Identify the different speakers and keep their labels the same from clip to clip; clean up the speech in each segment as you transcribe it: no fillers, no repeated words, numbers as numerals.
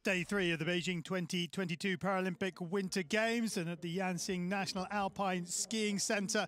Speaker 1: Day 3 of the Beijing 2022 Paralympic Winter Games, and at the Yanqing National Alpine Skiing Centre,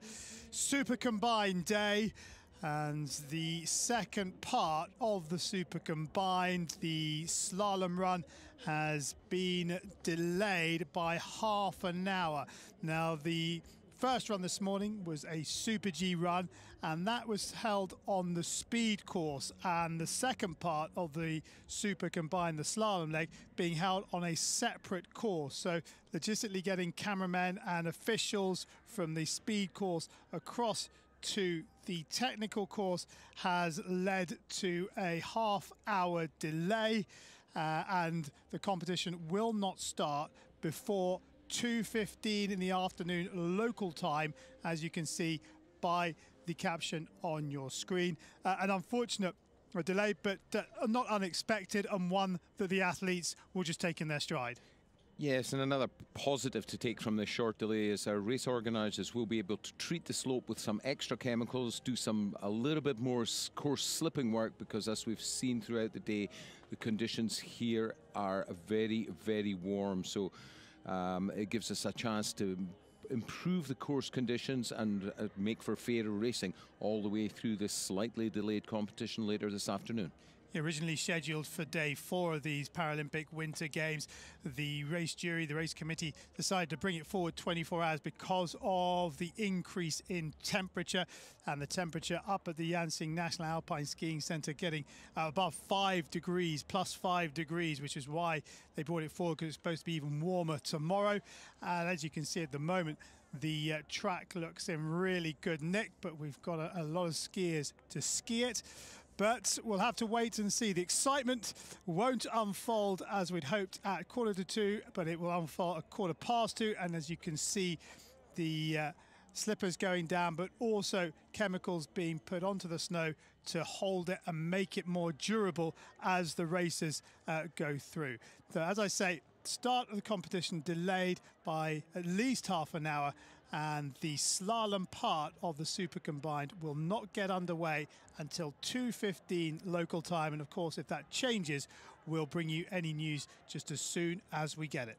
Speaker 1: super combined day. And the second part of the super combined, the slalom run, has been delayed by half an hour. Now, the first run this morning was a Super G run, and that was held on the speed course, and the second part of the super combined, the slalom leg, being held on a separate course. So logistically getting cameramen and officials from the speed course across to the technical course has led to a half-hour delay, and the competition will not start before 2:15 in the afternoon local time, as you can see by the caption on your screen. An unfortunate delay, but not unexpected, and one that the athletes will just take in their stride.
Speaker 2: Yes, and another positive to take from this short delay is our race organisers will be able to treat the slope with some extra chemicals, do a little bit more course slipping work, because as we've seen throughout the day, the conditions here are very, very warm. So it gives us a chance to improve the course conditions and make for fairer racing all the way through this slightly delayed competition later this afternoon.
Speaker 1: Originally scheduled for day 4 of these Paralympic Winter Games, the race jury, the race committee, decided to bring it forward 24 hours because of the increase in temperature, and the temperature up at the Yanqing National Alpine Skiing Centre getting above 5 degrees, plus 5 degrees, which is why they brought it forward, because it's supposed to be even warmer tomorrow. And as you can see at the moment, the track looks in really good nick, but we've got a lot of skiers to ski it. But we'll have to wait and see. The excitement won't unfold as we'd hoped at 1:45, but it will unfold at 2:15. And as you can see, the slippers going down, but also chemicals being put onto the snow to hold it and make it more durable as the races go through. So as I say, start of the competition delayed by at least half an hour, and the slalom part of the super combined will not get underway until 2:15 local time. And of course, if that changes, we'll bring you any news just as soon as we get it.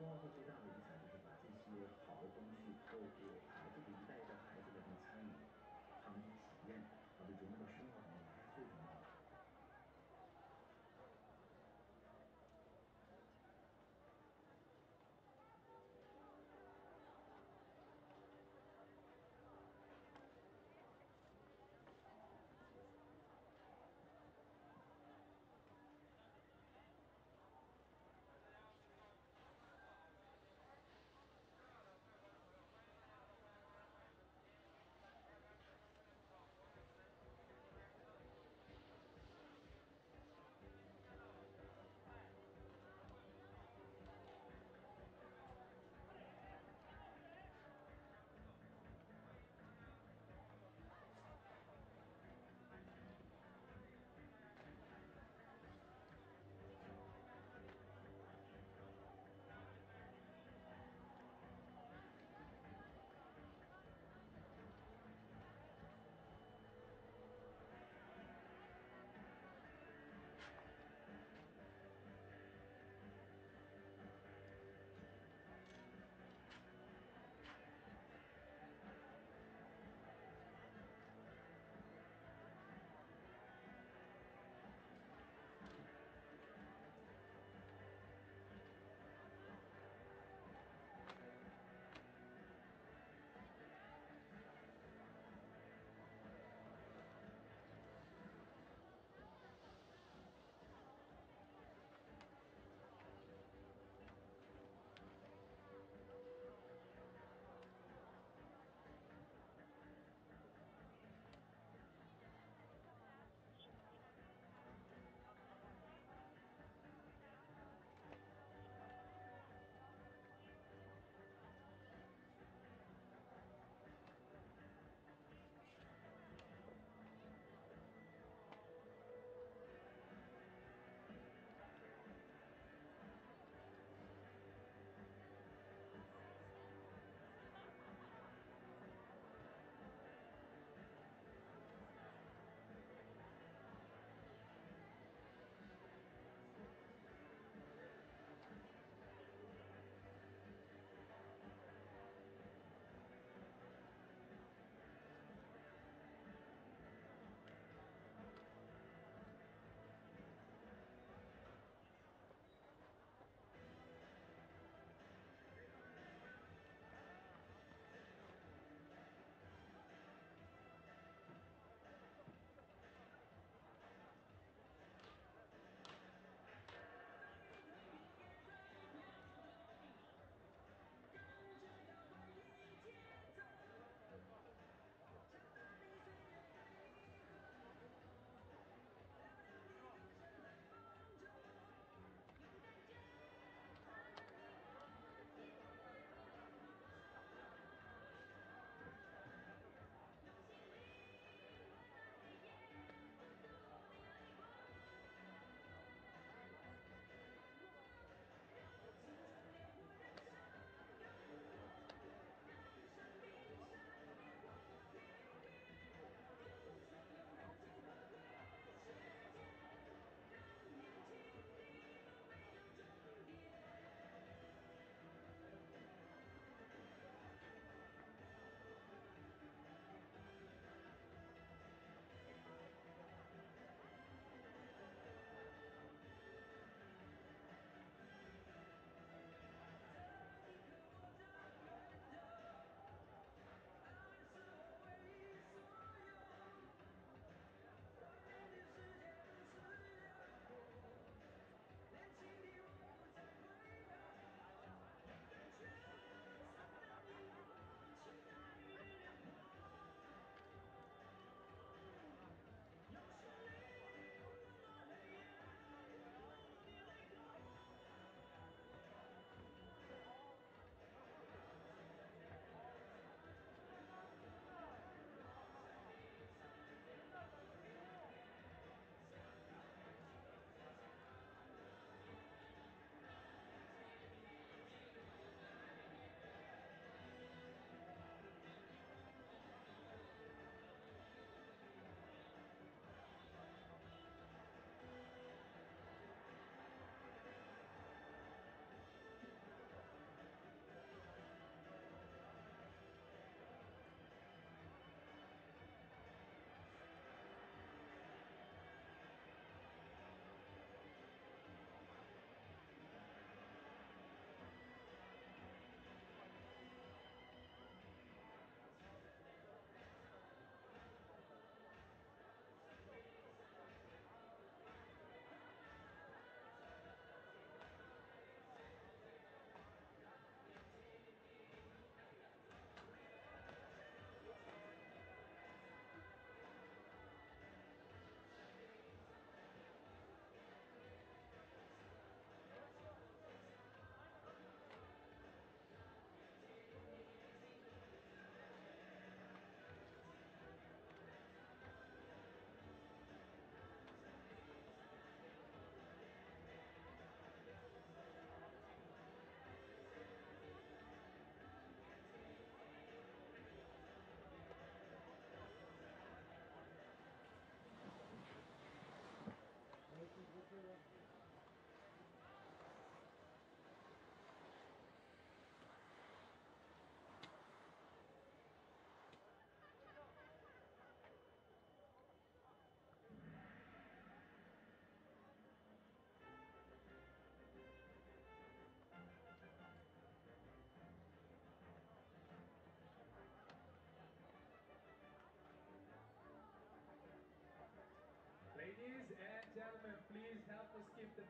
Speaker 3: 冬奥会最大的遗产就是把这些好的东西透过孩子的一代一代孩子的参与，他们去体验，而且融入到生活当中，这是最重要的。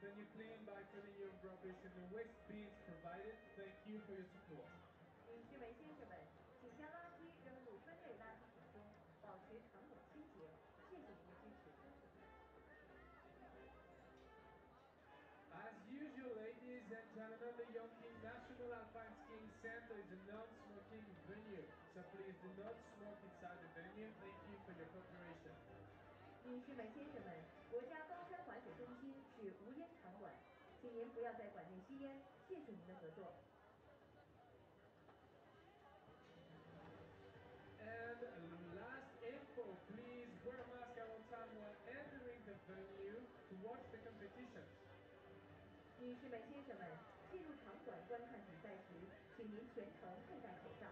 Speaker 4: venue clean by turning your rubbish in the waste bins provided. Thank you for your support.
Speaker 5: 女士们、先生们，请将垃圾扔入分类垃圾桶中，保持场馆清洁。谢谢您的支持。
Speaker 4: As usual, ladies and gentlemen, the Yongqing National Alpine Skiing Center is a non-smoking venue, so please do not smoke inside the venue. Thank you for your cooperation.
Speaker 5: 女士们、先生们，国家高山滑雪中心是无烟场馆，请您不要在馆内吸烟。谢谢您的合作。
Speaker 4: And last info, please wear a mask at all time while entering the venue to watch the competitions.
Speaker 5: 女士们、先生们，进入场馆观看比赛时，请您全程佩戴口罩。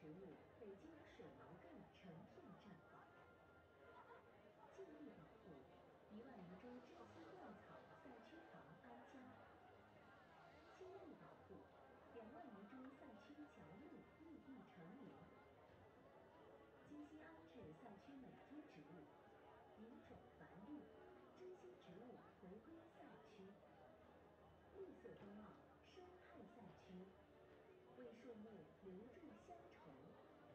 Speaker 5: 植物北京水毛根成片绽放。尽力保护1万余株珍稀乱草赛区房安家。倾力保护2万余株赛区乔木异地成林。精心安置赛区每株植物，引种繁育，珍稀植物回归赛区。绿色多貌，生态赛区，为树木留住乡愁，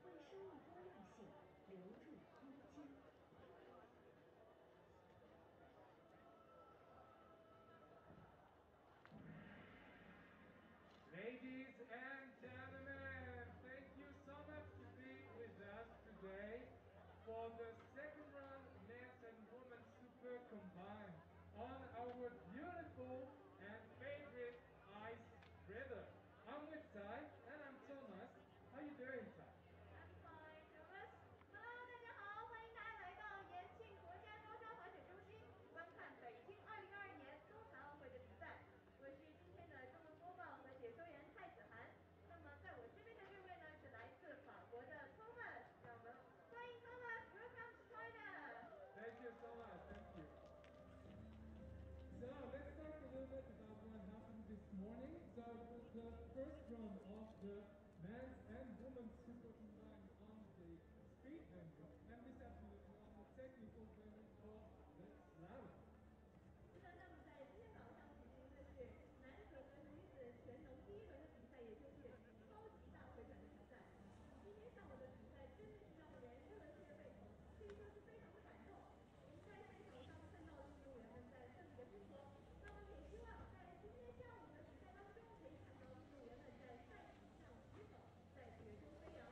Speaker 5: 为生物多样性留住空间。
Speaker 4: Ladies and gentlemen, thank you so much to be with us today for the second round men's and women's super combined on our beautiful and favorite ice river. I'm with Ty and I'm Thomas. How you doing, Ty?
Speaker 5: I'm fine, Thomas. Hello， 大家好，欢迎大家来到延庆国家高山滑雪中心，观看北京2022年冬残奥会的比赛。我是今天的中文播报和解说员蔡子涵。那么在我身边的这位呢，是来自法国的 Thomas， 让我们欢迎 Thomas。Welcome to China.
Speaker 4: Thank you so much. Thank you. So let's talk a little bit about what happened this morning. So the first run of the men's and women's super combined on the street venue, and this afternoon on the technical venue called the Slalom.
Speaker 5: 是的，那么在今天早上举行的是男子和女子全能第一轮的比赛，也就是超级大回转的比赛。今天上午的比赛真的是让人热血沸腾，可以说是非常的感动。我们在赛场上看到了运动员们在奋力的拼搏，那么也希望在今天下午的比赛当中，可以看到运动员们在赛场上举手，在雪中飞扬。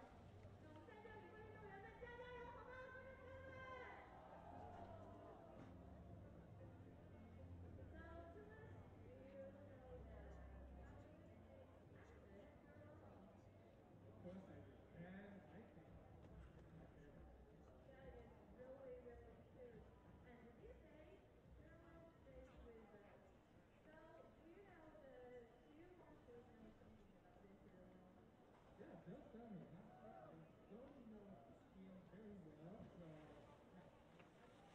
Speaker 5: 那我们在这里为运动员们加油，好吗，观众朋友们？
Speaker 4: Of course I do. And I think it's my favorite.
Speaker 5: That is really, really cute. And these days, Germans stay with us. So, do you know do you want to know something about this German?
Speaker 4: Yeah, just tell me. I don't know him very well, so yeah.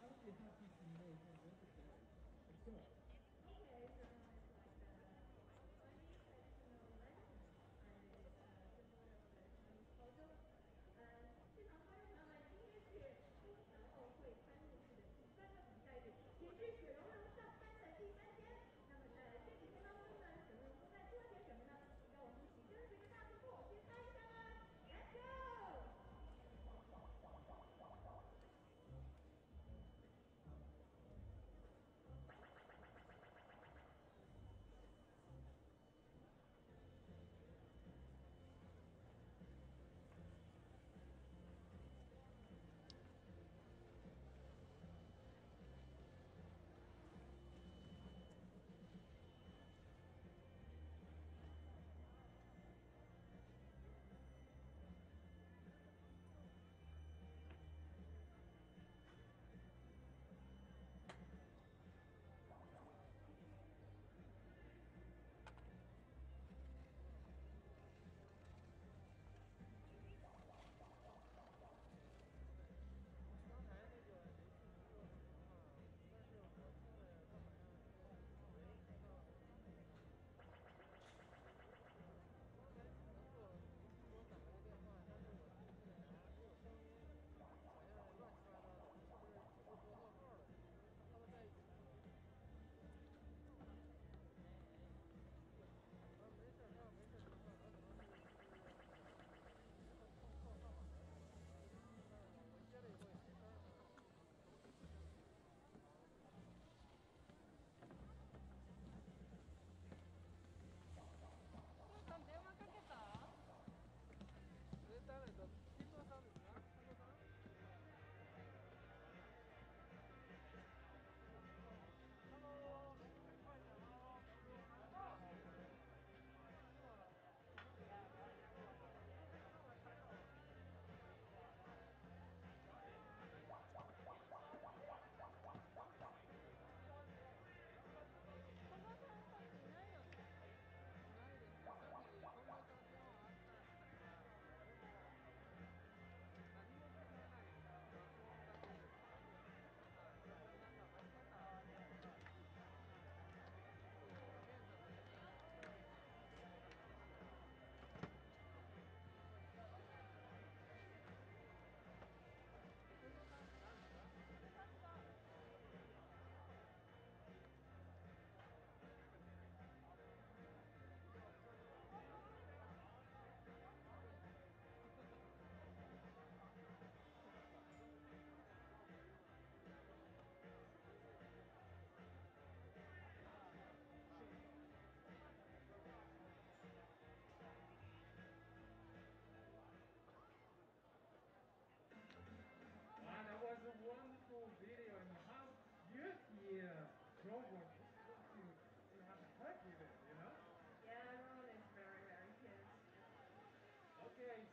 Speaker 4: I would be happy to know him a little bit better. Let's go.
Speaker 5: Okay, German is like the funny traditional legend and it's a symbol of the Chinese culture. 现场观众朋友们，今天是冬残奥会开幕式的第3个比赛日，也是雪融融上班的第3天。那么在这几天当中呢，雪融融都在做些什么呢？让我们一起跟随着大字幕去猜一下吧。Let's go！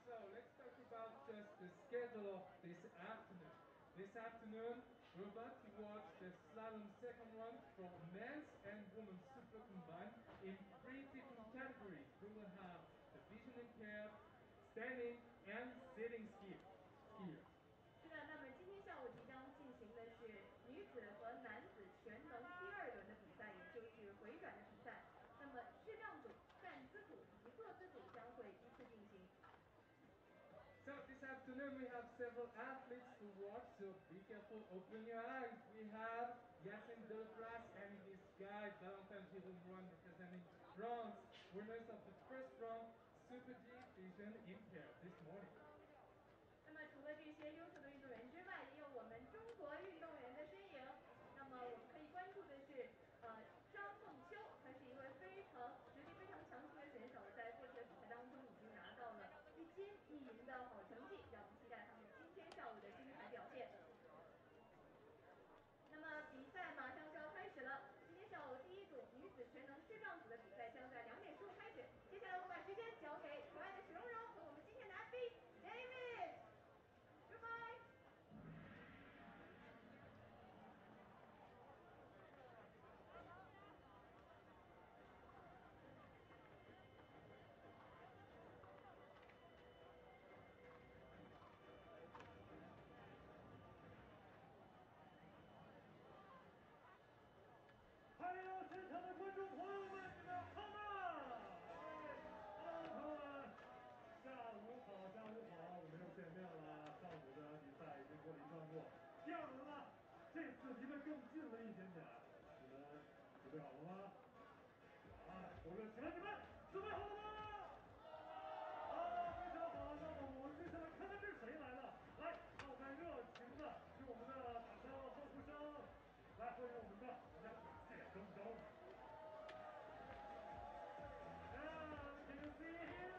Speaker 4: So let's talk about just the schedule of this afternoon. This afternoon, we're about to watch the slalom second run for men's and women's super combined in 3 different categories. We will have the vision impaired, standing, and sitting skiers.
Speaker 5: 是的，那么今天下午即将进行的是女子和男子全能第2轮的比赛，也就是回转的比赛。那么视障组、站姿组以及坐姿组将会依次进行。
Speaker 4: So this afternoon we have several athletes to watch, so be careful, open your eyes. We have Yasin Delapras and this guy, Valentine Run, representing France, winners of the first round Super G Vision Impaired this morning.
Speaker 5: 那么除了这些优秀的运动员之外，也有我们中国运动员的身影。那么我们可以关注的是，张梦秋，她是一位实力非常强劲的选手，在过去的比赛当中已经拿到了1金1银的好成绩，让我们期待他们今天下午的精彩表现。那么比赛马上就要开始了，今天下午第1组女子全能视障组的比赛将在2点15开始。接下来我们把时间交给可爱的史蓉蓉和我们今天的 FB David。Goodbye。
Speaker 6: 还有现场的观众朋友们，你们好吗？朋友们，下午好，我们又见面了。上午的比赛已经过了一段落，第2轮了，这次离得更近了一点点。你们准备好了吗？我热请问你们准备好了吗？非常好。那么我们接下来看看这是谁来了。来，让我们热情的用我们的掌声、欢呼声来欢迎我们的谢东东。Can you see him?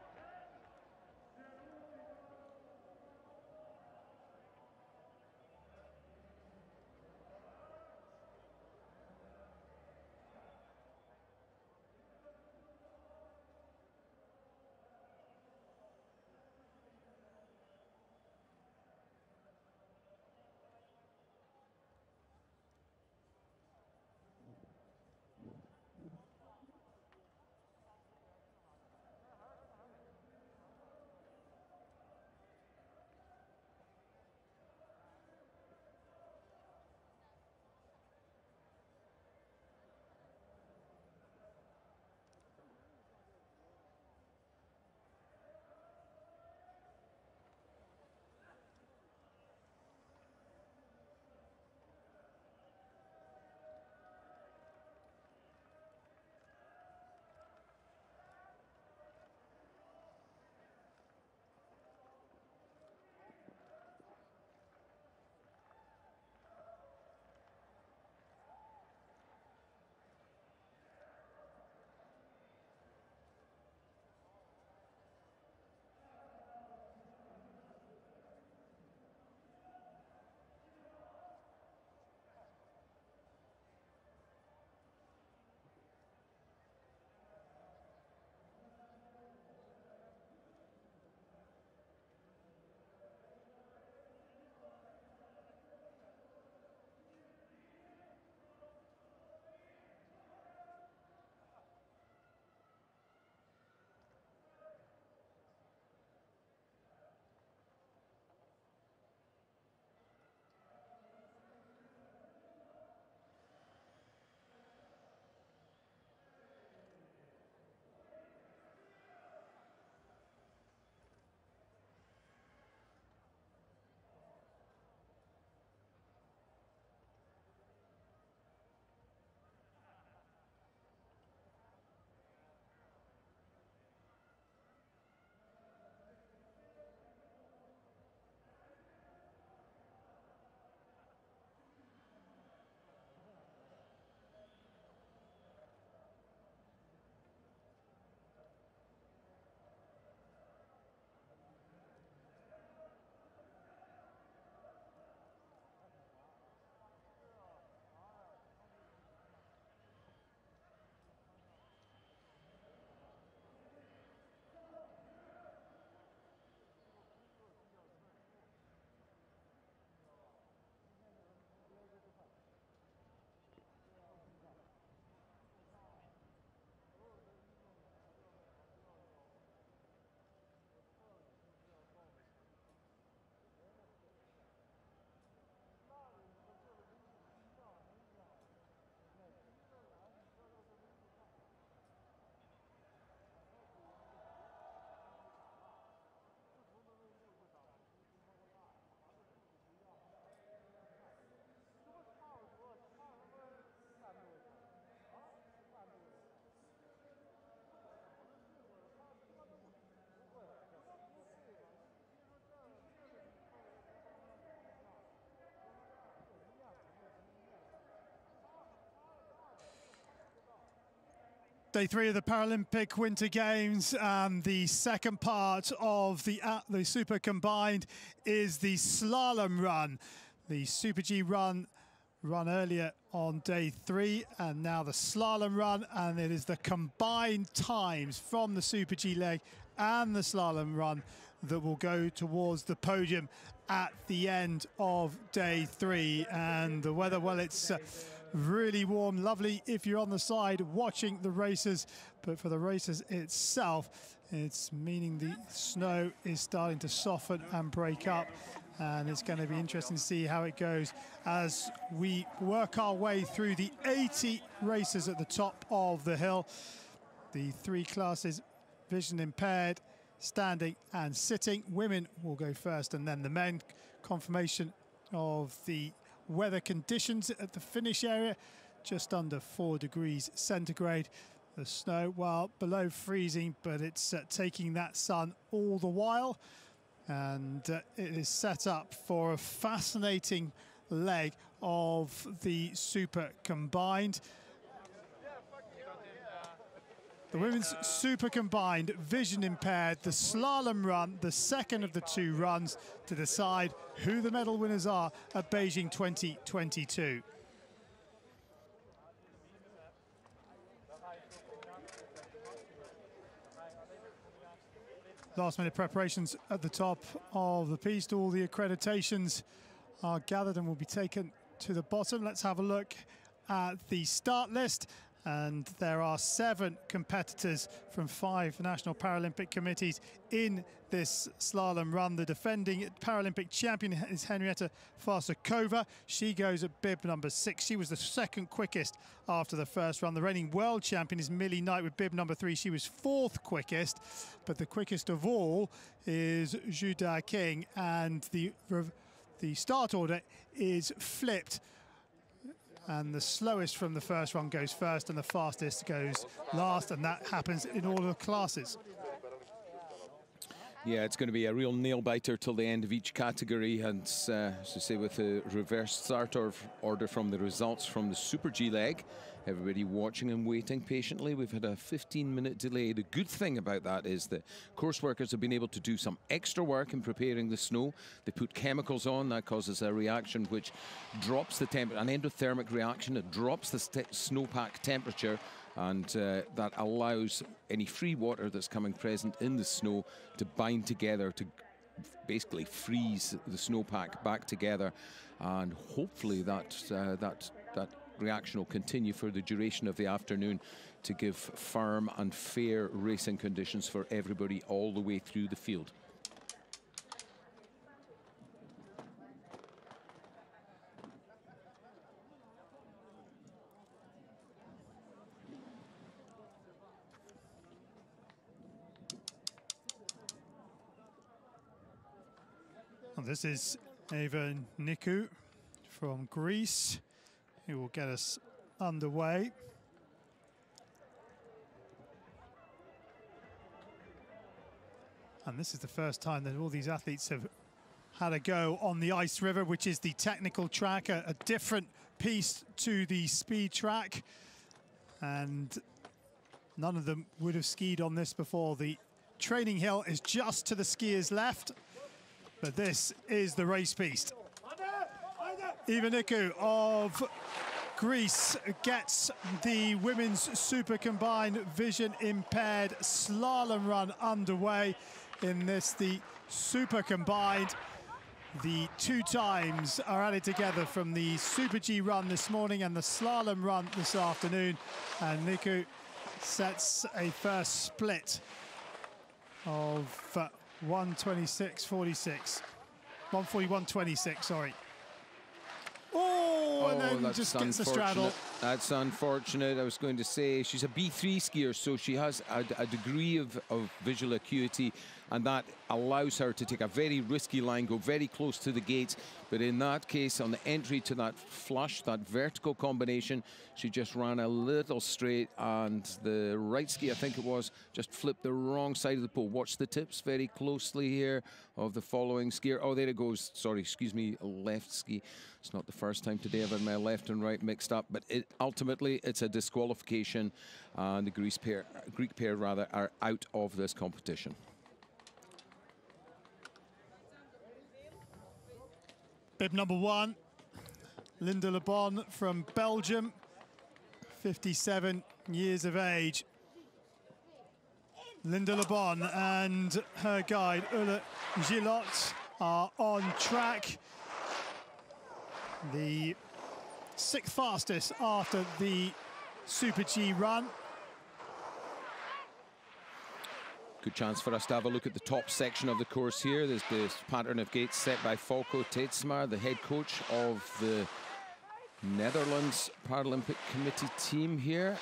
Speaker 1: Day 3 of the Paralympic Winter Games, and the second part of the Super Combined is the slalom run. The Super G run earlier on day 3, and now the slalom run, and it is the combined times from the Super G leg and the slalom run that will go towards the podium at the end of day 3. And the weather, well, it's really warm, lovely if you're on the side watching the races, but for the races itself, it's meaning the snow is starting to soften and break up, and it's going to be interesting to see how it goes as we work our way through the 80 races at the top of the hill. The 3 classes: vision impaired, standing and sitting. Women will go first, and then the men. Confirmation of the weather conditions at the finish area, just under 4 degrees centigrade. The snow, well, below freezing, but it's taking that sun all the while, and it is set up for a fascinating leg of the Super Combined. The women's Super Combined, vision impaired, the slalom run, the second of the 2 runs to decide who the medal winners are at Beijing 2022. Last minute preparations at the top of the piste. All the accreditations are gathered and will be taken to the bottom. Let's have a look at the start list. And there are 7 competitors from 5 national Paralympic committees in this slalom run. The defending Paralympic champion is Henrietta Farsakova. She goes at bib number 6. She was the second quickest after the first run. The reigning world champion is Millie Knight with bib number 3. She was 4th quickest, but the quickest of all is Zhu Da King, and the start order is flipped. And the slowest from the first run goes first, and the fastest goes last, and that happens in all the classes.
Speaker 2: Yeah, it's going to be a real nail-biter till the end of each category, and as I say, with the reverse start order from the results from the Super G leg. Everybody watching and waiting patiently. We've had a 15-minute delay. The good thing about that is that course workers have been able to do some extra work in preparing the snow. They put chemicals on. That causes a reaction which drops the temperature, an endothermic reaction. It drops the snowpack temperature, and that allows any free water that's coming present in the snow to bind together, to basically freeze the snowpack back together, and hopefully that reaction will continue for the duration of the afternoon to give firm and fair racing conditions for everybody all the way through the field.
Speaker 1: Well, this is Eva Niku from Greece, who will get us underway. And this is the first time that all these athletes have had a go on the ice river, which is the technical track, a different piece to the speed track. And none of them would have skied on this before. The training hill is just to the skiers' left, but this is the race piste. Eva Niku of Greece gets the women's Super Combined vision impaired slalom run underway in this, the Super Combined. The 2 times are added together from the Super G run this morning and the slalom run this afternoon, and Niku sets a first split of 1:26.46, 1:41.26, sorry. Oh, and then just gets the straddle.
Speaker 2: That's unfortunate. I was going to say she's a B3 skier, so she has a degree of visual acuity, and that allows her to take a very risky line, go very close to the gates. But in that case, on the entry to that flush, that vertical combination, she just ran a little straight, and the right ski, I think it was, just flipped the wrong side of the pole. Watch the tips very closely here of the following skier. Oh, there it goes. Sorry, excuse me, left ski. It's not the first time today I've had my left and right mixed up, but it ultimately, it's a disqualification, and the Greek pair rather are out of this competition.
Speaker 1: Bib number 1, Linda Le Bon from Belgium, 57 years of age. Linda Le Bon and her guide, Ulla Gillot, are on track. The 6th fastest after the Super G run.
Speaker 2: Good chance for us to have a look at the top section of the course here. There's the pattern of gates set by Folko Teetsma, the head coach of the Netherlands Paralympic Committee team here.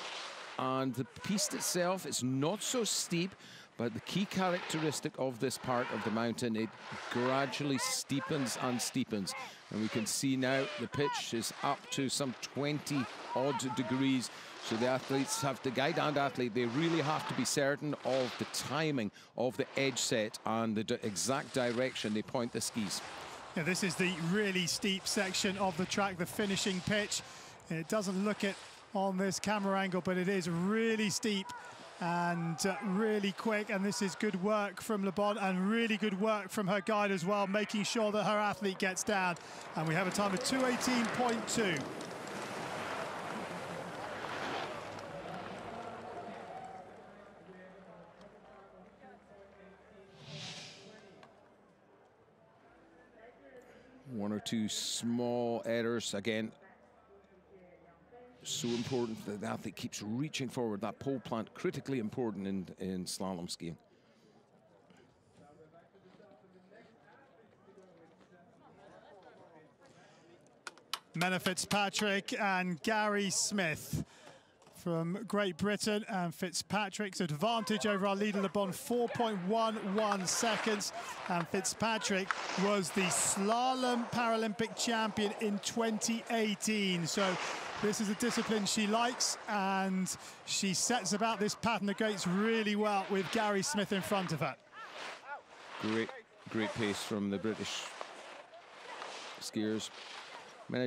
Speaker 2: And the piste itself is not so steep, but the key characteristic of this part of the mountain, it gradually steepens and steepens. And we can see now the pitch is up to some 20 odd degrees. So the athletes have to, guide and athlete, they really have to be certain of the timing of the edge set and the exact direction they point the skis.
Speaker 1: Yeah, this is the really steep section of the track, the finishing pitch. It doesn't look it on this camera angle, but it is really steep and really quick. And this is good work from Le Bon and really good work from her guide as well, making sure that her athlete gets down. And we have a time of 2:18.2.
Speaker 2: One or two small errors. Again, so important that the athlete keeps reaching forward. That pole plant, critically important in slalom skiing.
Speaker 1: Menna Fitzpatrick and Gary Smith from Great Britain, and Fitzpatrick's advantage over our leader Le Bon, 4.11 seconds, and Fitzpatrick was the slalom Paralympic champion in 2018. So this is a discipline she likes, and she sets about this pattern of gates really well with Gary Smith in front of her.
Speaker 2: Great pace from the British skiers.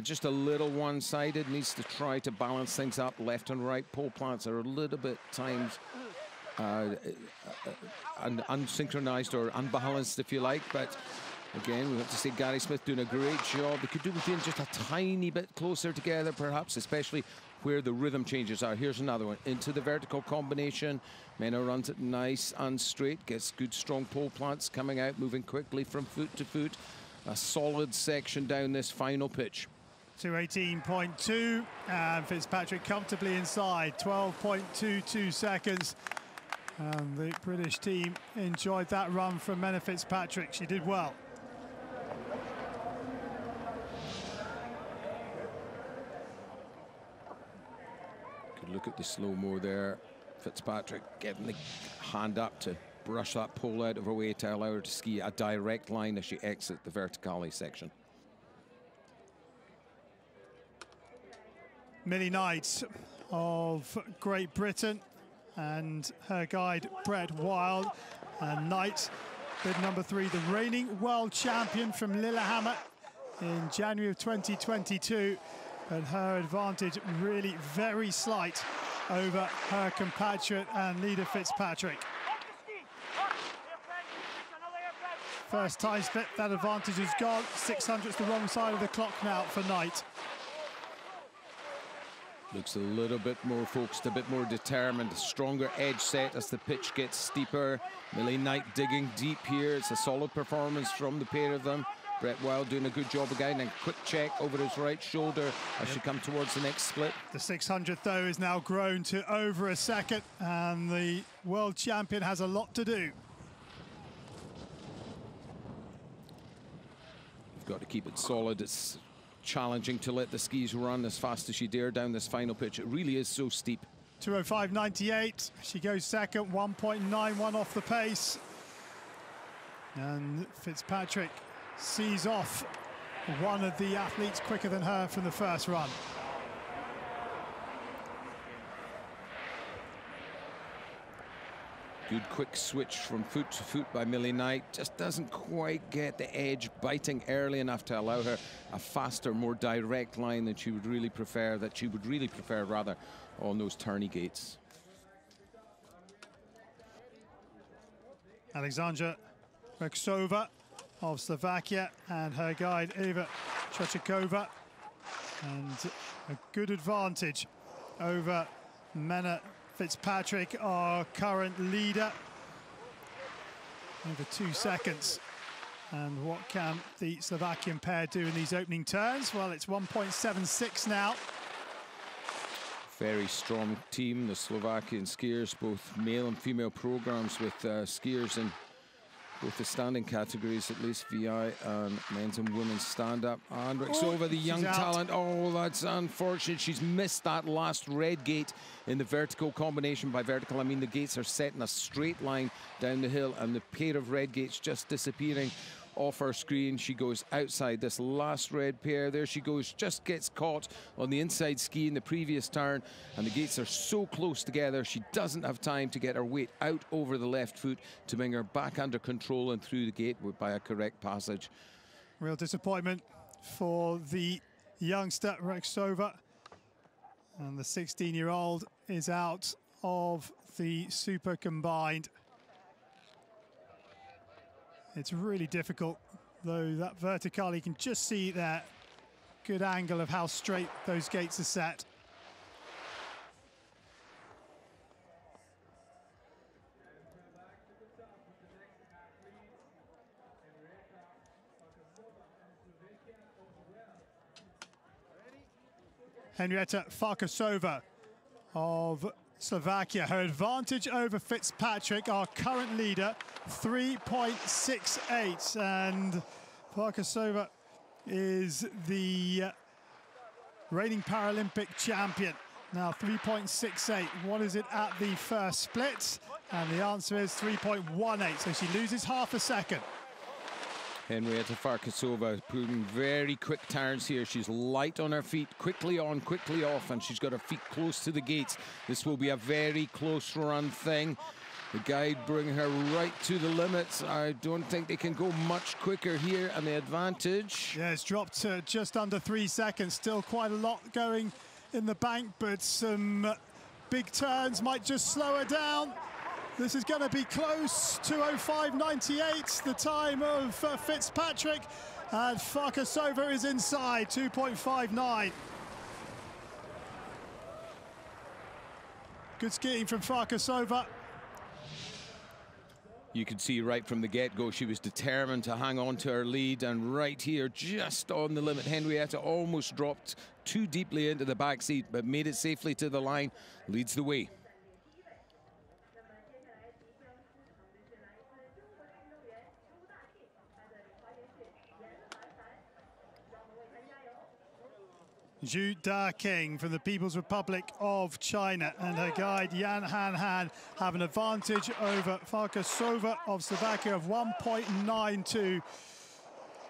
Speaker 2: Just a little one-sided, needs to try to balance things up left and right. Pole plants are a little bit times unsynchronized or unbalanced, if you like. But again, we have to say Gary Smith doing a great job. They could do with being just a tiny bit closer together, perhaps, especially where the rhythm changes are. Here's another one into the vertical combination. Menna runs it nice and straight, gets good strong pole plants coming out, moving quickly from foot to foot. A solid section down this final pitch.
Speaker 1: 2:18.2, and Fitzpatrick comfortably inside, 12.22 seconds. And the British team enjoyed that run from Menna Fitzpatrick. She did well.
Speaker 2: Good look at the slow-mo there. Fitzpatrick getting the hand up to brush that pole out of her way to allow her to ski a direct line as she exits the verticale section.
Speaker 1: Millie Knight of Great Britain and her guide Brett Wild. And Knight, bid number 3, the reigning world champion from Lillehammer in January of 2022. But her advantage really very slight over her compatriot and leader Fitzpatrick. First time split, that advantage is gone. 600's the wrong side of the clock now for Knight.
Speaker 2: Looks a little bit more focused, a bit more determined, a stronger edge set as the pitch gets steeper. Millie Knight digging deep here. It's a solid performance from the pair of them. Brett Wild doing a good job again, and quick check over his right shoulder as she come towards the next split.
Speaker 1: The 600th, though, is now grown to over a second, and the world champion has a lot to do.
Speaker 2: You've got to keep it solid. It's challenging to let the skis run as fast as she dare down this final pitch. It really is so steep.
Speaker 1: 2:05.98. She goes second, 1.91 off the pace. And Fitzpatrick sees off one of the athletes quicker than her from the first run.
Speaker 2: Good quick switch from foot to foot by Millie Knight. Just doesn't quite get the edge biting early enough to allow her a faster, more direct line than she would really prefer, rather, on those turny gates.
Speaker 1: Alexandra Reksova of Slovakia and her guide Eva Trachikova, and a good advantage over Mena Fitzpatrick, our current leader, over 2 seconds. And what can the Slovakian pair do in these opening turns? Well, it's 1.76 now.
Speaker 2: Very strong team, the Slovakian skiers, both male and female programs, with skiers in both the standing categories, at least VI and men's and women's stand-up. And Reksova, the young talent. Oh, that's unfortunate. She's missed that last red gate in the vertical combination. By vertical, I mean the gates are set in a straight line down the hill, and the pair of red gates just disappearing off her screen. She goes outside this last red pair. There she goes, just gets caught on the inside ski in the previous turn, and the gates are so close together she doesn't have time to get her weight out over the left foot to bring her back under control and through the gate by a correct passage.
Speaker 1: Real disappointment for the youngster Reksova, and the 16-year-old is out of the super combined. It's really difficult, though. That vertical, you can just see that good angle of how straight those gates are set. Henrietta Farkasova of Slovakia. Her advantage over Fitzpatrick, our current leader, 3.68, and Farkasova is the reigning Paralympic champion. Now 3.68. What is it at the first split? And the answer is 3.18, so she loses half a second.
Speaker 2: Henrietta Farkasova putting very quick turns here. She's light on her feet, quickly on, quickly off, and she's got her feet close to the gates. This will be a very close run thing. The guide bringing her right to the limits. I don't think they can go much quicker here, and the advantage.
Speaker 1: Yeah, it's dropped to just under 3 seconds. Still quite a lot going in the bank, but some big turns might just slow her down. This is going to be close. 2:05.98, the time of Fitzpatrick, and Farkasova is inside, 2.59. Good skiing from Farkasova.
Speaker 2: You could see right from the get-go she was determined to hang on to her lead, and right here, just on the limit, Henrietta almost dropped too deeply into the back seat, but made it safely to the line, leads the way.
Speaker 1: Zhu Da-King from the People's Republic of China and her guide Yan Han have an advantage over Farkasova of Slovakia of 1.92.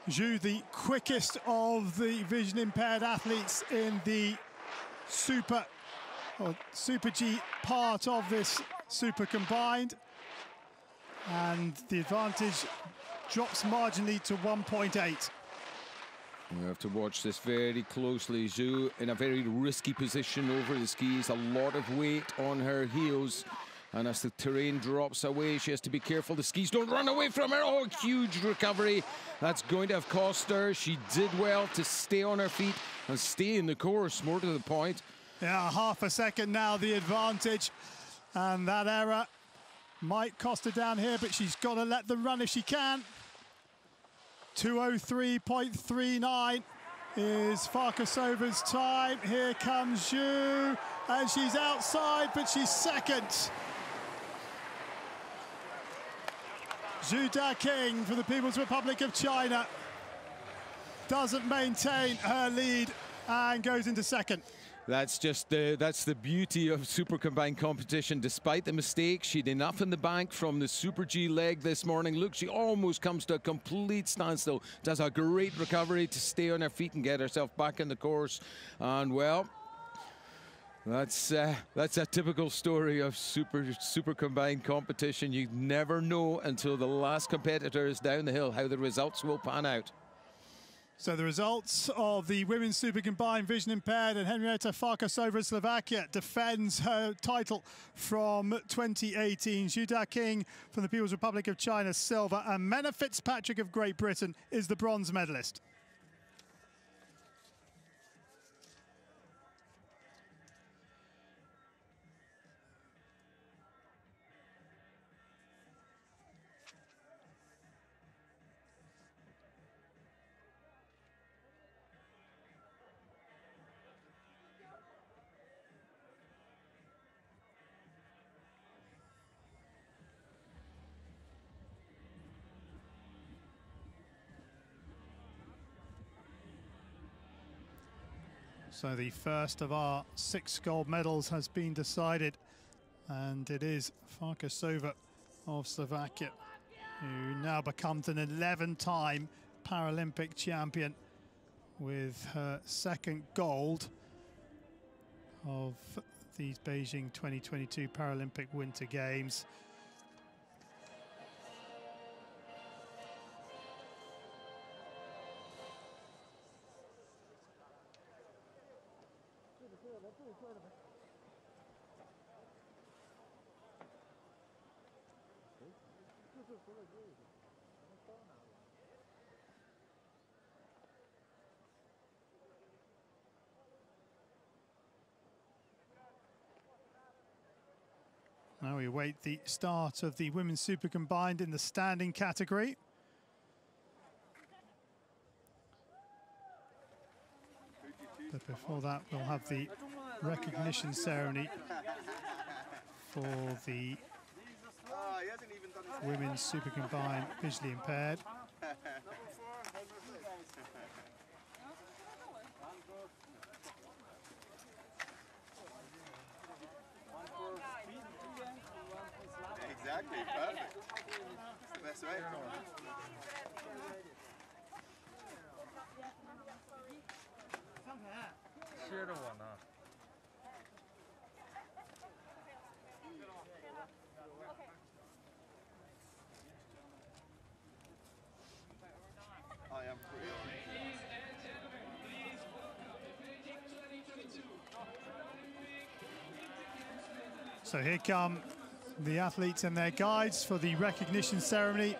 Speaker 1: Zhu, the quickest of the vision impaired athletes in the Super G part of this super combined, and the advantage drops marginally to 1.8.
Speaker 2: We have to watch this very closely. Zhu in a very risky position over the skis, a lot of weight on her heels, and as the terrain drops away, she has to be careful the skis don't run away from her. Oh, huge recovery. That's going to have cost her. She did well to stay on her feet and stay in the course, more to the point.
Speaker 1: Yeah, half a second now, the advantage, and that error might cost her down here, but she's got to let them run if she can. 2:03.39 is Farkasova's time. Here comes Zhu, and she's outside, but she's second. Zhu Da-King from the People's Republic of China doesn't maintain her lead and goes into second.
Speaker 2: That's the beauty of super combined competition. Despite the mistake, she'd enough in the bank from the Super G leg this morning. Look, she almost comes to a complete standstill. Does a great recovery to stay on her feet and get herself back in the course. And well, That's a typical story of super combined competition. You never know until the last competitor is down the hill how the results will pan out.
Speaker 1: So the results of the women's super combined vision impaired, and Henrietta Farkasova of Slovakia defends her title from 2018. Zhu Daking from the People's Republic of China, silver, and Menna Fitzpatrick of Great Britain is the bronze medalist. So the first of our 6 gold medals has been decided, and it is Farkasova of Slovakia, who now becomes an 11-time Paralympic champion with her 2nd gold of these Beijing 2022 Paralympic Winter Games. Now we await the start of the women's super combined in the standing category. But before that, we'll have the recognition ceremony for the women's super combined visually impaired.
Speaker 7: Exactly, perfect. That's right. I am pretty on.
Speaker 4: Ladies and gentlemen, please welcome the Beijing 2022 Paralympic Winter Games.
Speaker 1: So here come the athletes and their guides for the recognition ceremony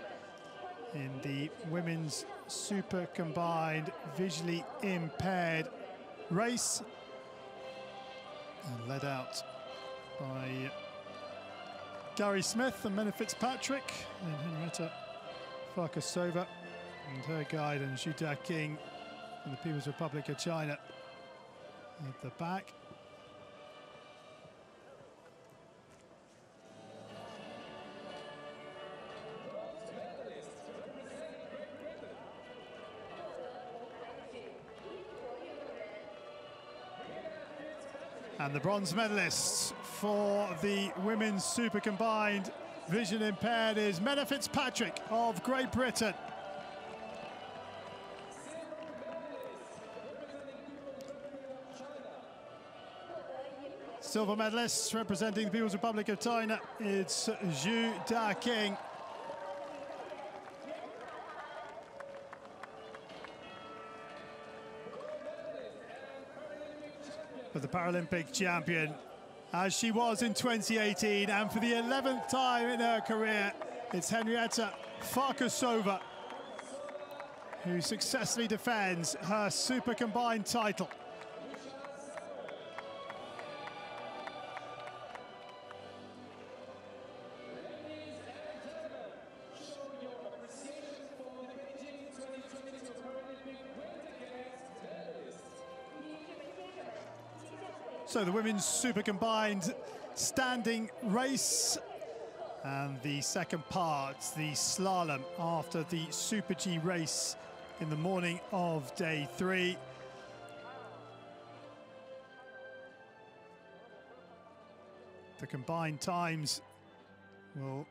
Speaker 1: in the women's super combined visually impaired race, and led out by Gary Smith and Menna Fitzpatrick and Henrietta Farkasova and her guide and Zhu Daking from the People's Republic of China at the back. And the bronze medalists for the women's super combined vision impaired is Menna Fitzpatrick of Great Britain. Silver medalists representing the People's Republic of China, it's Zhu Daking. For the Paralympic champion, as she was in 2018, and for the 11th time in her career, it's Henrietta Farkasova who successfully defends her super combined title. So the women's super combined standing race, and the second part, the slalom, after the Super G race in the morning of day 3. The combined times will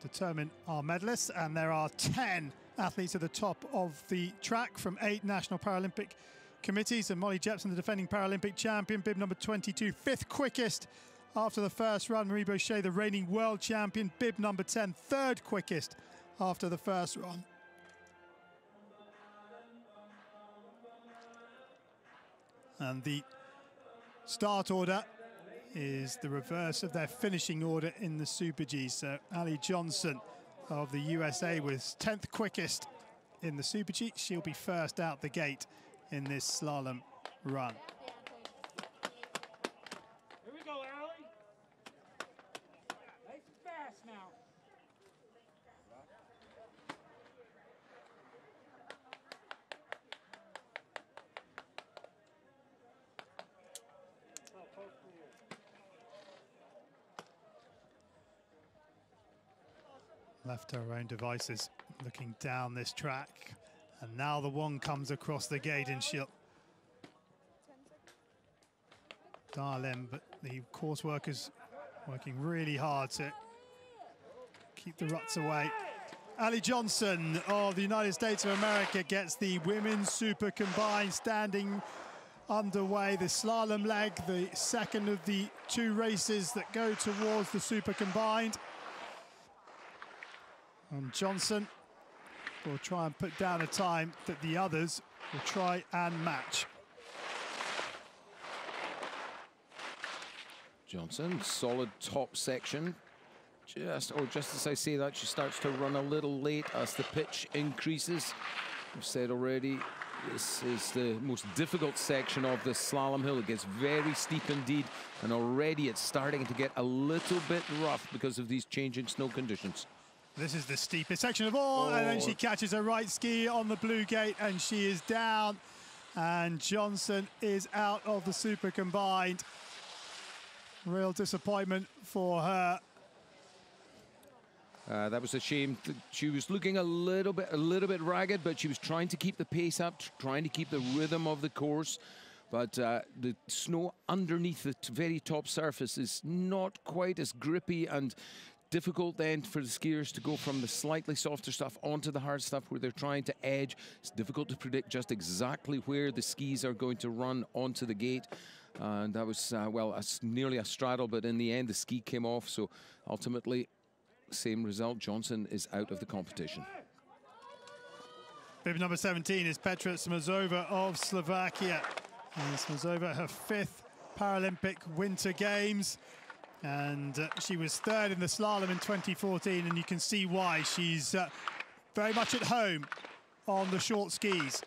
Speaker 1: determine our medalists, and there are 10 athletes at the top of the track from 8 national Paralympic committees, and Molly Jepson, the defending Paralympic champion, bib number 22, fifth quickest after the first run. Marie Bochet, the reigning world champion, bib number 10, third quickest after the first run. And the start order is the reverse of their finishing order in the Super G. So Ali Johnson of the USA was 10th quickest in the Super G. She'll be first out the gate in this slalom run.
Speaker 6: Here we go, Ali. Nice and fast now.
Speaker 1: Left to her own devices, looking down this track. And now the one comes across the gate and she'll dial in, but the course workers working really hard to keep the ruts away. Ali Johnson of the United States of America gets the women's super combined standing underway. The slalom leg, the second of the two races that go towards the super combined. And Johnson will try and put down a time that the others will try and match.
Speaker 2: Johnson, solid top section. Just as I say that, she starts to run a little late as the pitch increases. I've said already, this is the most difficult section of the slalom hill. It gets very steep indeed, and already it's starting to get a little bit rough because of these changing snow conditions.
Speaker 1: This is the steepest section of all, and then she catches her right ski on the blue gate, and she is down, and Johnson is out of the super combined. Real disappointment for her.
Speaker 2: That was a shame. She was looking a little bit ragged, but she was trying to keep the pace up, trying to keep the rhythm of the course. But the snow underneath the very top surface is not quite as grippy and difficult then for the skiers to go from the slightly softer stuff onto the hard stuff where they're trying to edge. It's difficult to predict just exactly where the skis are going to run onto the gate. And that was, well, nearly a straddle, but in the end the ski came off. So ultimately, same result. Johnson is out of the competition.
Speaker 1: Bib number 17 is Petra Smazova of Slovakia. And Smazova, her fifth Paralympic Winter Games. And she was third in the slalom in 2014, and you can see why. She's very much at home on the short skis.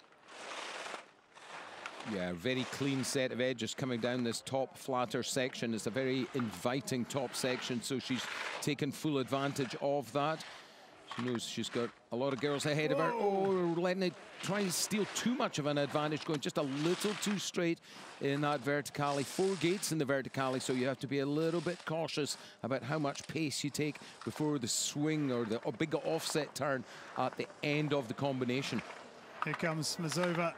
Speaker 2: Yeah, very clean set of edges coming down this top flatter section. It's a very inviting top section, so she's taken full advantage of that. She knows she's got a lot of girls ahead of her. Oh, letting it try and steal too much of an advantage, going just a little too straight in that verticale. 4 gates in the verticale, so you have to be a little bit cautious about how much pace you take before the swing or the big offset turn at the end of the combination.
Speaker 1: Here comes Smazova,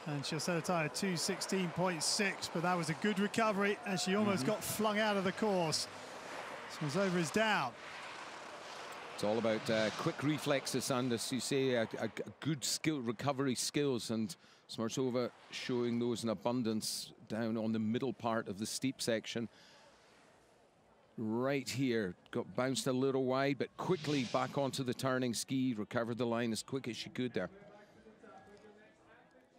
Speaker 1: and she'll set a time of 2:16.6, but that was a good recovery, and she almost got flung out of the course. Smazova is down.
Speaker 2: It's all about quick reflexes and, as you say, a good recovery skills, and Smazova showing those in abundance down on the middle part of the steep section. Right here, got bounced a little wide, but quickly back onto the turning ski, recovered the line as quick as she could there.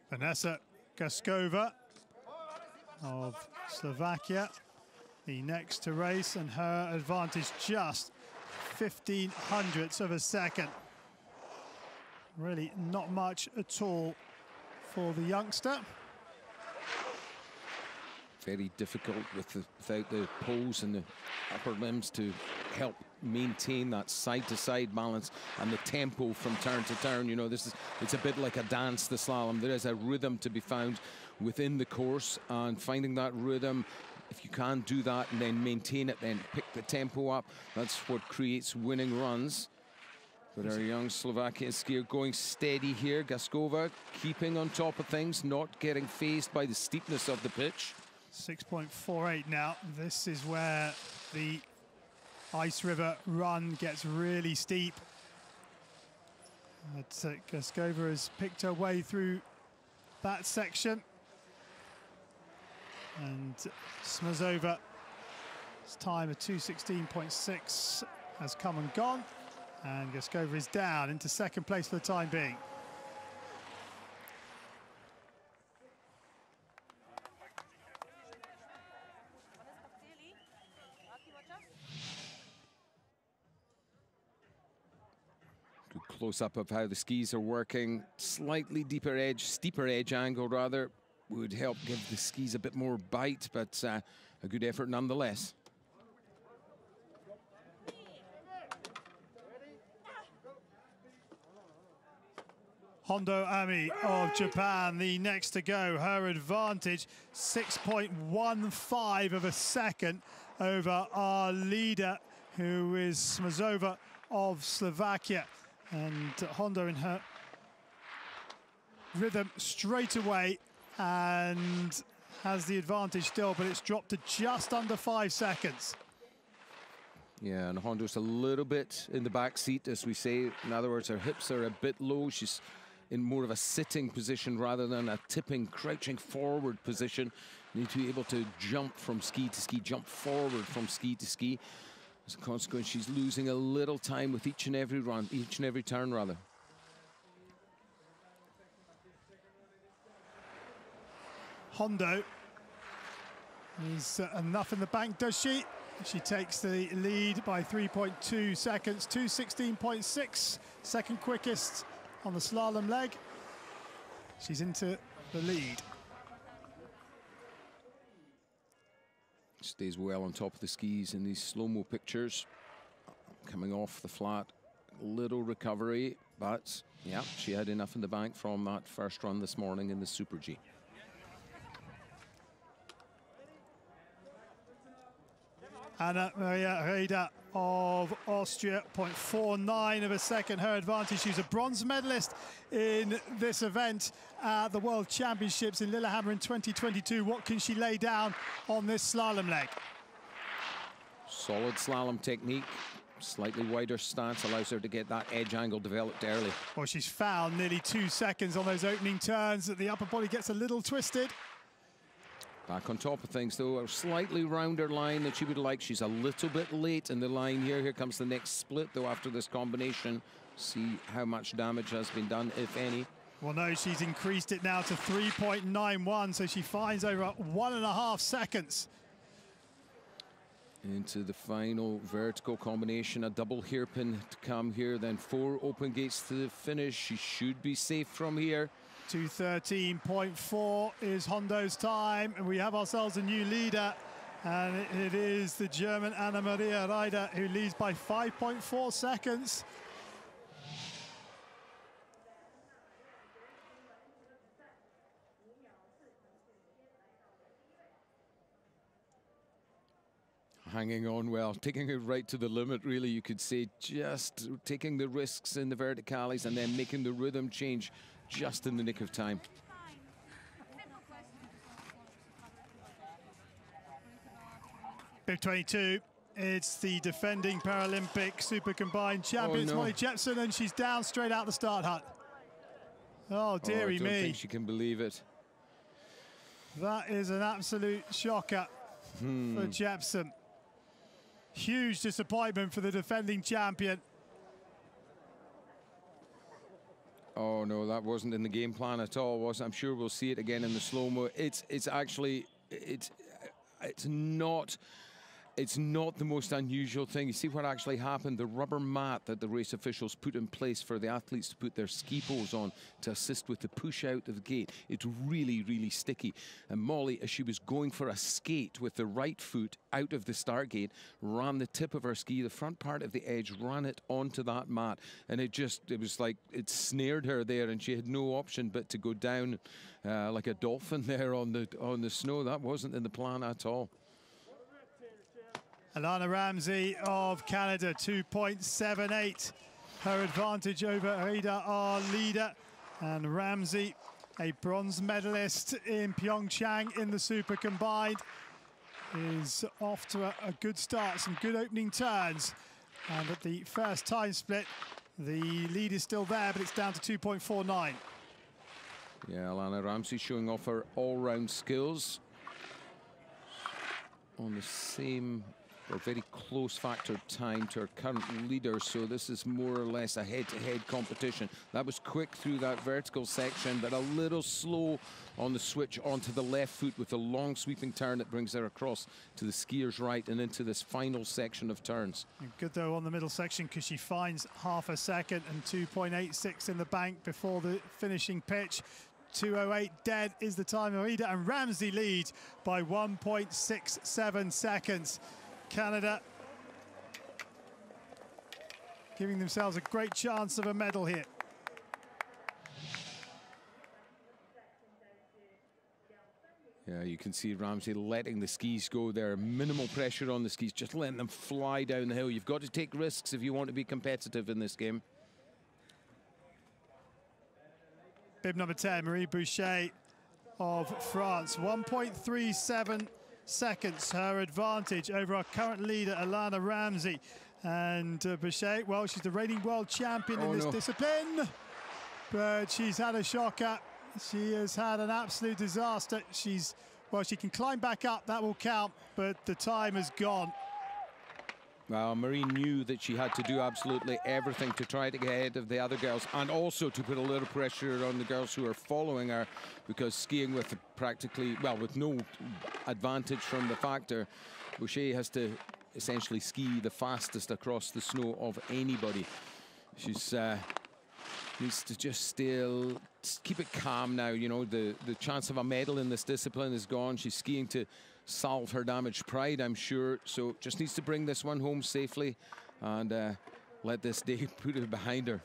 Speaker 1: Vanessa Gaskova of Slovakia, the next to race, and her advantage just 0.15 of a second. Really not much at all for the youngster.
Speaker 2: Very difficult without the poles and the upper limbs to help maintain that side-to-side balance and the tempo from turn to turn. You know, it's a bit like a dance, the slalom. There is a rhythm to be found within the course, and finding that rhythm, if you can do that and then maintain it, then pick the tempo up, that's what creates winning runs. But our young Slovakian skier going steady here. Gaskova keeping on top of things, not getting phased by the steepness of the pitch.
Speaker 1: 6.48 now. This is where the Ice River run gets really steep. But Gaskova has picked her way through that section. And Smazova's time of 2:16.6 has come and gone. And Gaskova is down into second place for the time being.
Speaker 2: Good close-up of how the skis are working. Slightly deeper edge, steeper edge angle rather, would help give the skis a bit more bite, but a good effort nonetheless.
Speaker 1: Hondo Ami of Japan, the next to go. Her advantage, 6.15 of a second over our leader, who is Smazova of Slovakia. And Hondo in her rhythm straight away and has the advantage still, but it's dropped to just under 5 seconds.
Speaker 2: Yeah, and Hondo's a little bit in the back seat, as we say. In other words, her hips are a bit low. She's in more of a sitting position rather than a tipping, crouching forward position. Need to be able to jump from ski to ski, jump forward from ski to ski. As a consequence, she's losing a little time with each and every run, each and every turn rather.
Speaker 1: Hondo is enough in the bank, does she? She takes the lead by 3.2 seconds, 2:16.6, second quickest on the slalom leg. She's into the lead.
Speaker 2: Stays well on top of the skis in these slow-mo pictures. Coming off the flat, little recovery, but yeah, she had enough in the bank from that first run this morning in the Super G.
Speaker 1: Anna Maria Reda of Austria, 0.49 of a second, her advantage. She's a bronze medalist in this event at the World Championships in Lillehammer in 2022. What can she lay down on this slalom leg?
Speaker 2: Solid slalom technique, slightly wider stance allows her to get that edge angle developed early.
Speaker 1: Well, she's found nearly 2 seconds on those opening turns. The upper body gets a little twisted.
Speaker 2: Back on top of things, though, a slightly rounder line that she would like. She's a little bit late in the line here. Here comes the next split, though, after this combination. See how much damage has been done, if any.
Speaker 1: Well, no, she's increased it now to 3.91, so she finds over 1.5 seconds.
Speaker 2: Into the final vertical combination, a double hairpin to come here, then 4 open gates to the finish. She should be safe from here.
Speaker 1: 2:13.4 is Hondo's time, and we have ourselves a new leader, and it is the German Anna Maria Reda, who leads by 5.4 seconds.
Speaker 2: Hanging on well, taking it right to the limit, really, you could say, just taking the risks in the verticales and then making the rhythm change just in the nick of time.
Speaker 1: Bib 22, it's the defending Paralympic Super Combined champion, Molly Jepson, and she's down straight out the start hut. Oh, dearie me.
Speaker 2: I don't think she can believe it.
Speaker 1: That is an absolute shocker for Jepson. Huge disappointment for the defending champion.
Speaker 2: Oh no, that wasn't in the game plan at all, was it? I'm sure we'll see it again in the slow-mo. It's not the most unusual thing. You see what actually happened? The rubber mat that the race officials put in place for the athletes to put their ski poles on to assist with the push out of the gate. It's really, really sticky. And Molly, as she was going for a skate with the right foot out of the start gate, ran the tip of her ski, the front part of the edge, ran it onto that mat. And it was like it snared her there, and she had no option but to go down like a dolphin there on the snow. That wasn't in the plan at all.
Speaker 1: Alana Ramsey of Canada, 2.78. Her advantage over Reda, our leader. And Ramsey, a bronze medalist in Pyeongchang in the Super Combined, is off to a good start, some good opening turns. And at the first time split, the lead is still there, but it's down to 2.49.
Speaker 2: Yeah, Alana Ramsey showing off her all-round skills on the same or very close factor time to her current leader, so this is more or less a head-to-head competition. That was quick through that vertical section, but a little slow on the switch onto the left foot with a long sweeping turn that brings her across to the skier's right and into this final section of turns.
Speaker 1: Good though on the middle section because she finds half a second and 2.86 in the bank before the finishing pitch. 2:08 dead is the time of Ida, and Ramsey leads by 1.67 seconds. Canada giving themselves a great chance of a medal here.
Speaker 2: Yeah, you can see Ramsey letting the skis go there. Minimal pressure on the skis, just letting them fly down the hill. You've got to take risks if you want to be competitive in this game.
Speaker 1: Bib number 10, Marie Boucher of France. 1.37 seconds, her advantage over our current leader, Alana Ramsey. And Boucher, well, she's the reigning world champion in this discipline. But she's had a shocker. She has had an absolute disaster. Well, she can climb back up, that will count, but the time has gone.
Speaker 2: Well, Marie knew that she had to do absolutely everything to try to get ahead of the other girls, and also to put a little pressure on the girls who are following her, because skiing with practically, well, with no advantage from the factor, Boucher has to essentially ski the fastest across the snow of anybody. She's needs to just still keep it calm now. You know, the chance of a medal in this discipline is gone. She's skiing to salve her damaged pride, I'm sure. So just needs to bring this one home safely and let this day put it behind her.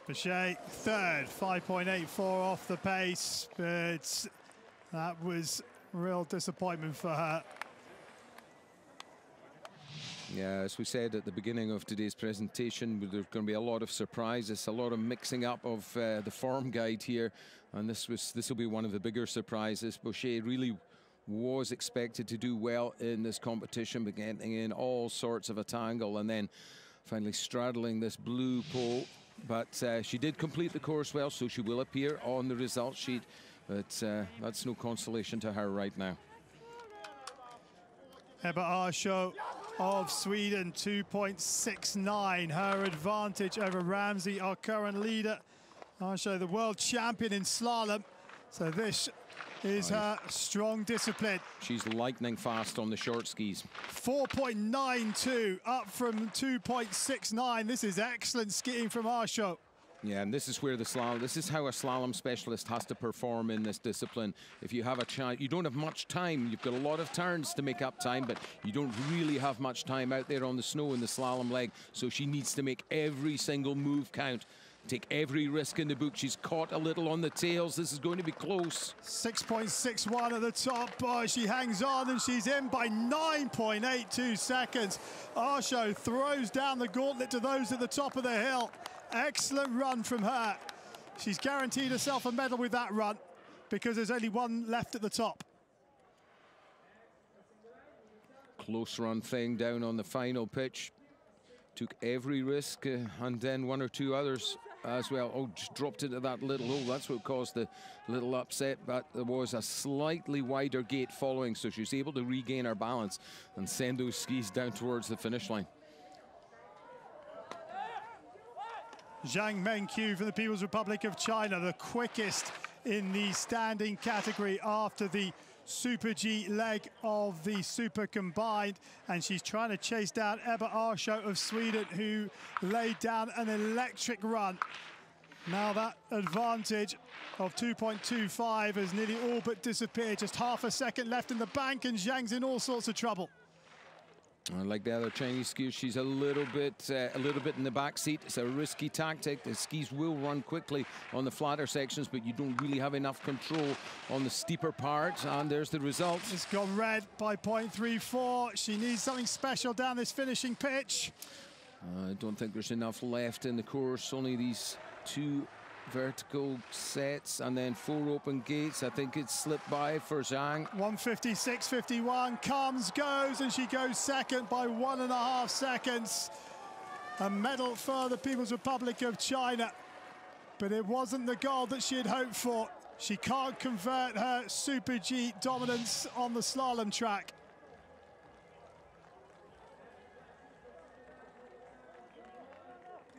Speaker 1: Boucher third, 5.84 off the pace, but that was real disappointment for her.
Speaker 2: Yeah, as we said at the beginning of today's presentation, there's going to be a lot of surprises, a lot of mixing up of the form guide here, and this will be one of the bigger surprises. Boucher really was expected to do well in this competition, but getting in all sorts of a tangle and then finally straddling this blue pole. But she did complete the course well, so she will appear on the result sheet, but that's no consolation to her right now.
Speaker 1: Ebba Arsho of Sweden, 2.69, her advantage over Ramsey, our current leader. Arsho, the world champion in slalom, so this is her strong discipline.
Speaker 2: She's lightning fast on the short skis.
Speaker 1: 4.92 up from 2.69. This is excellent skiing from Arsho.
Speaker 2: Yeah, and this is where this is how a slalom specialist has to perform in this discipline. If you have a chance, you don't have much time. You've got a lot of turns to make up time, but you don't really have much time out there on the snow in the slalom leg. So she needs to make every single move count. Take every risk in the book. She's caught a little on the tails. This is going to be close.
Speaker 1: 6.61 at the top. Oh, she hangs on and she's in by 9.82 seconds. Arsho throws down the gauntlet to those at the top of the hill. Excellent run from her. She's guaranteed herself a medal with that run because there's only one left at the top.
Speaker 2: Close run thing down on the final pitch. Took every risk and then one or two others as well. Oh, just dropped into that little hole. That's what caused the little upset, but there was a slightly wider gate following, so she was able to regain her balance and send those skis down towards the finish line.
Speaker 1: Zhang Mengqiu from the People's Republic of China, the quickest in the standing category after the Super G leg of the Super Combined, and she's trying to chase down Ebba Arsho of Sweden, who laid down an electric run. Now that advantage of 2.25 has nearly all but disappeared. Just half a second left in the bank, and Zhang's in all sorts of trouble.
Speaker 2: Like the other Chinese skiers, she's a little bit in the back seat. It's a risky tactic. The skis will run quickly on the flatter sections, but you don't really have enough control on the steeper part. And there's the result.
Speaker 1: It's gone red by 0.34. She needs something special down this finishing pitch.
Speaker 2: I don't think there's enough left in the course. Only these two vertical sets and then 4 open gates. I think it's slipped by for Zhang.
Speaker 1: 156.51 comes, goes, and she goes second by 1.5 seconds. A medal for the People's Republic of China, but it wasn't the gold that she had hoped for. She can't convert her Super G dominance on the slalom track.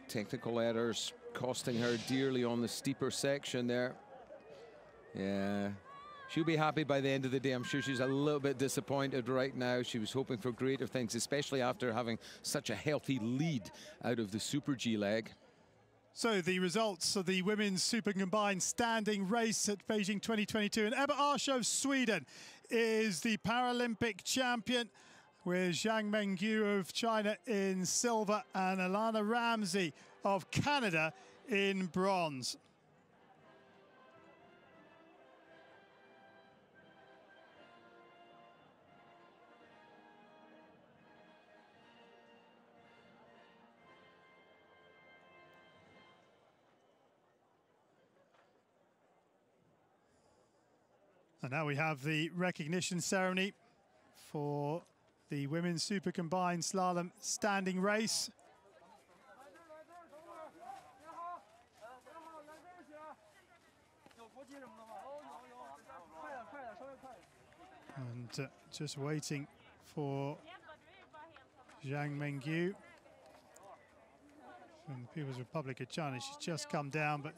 Speaker 2: Technical errors costing her dearly on the steeper section there. Yeah, she'll be happy by the end of the day. I'm sure she's a little bit disappointed right now. She was hoping for greater things, especially after having such a healthy lead out of the Super G leg.
Speaker 1: So the results of the women's super combined standing race at Beijing 2022. And Ebba Arsho of Sweden is the Paralympic champion, with Zhang Mengyu of China in silver and Alana Ramsey of Canada in bronze. And now we have the recognition ceremony for the women's super combined slalom standing race. And just waiting for Zhang Mengyu from the People's Republic of China. She's just come down, but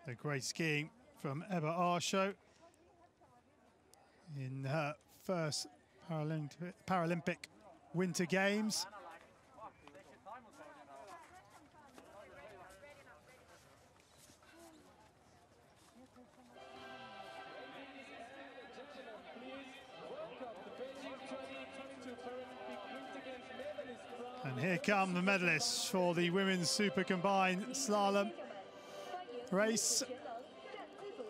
Speaker 1: the great skiing from Ebba Arsho in her first Paralympic Winter Games. And here come the medalists for the women's super combined slalom race.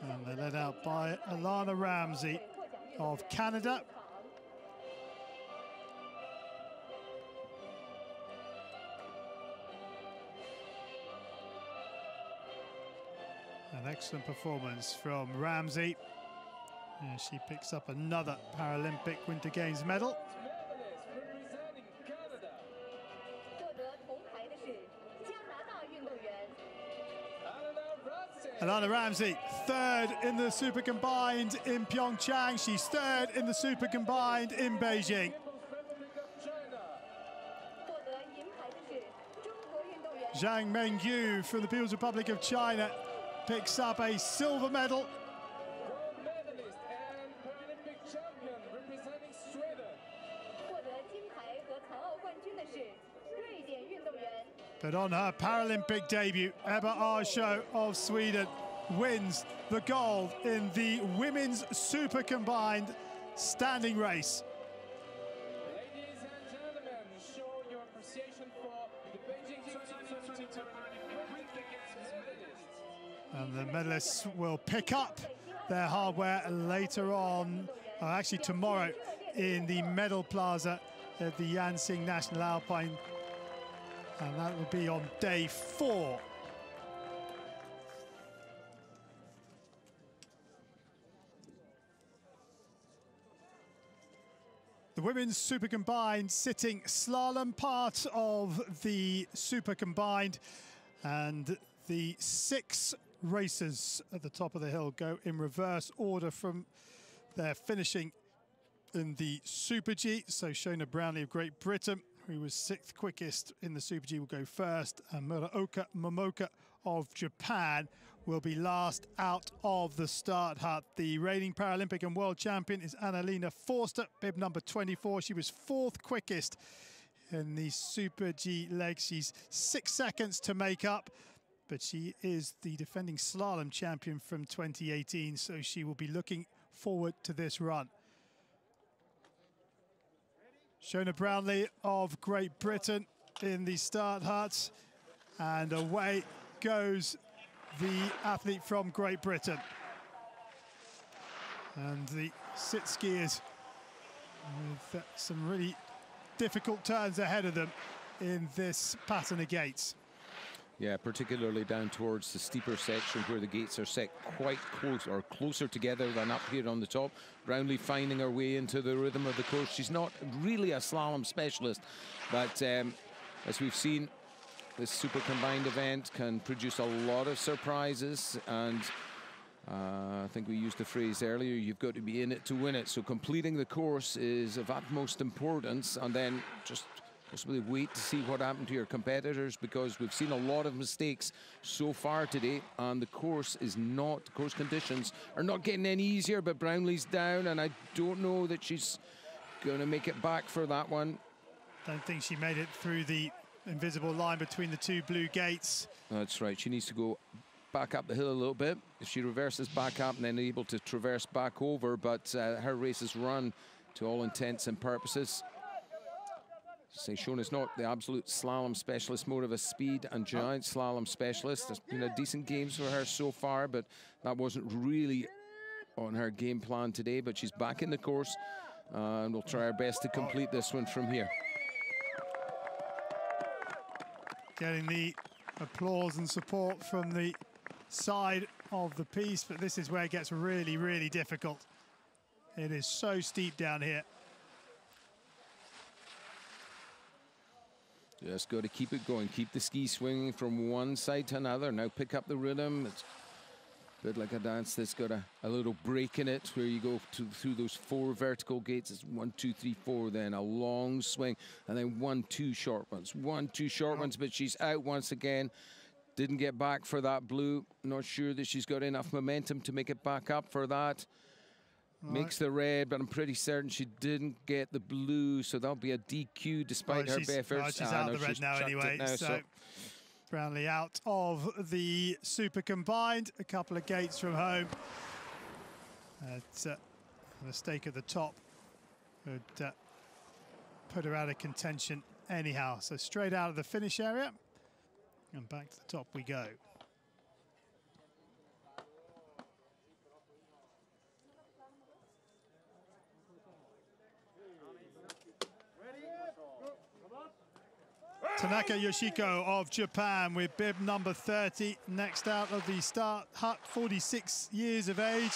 Speaker 1: And they're led out by Alana Ramsey of Canada. An excellent performance from Ramsey. And she picks up another Paralympic Winter Games medal. Alana Ramsey, third in the super combined in Pyeongchang. She's third in the super combined in Beijing. Zhang Mengyu from the People's Republic of China picks up a silver medal. But on her Paralympic debut, Ebba Arsho of Sweden wins the gold in the women's super combined standing race.
Speaker 4: Ladies and gentlemen, show your appreciation for the Beijing 2022 Paralympic Winter Games medalists.
Speaker 1: And the medalists will pick up their hardware later on, actually tomorrow, in the medal plaza at the Yansing National Alpine. And that will be on day 4. The women's super combined sitting slalom, part of the super combined, and the 6 racers at the top of the hill go in reverse order from their finishing in the Super G. So Shona Brownlee of Great Britain, who was 6th quickest in the Super G, will go first, and Muraoka Momoka of Japan will be last out of the start hut. The reigning Paralympic and world champion is Annalena Forster, bib number 24. She was 4th quickest in the Super G leg. She's 6 seconds to make up, but she is the defending slalom champion from 2018, so she will be looking forward to this run. Shona Brownlee of Great Britain in the start hut, and away goes the athlete from Great Britain. And the sit skiers with some really difficult turns ahead of them in this pattern of gates.
Speaker 2: Yeah, particularly down towards the steeper section where the gates are set quite close or closer together than up here on the top. Brownlee finding her way into the rhythm of the course. She's not really a slalom specialist, but as we've seen, this super combined event can produce a lot of surprises, and I think we used the phrase earlier, you've got to be in it to win it. So completing the course is of utmost importance, and then just possibly wait to see what happened to your competitors, because we've seen a lot of mistakes so far today, and the course conditions are not getting any easier. But Brownlee's down, and I don't know that she's going to make it back for that one.
Speaker 1: Don't think she made it through the invisible line between the two blue gates.
Speaker 2: That's right. She needs to go back up the hill a little bit. If she reverses back up and then able to traverse back over, but her race is run to all intents and purposes. Shauna's not the absolute slalom specialist, more of a speed and giant slalom specialist. There's been a decent games for her so far, but that wasn't really on her game plan today. But she's back in the course, and we'll try our best to complete this one from here.
Speaker 1: Getting the applause and support from the side of the piece, but this is where it gets really, really difficult. It is so steep down here.
Speaker 2: Just got to keep it going, keep the ski swinging from one side to another. Now pick up the rhythm. It's a bit like a dance that's got a little break in it, where you go through those 4 vertical gates. It's 1, 2, 3, 4, then a long swing, and then 1, 2 short ones. 1, 2 short ones, but she's out once again. Didn't get back for that blue. Not sure that she's got enough momentum to make it back up for that. Makes the red, but I'm pretty certain she didn't get the blue, so that'll be a DQ despite her efforts.
Speaker 1: She's out of the red now anyway, so Brownlee out of the super combined, a couple of gates from home. A mistake at the top would put her out of contention anyhow. So straight out of the finish area and back to the top we go. Tanaka Yoshiko of Japan with bib number 30. Next out of the start hut, 46 years of age.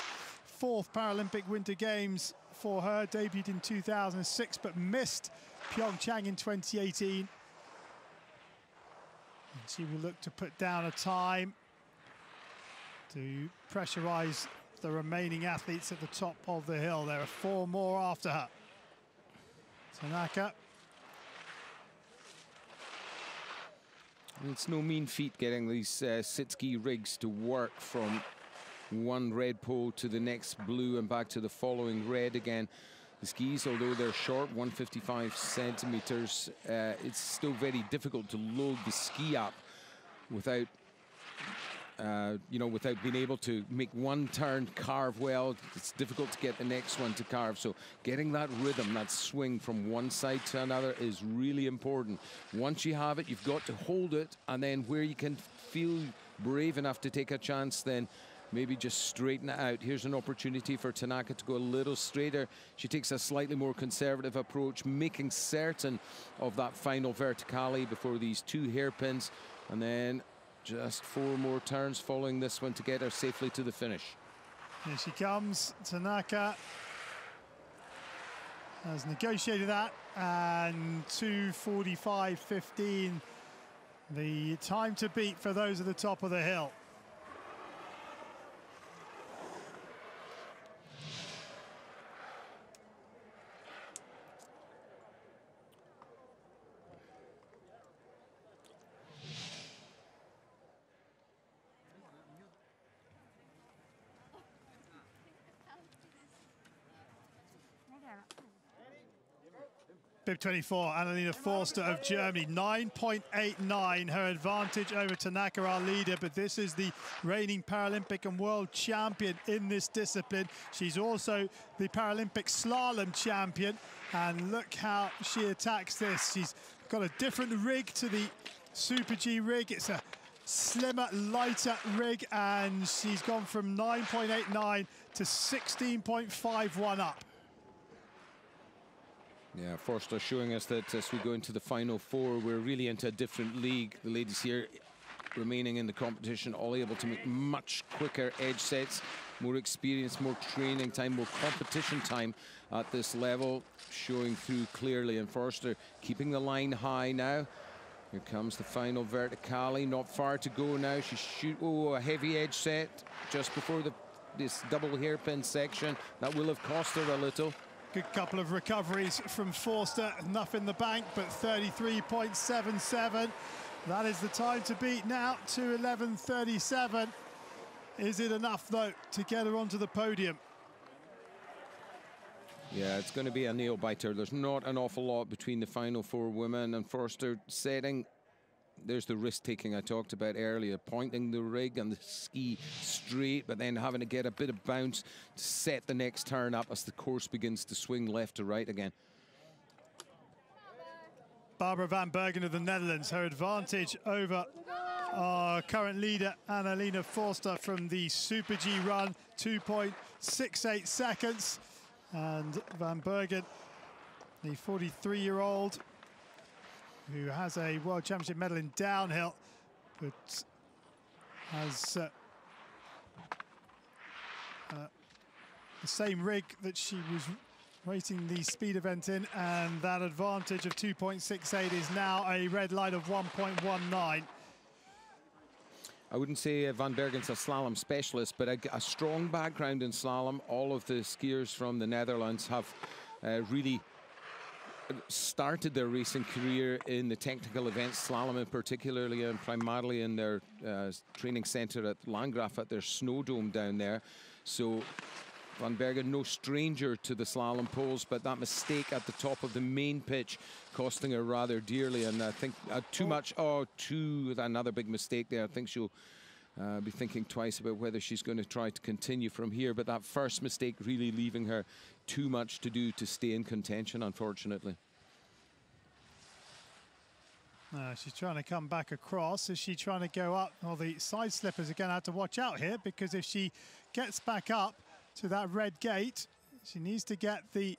Speaker 1: 4th Paralympic Winter Games for her. Debuted in 2006 but missed Pyeongchang in 2018. And she will look to put down a time to pressurize the remaining athletes at the top of the hill. There are 4 more after her. Tanaka.
Speaker 2: It's no mean feat getting these sit ski rigs to work from one red pole to the next blue and back to the following red again. The skis, although they're short, 155 centimeters, it's still very difficult to load the ski up without without being able to make one turn carve well. It's difficult to get the next one to carve. So getting that rhythm, that swing from one side to another is really important. Once you have it, you've got to hold it, and then where you can feel brave enough to take a chance, then maybe just straighten it out. Here's an opportunity for Tanaka to go a little straighter. She takes a slightly more conservative approach, making certain of that final verticale before these 2 hairpins, and then just 4 more turns following this one to get her safely to the finish.
Speaker 1: Here she comes. Tanaka has negotiated that, and 2:45.15, the time to beat for those at the top of the hill. Bib 24, Annalena Forster of Germany, 9.89, her advantage over Tanaka, our leader, but this is the reigning Paralympic and world champion in this discipline. She's also the Paralympic slalom champion, and look how she attacks this. She's got a different rig to the Super G rig. It's a slimmer, lighter rig, and she's gone from 9.89 to 16.51 up.
Speaker 2: Yeah, Forster showing us that as we go into the final 4, we're really into a different league. The ladies here remaining in the competition, all able to make much quicker edge sets, more experience, more training time, more competition time at this level, showing through clearly. And Forster keeping the line high now. Here comes the final verticale, not far to go now. She shoot, oh, a heavy edge set just before this double hairpin section. That will have cost her a little.
Speaker 1: Good couple of recoveries from Forster, enough in the bank, but 33.77. That is the time to beat now, 2:11.37. Is it enough, though, to get her onto the podium?
Speaker 2: Yeah, it's going to be a nail-biter. There's not an awful lot between the final four women, and Forster setting, there's the risk-taking I talked about earlier, pointing the rig and the ski straight, but then having to get a bit of bounce to set the next turn up as the course begins to swing left to right again.
Speaker 1: Barbara van Bergen of the Netherlands, her advantage over our current leader, Annalena Forster, from the Super G run, 2.68 seconds. And Van Bergen, the 43-year-old, who has a World Championship medal in downhill, but has the same rig that she was racing the speed event in, and that advantage of 2.68 is now a red line of 1.19.
Speaker 2: I wouldn't say Van Bergen's a slalom specialist, but a strong background in slalom. All of the skiers from the Netherlands have really started their racing career in the technical events, slalom in particularly, and primarily in their training centre at Landgraaf at their snow dome down there. So Van Bergen, no stranger to the slalom poles, but that mistake at the top of the main pitch costing her rather dearly, and I think another big mistake there. I think she'll be thinking twice about whether she's going to try to continue from here, but that first mistake really leaving her too much to do to stay in contention, unfortunately.
Speaker 1: She's trying to come back across. Is she trying to go up? Well, the side slippers are going to have to watch out here, because if she gets back up to that red gate, she needs to get the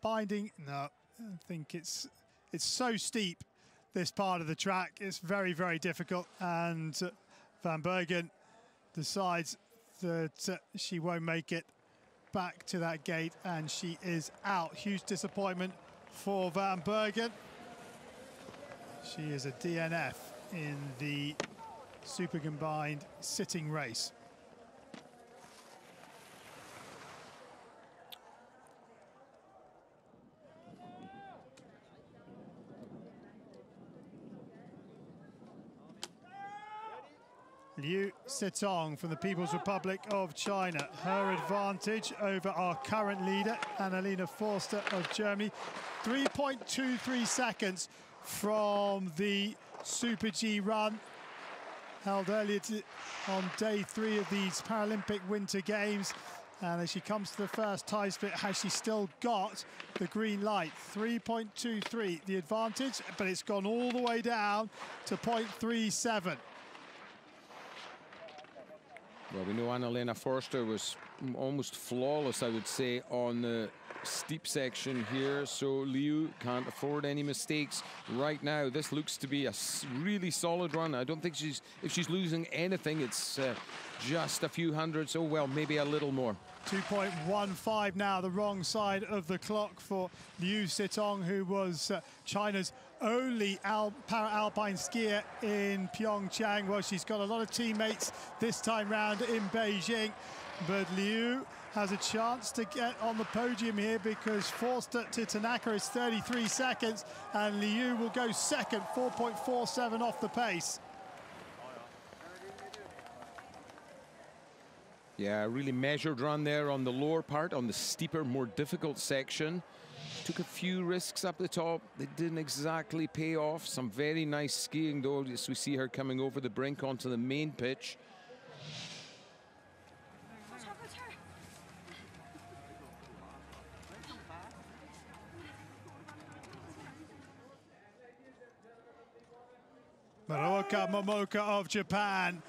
Speaker 1: binding. No, I think it's so steep, this part of the track. It's very, very difficult, and Van Bergen decides that she won't make it back to that gate, and she is out. Huge disappointment for Van Bergen. She is a DNF in the super combined sitting race. Liu Sitong from the People's Republic of China. Her advantage over our current leader, Annalena Forster of Germany. 3.23 seconds from the Super G run held earlier on day 3 of these Paralympic Winter Games. And as she comes to the first tie split, has she still got the green light? 3.23, the advantage, but it's gone all the way down to 0.37.
Speaker 2: Well, we know Annalena Forster was almost flawless, I would say, on the steep section here, so Liu can't afford any mistakes right now. This looks to be a really solid run. I don't think if she's losing anything, it's just a few hundreds. Oh, well, maybe a little more.
Speaker 1: 2.15 now, the wrong side of the clock for Liu Sitong, who was China's only para-alpine skier in Pyeongchang. Well, she's got a lot of teammates this time round in Beijing, but Liu has a chance to get on the podium here, because Forster to Tanaka is 33 seconds, and Liu will go second, 4.47 off the pace.
Speaker 2: Yeah, a really measured run there on the lower part, on the steeper, more difficult section. Took a few risks up the top. They didn't exactly pay off. Some very nice skiing, though, as we see her coming over the brink onto the main pitch.
Speaker 1: Maruoka Momoka of Japan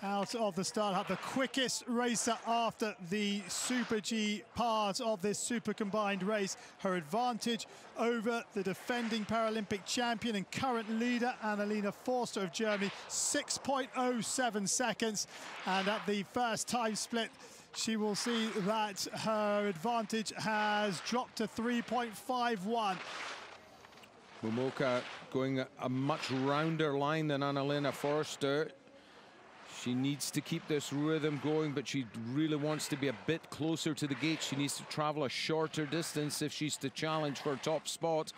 Speaker 1: out of the start, had the quickest racer after the Super G part of this super combined race. Her advantage over the defending Paralympic champion and current leader, Annalena Forster of Germany, 6.07 seconds. And at the first time split, she will see that her advantage has dropped to 3.51.
Speaker 2: Momoka going a much rounder line than Annalena Forster. She needs to keep this rhythm going, but she really wants to be a bit closer to the gate. She needs to travel a shorter distance if she's to challenge for a top spot.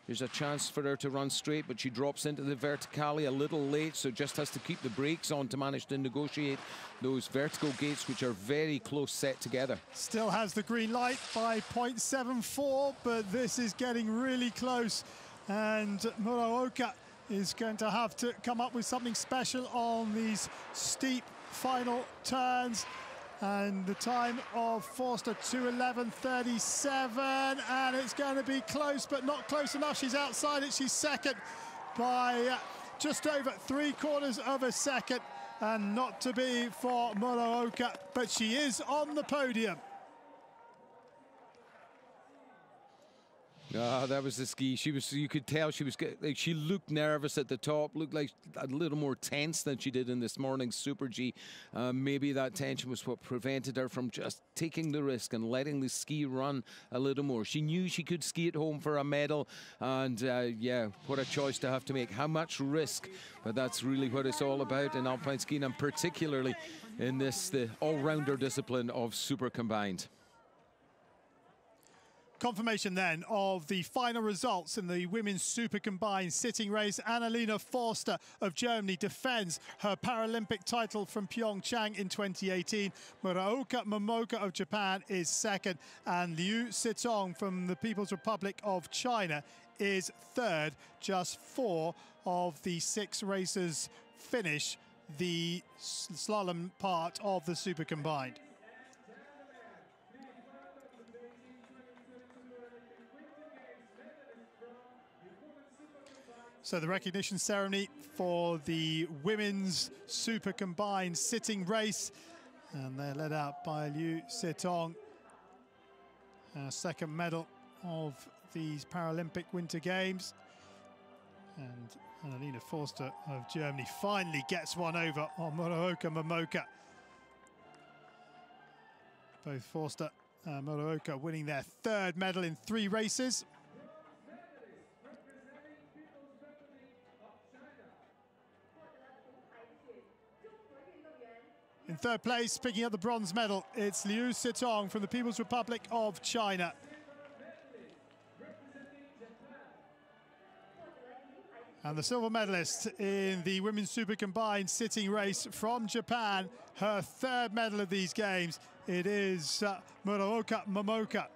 Speaker 2: There's a chance for her to run straight, but she drops into the verticale a little late, so just has to keep the brakes on to manage to negotiate those vertical gates, which are very close set together.
Speaker 1: Still has the green light by 0.74, but this is getting really close. And Muraoka is going to have to come up with something special on these steep final turns. And the time of Forster, 2:11.37, and it's going to be close, but not close enough. She's outside it. She's second by just over 3/4 of a second, and not to be for Muraoka, but she is on the podium.
Speaker 2: Ah, that was the ski. She was, you could tell she was, like, she looked nervous at the top, looked like a little more tense than she did in this morning's Super G. Maybe that tension was what prevented her from just taking the risk and letting the ski run a little more. She knew she could ski at home for a medal, and yeah, what a choice to have to make. How much risk, but that's really what it's all about in alpine skiing, and particularly in this, the all-rounder discipline of super combined.
Speaker 1: Confirmation then of the final results in the women's super combined sitting race. Annalena Forster of Germany defends her Paralympic title from Pyeongchang in 2018. Muraoka Momoka of Japan is second, and Liu Sitong from the People's Republic of China is third. Just 4 of the 6 racers finish the slalom part of the super combined. So the recognition ceremony for the women's super combined sitting race, and they're led out by Liu Sitong, second medal of these Paralympic Winter Games. And Annalena Forster of Germany finally gets one over on Muraoka Momoka. Both Forster and Muraoka winning their 3rd medal in 3 races. In 3rd place, picking up the bronze medal, it's Liu Sitong from the People's Republic of China. And the silver medalist in the women's super combined sitting race from Japan, her 3rd medal of these games, it is Muraoka Momoka.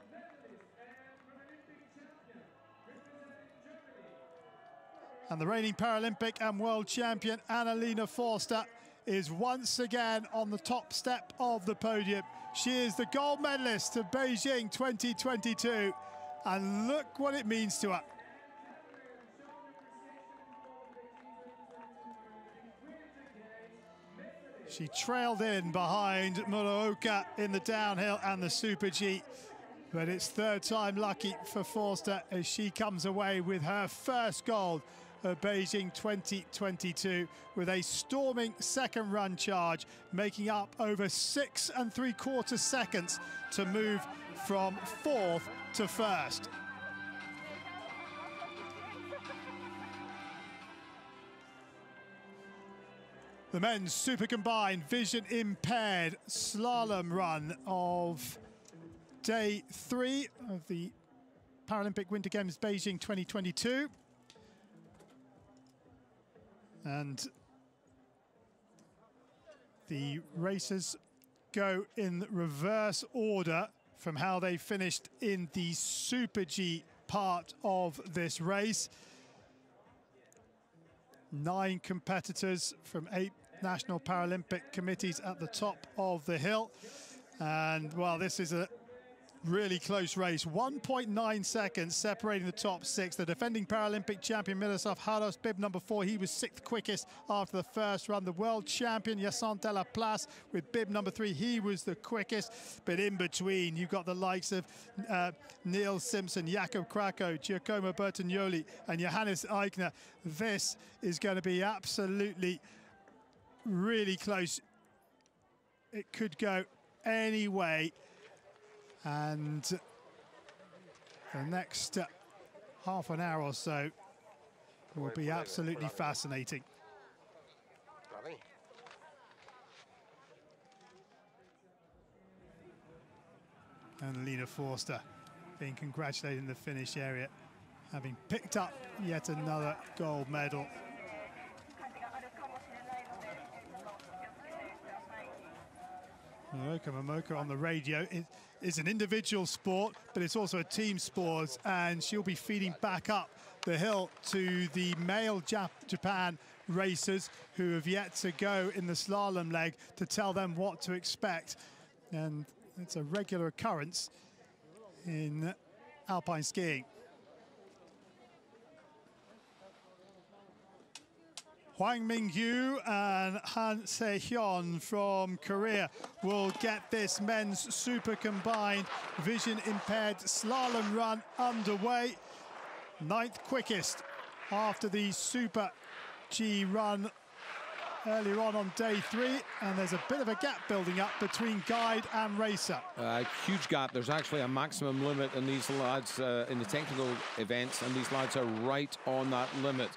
Speaker 1: And the reigning Paralympic and world champion Annalena Forster is once again on the top step of the podium. She is the gold medalist of Beijing 2022, and look what it means to her. She trailed in behind Muraoka in the downhill and the Super G, but it's 3rd time lucky for Forster as she comes away with her first gold of Beijing 2022 with a storming 2nd run charge, making up over 6 3/4 seconds to move from 4th to 1st. The men's super combined vision impaired slalom run of day 3 of the Paralympic Winter Games Beijing 2022. And the racers go in reverse order from how they finished in the Super G part of this race. 9 competitors from 8 national Paralympic committees at the top of the hill. And well, this is really close race. 1.9 seconds separating the top six. The defending Paralympic champion Miroslav Haros, bib number 4, he was 6th quickest after the first run. The world champion Yacine Delaplace with bib number 3, he was the quickest. But in between, you've got the likes of Neil Simpson, Jakob Krakow, Giacomo Bertagnoli, and Johannes Eichner. This is going to be absolutely really close. It could go any way. And the next half an hour or so will be absolutely fascinating. And Lena Forster being congratulated in the finish area, having picked up yet another gold medal. Momoka Momoka on the radio. It is an individual sport, but it's also a team sport, and she'll be feeding back up the hill to the male Japan racers who have yet to go in the slalom leg to tell them what to expect. And it's a regular occurrence in alpine skiing. Hwang Mingyu and Han Se-hyun from Korea will get this men's super combined vision impaired slalom run underway. 9th quickest after the super G run earlier on day 3, and there's a bit of a gap building up between guide and racer.
Speaker 2: Huge gap. There's actually a maximum limit in these lads in the technical events, and these lads are right on that limit.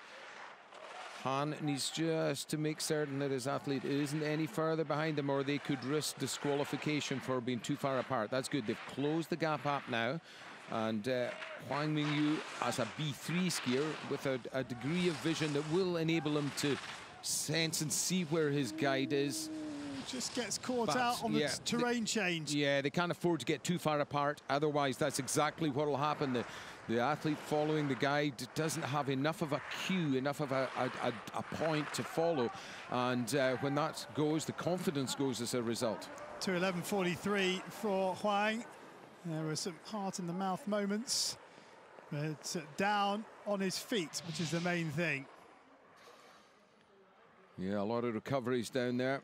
Speaker 2: Han needs just to make certain that his athlete isn't any further behind him, or they could risk disqualification for being too far apart. That's good. They've closed the gap up now. And Hwang Mingyu, as a B3 skier, with a degree of vision that will enable him to sense and see where his guide is.
Speaker 1: Just gets caught out on the terrain change.
Speaker 2: Yeah, they can't afford to get too far apart. Otherwise, that's exactly what will happen. The athlete following the guide doesn't have enough of a cue, enough of a point to follow. And when that goes, the confidence goes as a result.
Speaker 1: 2:11.43 for Hwang. There were some heart in the mouth moments, but down on his feet, which is the main thing.
Speaker 2: Yeah, a lot of recoveries down there.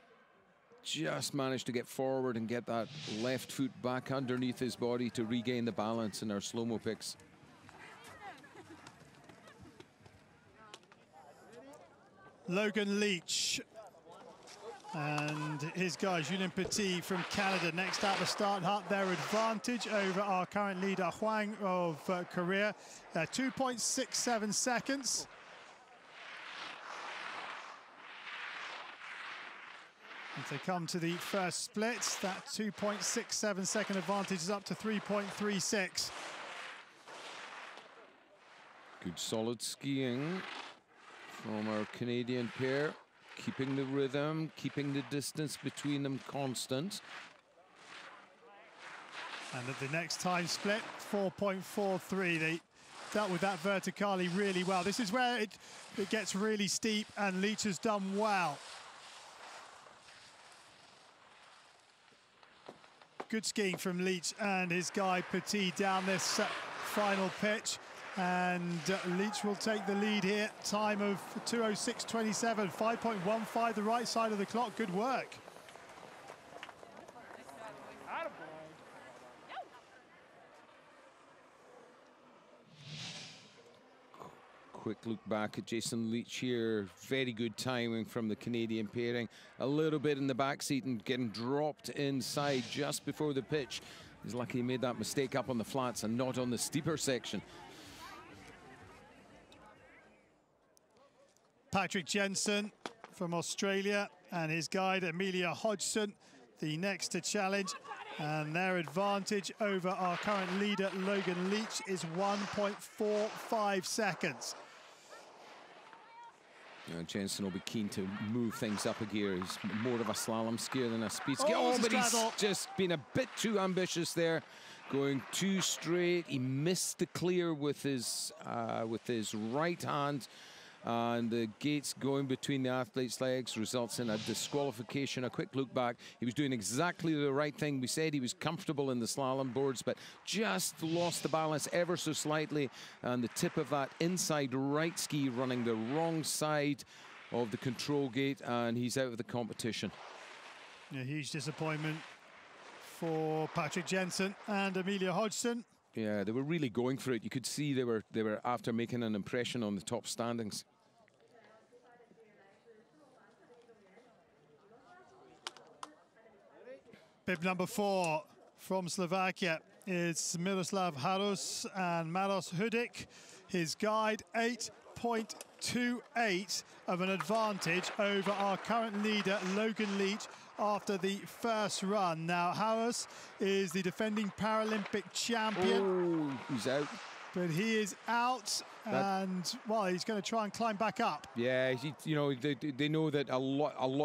Speaker 2: Just managed to get forward and get that left foot back underneath his body to regain the balance in our slow-mo picks.
Speaker 1: Logan Leach and his guy Julien Petit from Canada next out the start hut. Their advantage over our current leader Hwang of Korea, 2.67 seconds. As they come to the first split, that 2.67 second advantage is up to 3.36.
Speaker 2: Good solid skiing from our Canadian pair, keeping the rhythm, keeping the distance between them constant.
Speaker 1: And at the next time split, 4.43. They dealt with that vertically really well. This is where it gets really steep, and Leach has done well. Good skiing from Leach and his guy Petit down this final pitch. And Leach will take the lead here. Time of 2:06.27, 5.15 the right side of the clock. Good work.
Speaker 2: Quick look back at Jason Leach here. Very good timing from the Canadian pairing. A little bit in the backseat and getting dropped inside just before the pitch. He's lucky he made that mistake up on the flats and not on the steeper section.
Speaker 1: Patrick Jensen from Australia and his guide Amelia Hodgson, the next to challenge. And their advantage over our current leader Logan Leach is 1.45 seconds.
Speaker 2: Jensen will be keen to move things up a gear. He's more of a slalom skier than a speed skier.
Speaker 1: Oh,
Speaker 2: but he's just been a bit too ambitious there, going too straight. He missed the clear with his right hand, and the gates going between the athlete's legs results in a disqualification. A quick look back, he was doing exactly the right thing. We said he was comfortable in the slalom boards, but just lost the balance ever so slightly, and the tip of that inside right ski running the wrong side of the control gate, and he's out of the competition.
Speaker 1: A huge disappointment for Patrick Jensen and Amelia Hodgson.
Speaker 2: Yeah, they were really going for it. You could see they were after making an impression on the top standings.
Speaker 1: Bib number 4 from Slovakia is Miroslav Harus and Maros Hudik. His guide 8.28 of an advantage over our current leader Logan Leach after the first run. Now Harus is the defending Paralympic champion.
Speaker 2: Oh, he's out.
Speaker 1: But he is out, and well, he's going to try and climb back up.
Speaker 2: Yeah, you know, they know that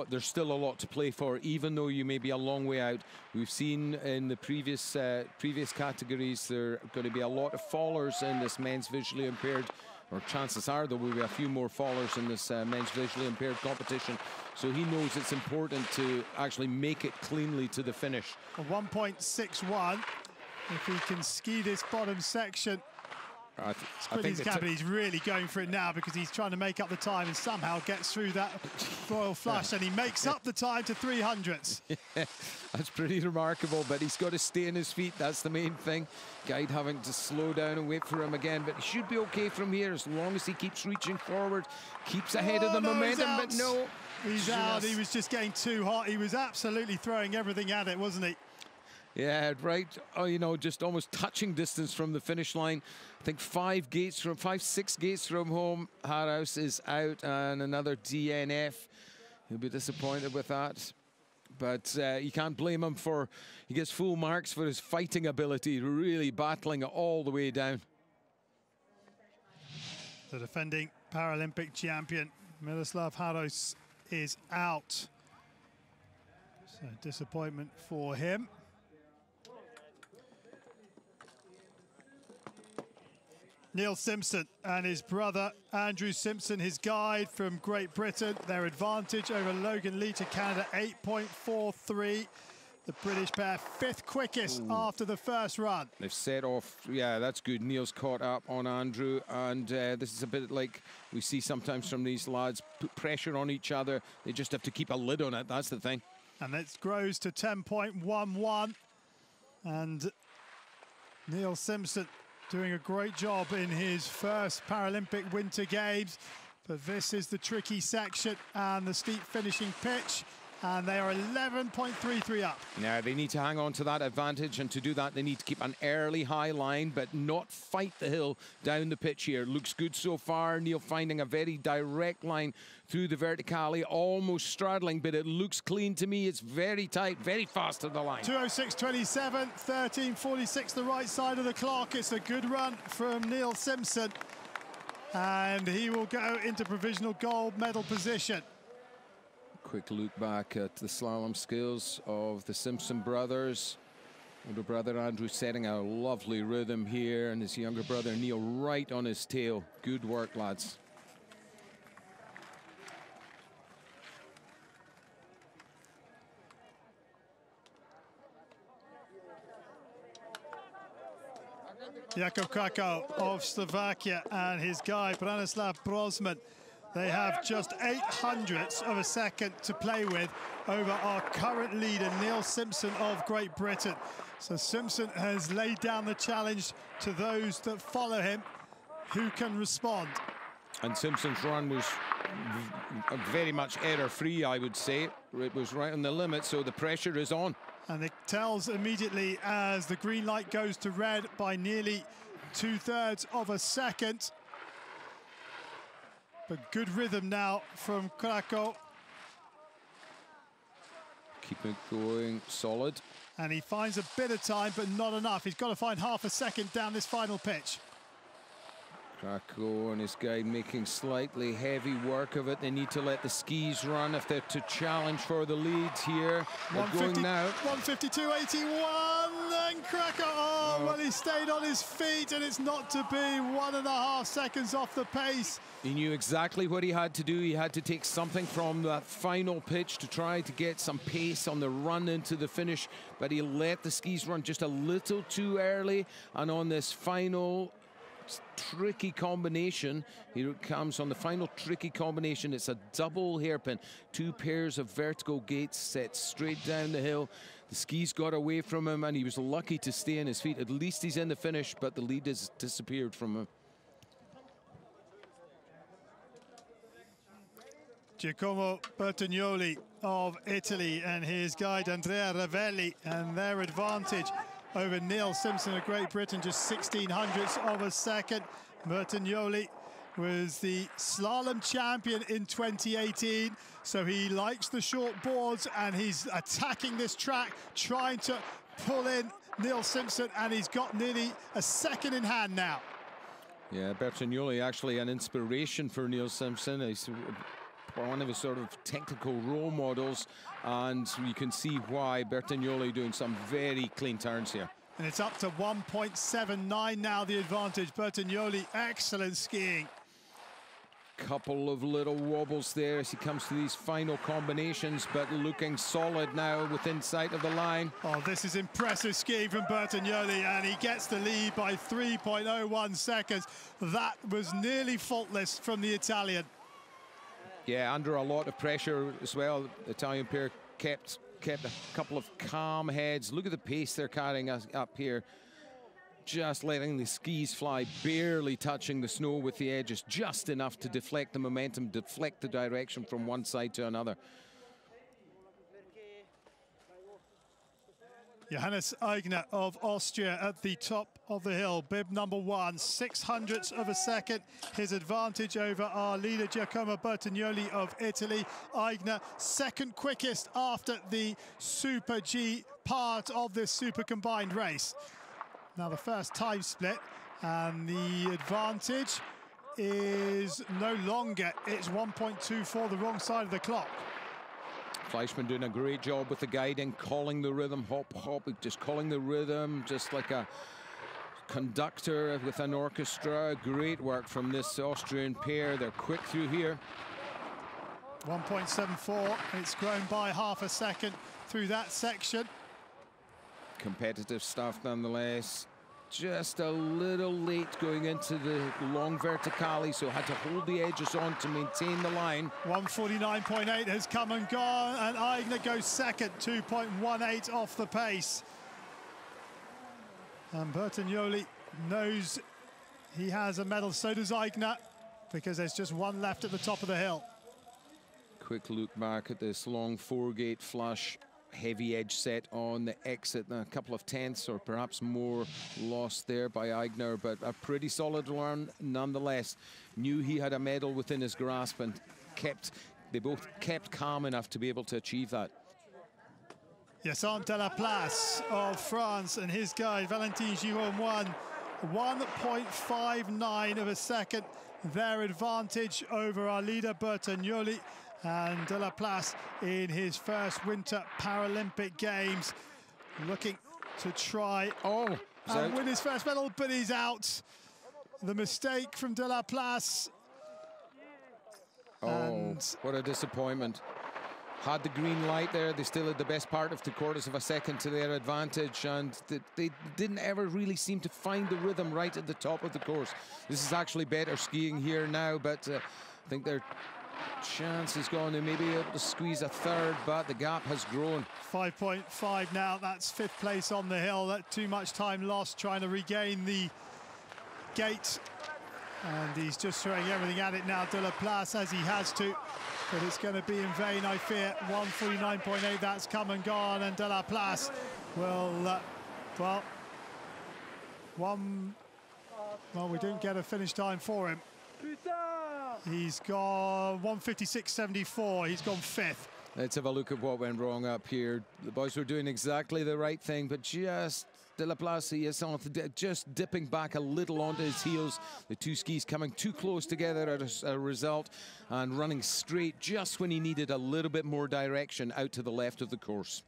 Speaker 2: there's still a lot to play for, even though you may be a long way out. We've seen in the previous categories there are going to be a lot of fallers in this men's visually impaired, or chances are there will be a few more fallers in this men's visually impaired competition. So he knows it's important to actually make it cleanly to the finish.
Speaker 1: A 1.61. If he can ski this bottom section.
Speaker 2: I think
Speaker 1: he's really going for it now because he's trying to make up the time and somehow gets through that royal flush, and he makes up the time to 300ths.
Speaker 2: Yeah, that's pretty remarkable, but he's got to stay on his feet. That's the main thing. Guide having to slow down and wait for him again, but he should be okay from here as long as he keeps reaching forward, keeps ahead of the momentum, but no.
Speaker 1: He's out. He was just getting too hot. He was absolutely throwing everything at it, wasn't he?
Speaker 2: Yeah, right. Oh, you know, just almost touching distance from the finish line. I think 6 gates from home. Harus is out, and another DNF. He'll be disappointed with that. But you can't blame him he gets full marks for his fighting ability, really battling it all the way down.
Speaker 1: The defending Paralympic champion, Miroslav Harus, is out. So disappointment for him. Neil Simpson and his brother Andrew Simpson, his guide from Great Britain. Their advantage over Logan Leach of Canada, 8.43. The British pair 5th quickest after the first run.
Speaker 2: They've set off, yeah, that's good. Neil's caught up on Andrew, and this is a bit like we see sometimes from these lads, put pressure on each other. They just have to keep a lid on it, that's the thing.
Speaker 1: And it grows to 10.11. And Neil Simpson doing a great job in his first Paralympic Winter Games. But this is the tricky section and the steep finishing pitch. And they are 11.33 up.
Speaker 2: Now, they need to hang on to that advantage, and to do that, they need to keep an early high line, but not fight the hill down the pitch here. Looks good so far. Neil finding a very direct line through the verticale, almost straddling, but it looks clean to me. It's very tight, very fast to the line.
Speaker 1: 2:06.27, 13:46 the right side of the clock. It's a good run from Neil Simpson, and he will go into provisional gold medal position.
Speaker 2: Quick look back at the slalom skills of the Simpson brothers. Older brother Andrew setting a lovely rhythm here, and his younger brother Neil right on his tail. Good work, lads.
Speaker 1: Jakub Krakow of Slovakia and his guy Branislav Brosman. They have just 0.08 of a second to play with over our current leader, Neil Simpson of Great Britain. So Simpson has laid down the challenge to those that follow him, who can respond.
Speaker 2: And Simpson's run was very much error-free, I would say. It was right on the limit, so the pressure is on.
Speaker 1: And it tells immediately as the green light goes to red by nearly 2/3 of a second. But good rhythm now from Krakow.
Speaker 2: Keep it going, solid.
Speaker 1: And he finds a bit of time, but not enough. He's got to find half a second down this final pitch.
Speaker 2: Krakow and his guy making slightly heavy work of it. They need to let the skis run if they're to challenge for the lead here. They're going now.
Speaker 1: 1:52.81, and Krakow. Oh, Oh, well, he stayed on his feet, and it's not to be. 1.5 seconds off the pace.
Speaker 2: He knew exactly what he had to do. He had to take something from that final pitch to try to get some pace on the run into the finish, but he let the skis run just a little too early, and on this final tricky combination, here it comes on the final tricky combination. It's a double hairpin, 2 pairs of vertical gates set straight down the hill. The skis got away from him, and he was lucky to stay on his feet. At least he's in the finish, but the lead has disappeared from him.
Speaker 1: Giacomo Bertagnoli of Italy and his guide Andrea Ravelli, and their advantage over Neil Simpson of Great Britain, just 1600ths of a second. Bertagnoli was the slalom champion in 2018, so he likes the short boards, and he's attacking this track, trying to pull in Neil Simpson, and he's got nearly a second in hand now.
Speaker 2: Yeah, Bertagnoli actually an inspiration for Neil Simpson. He's one of his sort of technical role models, and you can see why. Bertagnoli doing some very clean turns here.
Speaker 1: And it's up to 1.79 now, the advantage. Bertagnoli, excellent skiing.
Speaker 2: Couple of little wobbles there as he comes to these final combinations, but looking solid now within sight of the line.
Speaker 1: Oh, this is impressive skiing from Bertagnoli, and he gets the lead by 3.01 seconds. That was nearly faultless from the Italian.
Speaker 2: Yeah, under a lot of pressure as well. The Italian pair kept a couple of calm heads. Look at the pace they're carrying us up here. Just letting the skis fly, barely touching the snow with the edges, just enough to deflect the momentum, deflect the direction from one side to another.
Speaker 1: Johannes Aigner of Austria at the top of the hill, bib number 1, 600ths of a second. His advantage over our leader, Giacomo Bertagnoli of Italy. Aigner, second quickest after the Super G part of this super combined race. Now the first time split, and the advantage is no longer. It's 1.24, the wrong side of the clock.
Speaker 2: Fleischmann doing a great job with the guiding, calling the rhythm, hop, hop, just calling the rhythm, just like a conductor with an orchestra. Great work from this Austrian pair. They're quick through here.
Speaker 1: 1.74, it's grown by half a second through that section.
Speaker 2: Competitive stuff nonetheless. Just a little late going into the long verticale, so had to hold the edges on to maintain the line.
Speaker 1: 149.8 has come and gone, and Aigner goes second, 2.18 off the pace. And Bertagnoli knows he has a medal, so does Aigner, because there's just one left at the top of the hill.
Speaker 2: Quick look back at this long 4-gate flush. Heavy edge set on the exit, and a couple of tenths or perhaps more lost there by Aigner, but a pretty solid one nonetheless. Knew he had a medal within his grasp, and they both kept calm enough to be able to achieve that.
Speaker 1: Yacine Delaplace of France and his guy Valentin Giraud won 1.59 of a second. Their advantage over our leader Bertagnoli. And Delaplace in his first Winter Paralympic Games, looking to try and win his first medal, but he's out. The mistake from Delaplace.
Speaker 2: Oh, what a disappointment. Had the green light there. They still had the best part of 3/4 of a second to their advantage, and they didn't ever really seem to find the rhythm right at the top of the course. This is actually better skiing here now, but I think they're chance is gone. They may be able to squeeze a third, but the gap has grown.
Speaker 1: 5.5 now. That's 5th place on the hill. That too much time lost trying to regain the gate. And he's just throwing everything at it now, Delaplace, as he has to. But it's going to be in vain, I fear. 149.8, that's come and gone. And Delaplace will, we didn't get a finish time for him. He's gone 156.74. He's gone 5th.
Speaker 2: Let's have a look at what went wrong up here. The boys were doing exactly the right thing, but just Delaplace is just dipping back a little onto his heels. The two skis coming too close together as a result, and running straight just when he needed a little bit more direction out to the left of the course.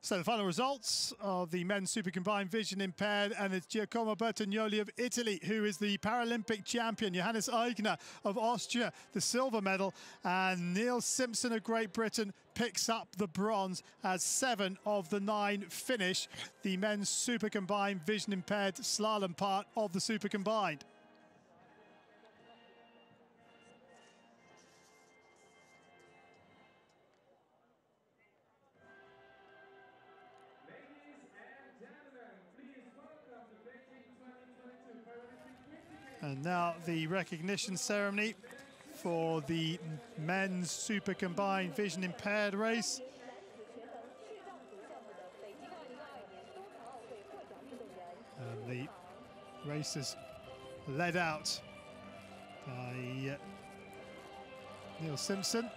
Speaker 1: So the final results of the men's super combined vision impaired, and it's Giacomo Bertagnoli of Italy who is the Paralympic champion, Johannes Aigner of Austria the silver medal, and Neil Simpson of Great Britain picks up the bronze as 7 of the 9 finish the men's super combined vision impaired slalom part of the super combined. And now the recognition ceremony for the men's super combined vision impaired race. And the race is led out by Neil Simpson.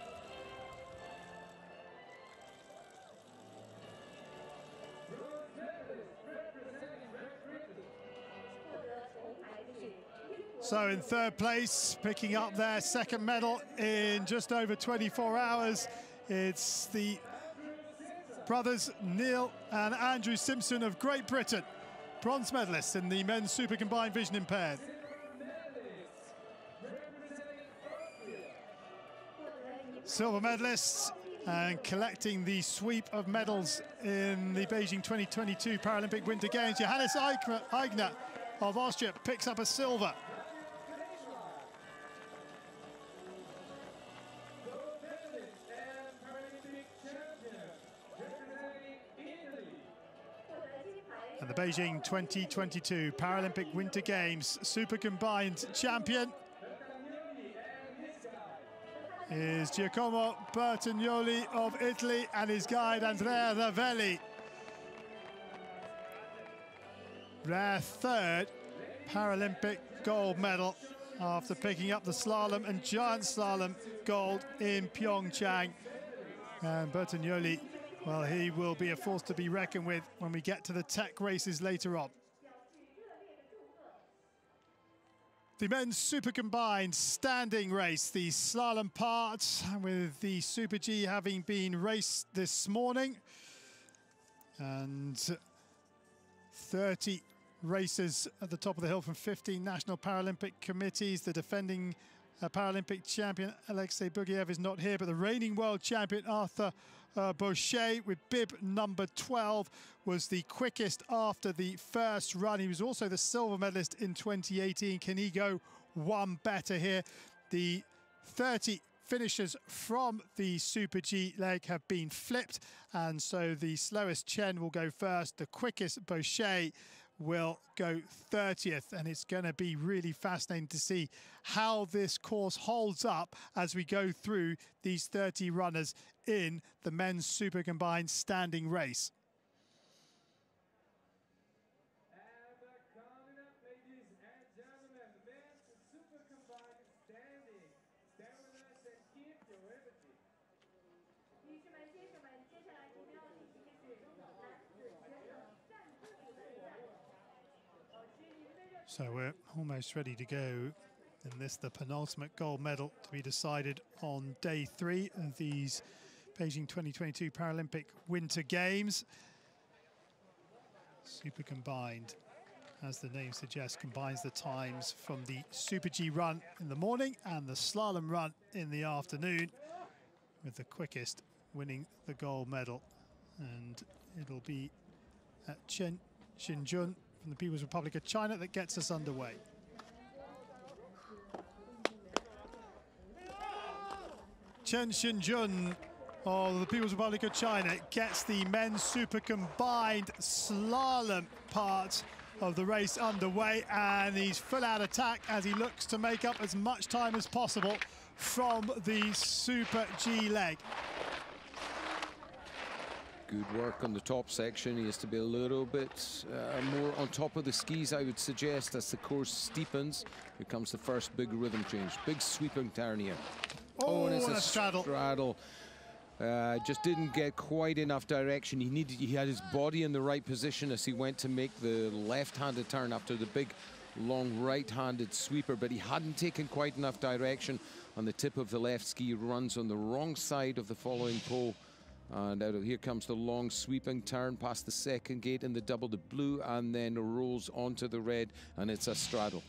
Speaker 1: So in third place, picking up their second medal in just over 24 hours, it's the brothers Neil and Andrew Simpson of Great Britain, bronze medalists in the men's super combined vision impaired. Silver medalists and collecting the sweep of medals in the Beijing 2022 Paralympic Winter Games. Johannes Aigner of Austria picks up a silver. And the Beijing 2022 Paralympic Winter Games Super Combined champion is Giacomo Bertagnoli of Italy and his guide Andrea Ravelli. Their third Paralympic gold medal after picking up the slalom and giant slalom gold in Pyeongchang. And Bertagnoli, well, he will be a force to be reckoned with when we get to the tech races later on. The men's super combined standing race, the slalom part, with the Super G having been raced this morning. And 30 racers at the top of the hill from 15 national Paralympic committees. The defending Paralympic champion Alexei Bugiev is not here, but the reigning world champion Arthur Boucher with bib number 12 was the quickest after the first run. He was also the silver medalist in 2018. Can he go one better here? The 30 finishers from the Super G leg have been flipped, and so the slowest Chen will go first. The quickest Boucher will go 30th, and it's going to be really fascinating to see how this course holds up as we go through these 30 runners in the men's super combined standing race. So we're almost ready to go in this, the penultimate gold medal to be decided on day 3 of these Beijing 2022 Paralympic Winter Games. Super combined, as the name suggests, combines the times from the Super G run in the morning and the slalom run in the afternoon, with the quickest winning the gold medal. And it'll be at Shenzhen from the People's Republic of China that gets us underway. Chen Xinjun of the People's Republic of China gets the men's super combined slalom part of the race underway, and he's full out attack as he looks to make up as much time as possible from the Super G leg.
Speaker 2: Good work on the top section. He has to be a little bit more on top of the skis, I would suggest, as the course steepens. Here comes the first big rhythm change. Big sweeping turn here.
Speaker 1: Oh,
Speaker 2: and it's a
Speaker 1: straddle.
Speaker 2: Just didn't get quite enough direction. He had his body in the right position as he went to make the left-handed turn after the big, long right-handed sweeper, but he hadn't taken quite enough direction on the tip of the left ski. Runs on the wrong side of the following pole And out of here comes the long sweeping turn past the second gate in the double the blue, and then rolls onto the red, and it's a straddle.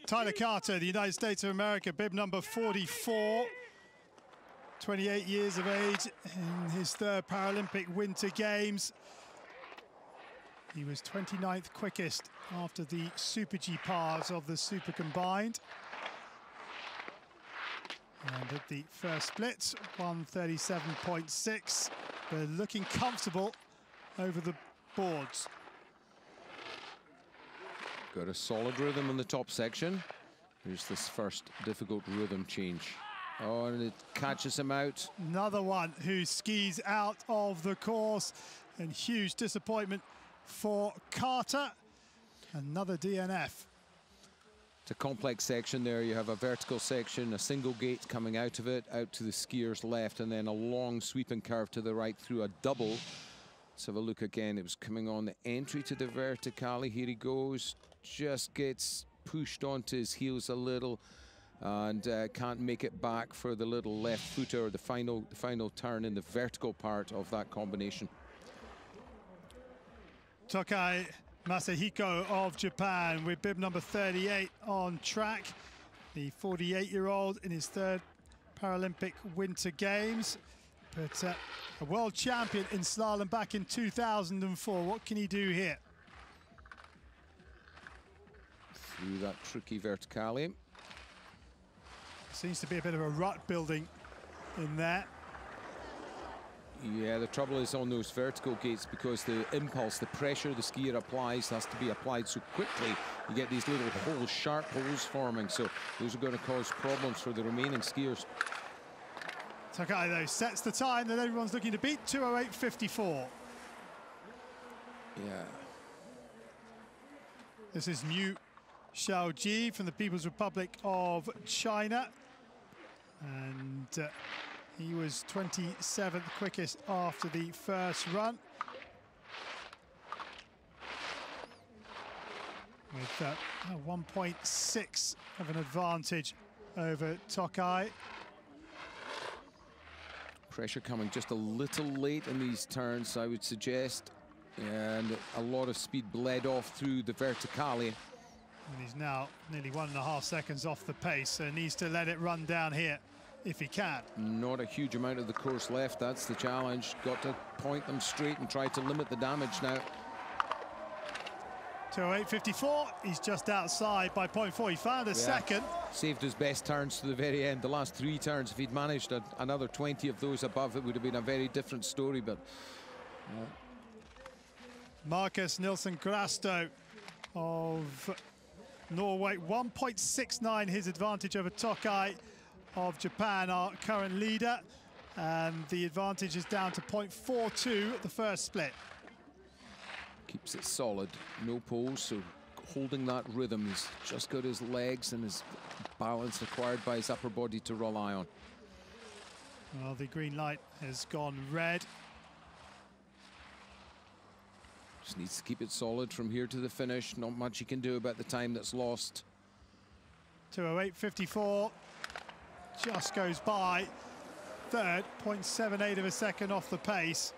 Speaker 1: Tyler Carter, the United States of America, bib number 44, 28 years of age in his third Paralympic Winter Games. He was 29th quickest after the Super G parts of the Super Combined. And at the first split, 137.6, but looking comfortable over the boards.
Speaker 2: Got a solid rhythm in the top section. Here's this first difficult rhythm change. Oh, and it catches him out.
Speaker 1: Another one who skis out of the course, and huge disappointment for Carter. Another DNF.
Speaker 2: It's a complex section there. You have a vertical section, a single gate coming out of it, out to the skier's left, and then a long sweeping curve to the right through a double. Let's have a look again. It was coming on the entry to the verticale. Here he goes. Just gets pushed onto his heels a little, and can't make it back for the little left footer, or the final turn in the vertical part of that combination.
Speaker 1: Tokai Masahiko of Japan with bib number 38 on track. The 48-year-old in his third Paralympic Winter Games, but a world champion in slalom back in 2004. What can he do here?
Speaker 2: Through that tricky verticale.
Speaker 1: Seems to be a bit of a rut building in there.
Speaker 2: Yeah, the trouble is on those vertical gates, because the impulse, the pressure the skier applies has to be applied so quickly. You get these little holes, sharp holes forming, so those are going to cause problems for the remaining skiers.
Speaker 1: Tokai, though, sets the time that everyone's looking to beat, 2:08.54.
Speaker 2: Yeah.
Speaker 1: This is New Xiaoji from the People's Republic of China. And he was 27th quickest after the first run, with 1.6 of an advantage over Tokai.
Speaker 2: Pressure coming just a little late in these turns, I would suggest, and a lot of speed bled off through the verticale.
Speaker 1: And he's now nearly 1.5 seconds off the pace, so needs to let it run down here if he can.
Speaker 2: Not a huge amount of the course left, that's the challenge. Got to point them straight and try to limit the damage now.
Speaker 1: 2:08.54, he's just outside by 0.4. He found a second.
Speaker 2: Saved his best turns to the very end. The last 3 turns, if he'd managed another 20 of those above, it would have been a very different story, but...
Speaker 1: Marcus Nilsen Grasto of Norway, 1.69 his advantage over Tokai of Japan, our current leader, and the advantage is down to 0.42 at the first split.
Speaker 2: Keeps it solid, no pulls, so holding that rhythm. He's just got his legs and his balance acquired by his upper body to rely on.
Speaker 1: Well, the green light has gone red.
Speaker 2: Just needs to keep it solid from here to the finish. Not much he can do about the time that's lost.
Speaker 1: 2:08.54, just goes by. Third, 0.78 of a second off the pace.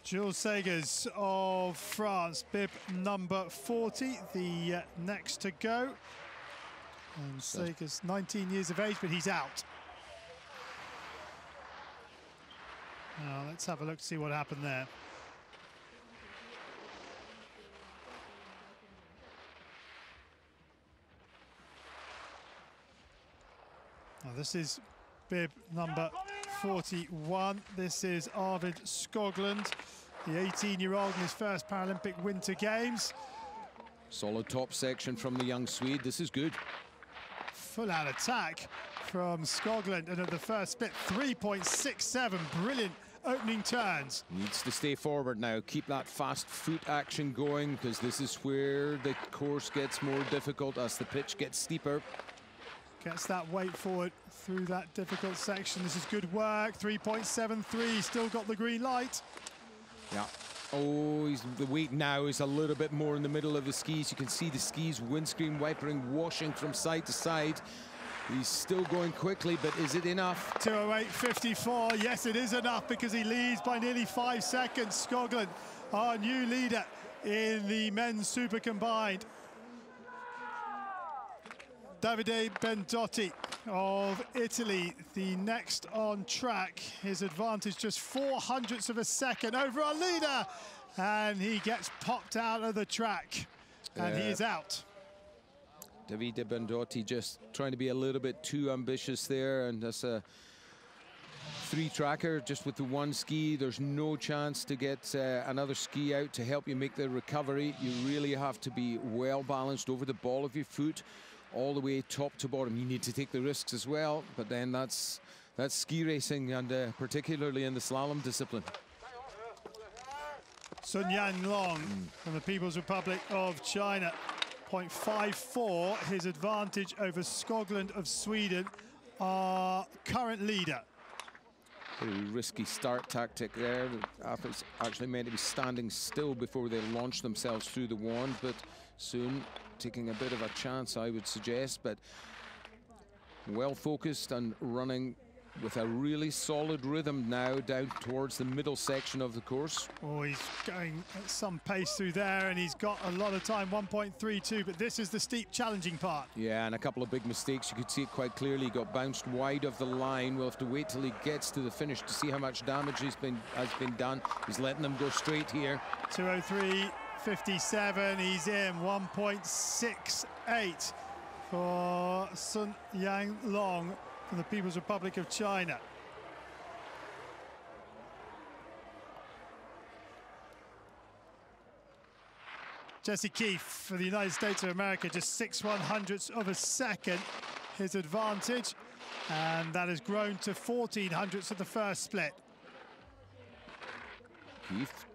Speaker 1: Jules Segers of France, bib number 40, the next to go. And Segers, 19 years of age, but he's out. Now let's have a look to see what happened there. Now this is bib number 41. This is Arvid Skoglund, the 18-year-old in his first Paralympic Winter Games.
Speaker 2: Solid top section from the young Swede. This is good.
Speaker 1: Full out attack from Skoglund, and at the first split, 3.67. Brilliant opening turns.
Speaker 2: Needs to stay forward now, keep that fast foot action going, because this is where the course gets more difficult as the pitch gets steeper.
Speaker 1: Gets that weight forward through that difficult section. This is good work. 3.73, still got the green light.
Speaker 2: Yeah. Oh, the weight now is a little bit more in the middle of the skis. You can see the skis windscreen wipering, washing from side to side. He's still going quickly, but is it enough?
Speaker 1: 2:08.54. Yes, it is enough, because he leads by nearly 5 seconds. Skoglund, our new leader in the men's super combined. Davide Bendotti of Italy, the next on track. His advantage just 0.04 of a second over our leader. And he gets popped out of the track. And he is out.
Speaker 2: Davide Bendotti just trying to be a little bit too ambitious there. And that's a 3-tracker just with the one ski. There's no chance to get another ski out to help you make the recovery. You really have to be well balanced over the ball of your foot, all the way top to bottom. You need to take the risks as well, but then that's ski racing, and particularly in the slalom discipline.
Speaker 1: Sun Yang Long from the People's Republic of China. 0.54, his advantage over Skoglund of Sweden, our current leader.
Speaker 2: Very risky start tactic there. The athletes actually meant to be standing still before they launch themselves through the wand, but soon taking a bit of a chance, I would suggest, but well focused and running with a really solid rhythm now down towards the middle section of the course.
Speaker 1: Oh, he's going at some pace through there, and he's got a lot of time, 1.32, but this is the steep, challenging part.
Speaker 2: Yeah, and a couple of big mistakes. You could see it quite clearly. He got bounced wide of the line. We'll have to wait till he gets to the finish to see how much damage has been done. He's letting them go straight here.
Speaker 1: 2:03.57, he's in. 1.68 for Sun Yang Long from the People's Republic of China. Jesse Keefe for the United States of America, just 6/100ths of a second, his advantage, and that has grown to 14/100ths of the first split.
Speaker 2: Keefe,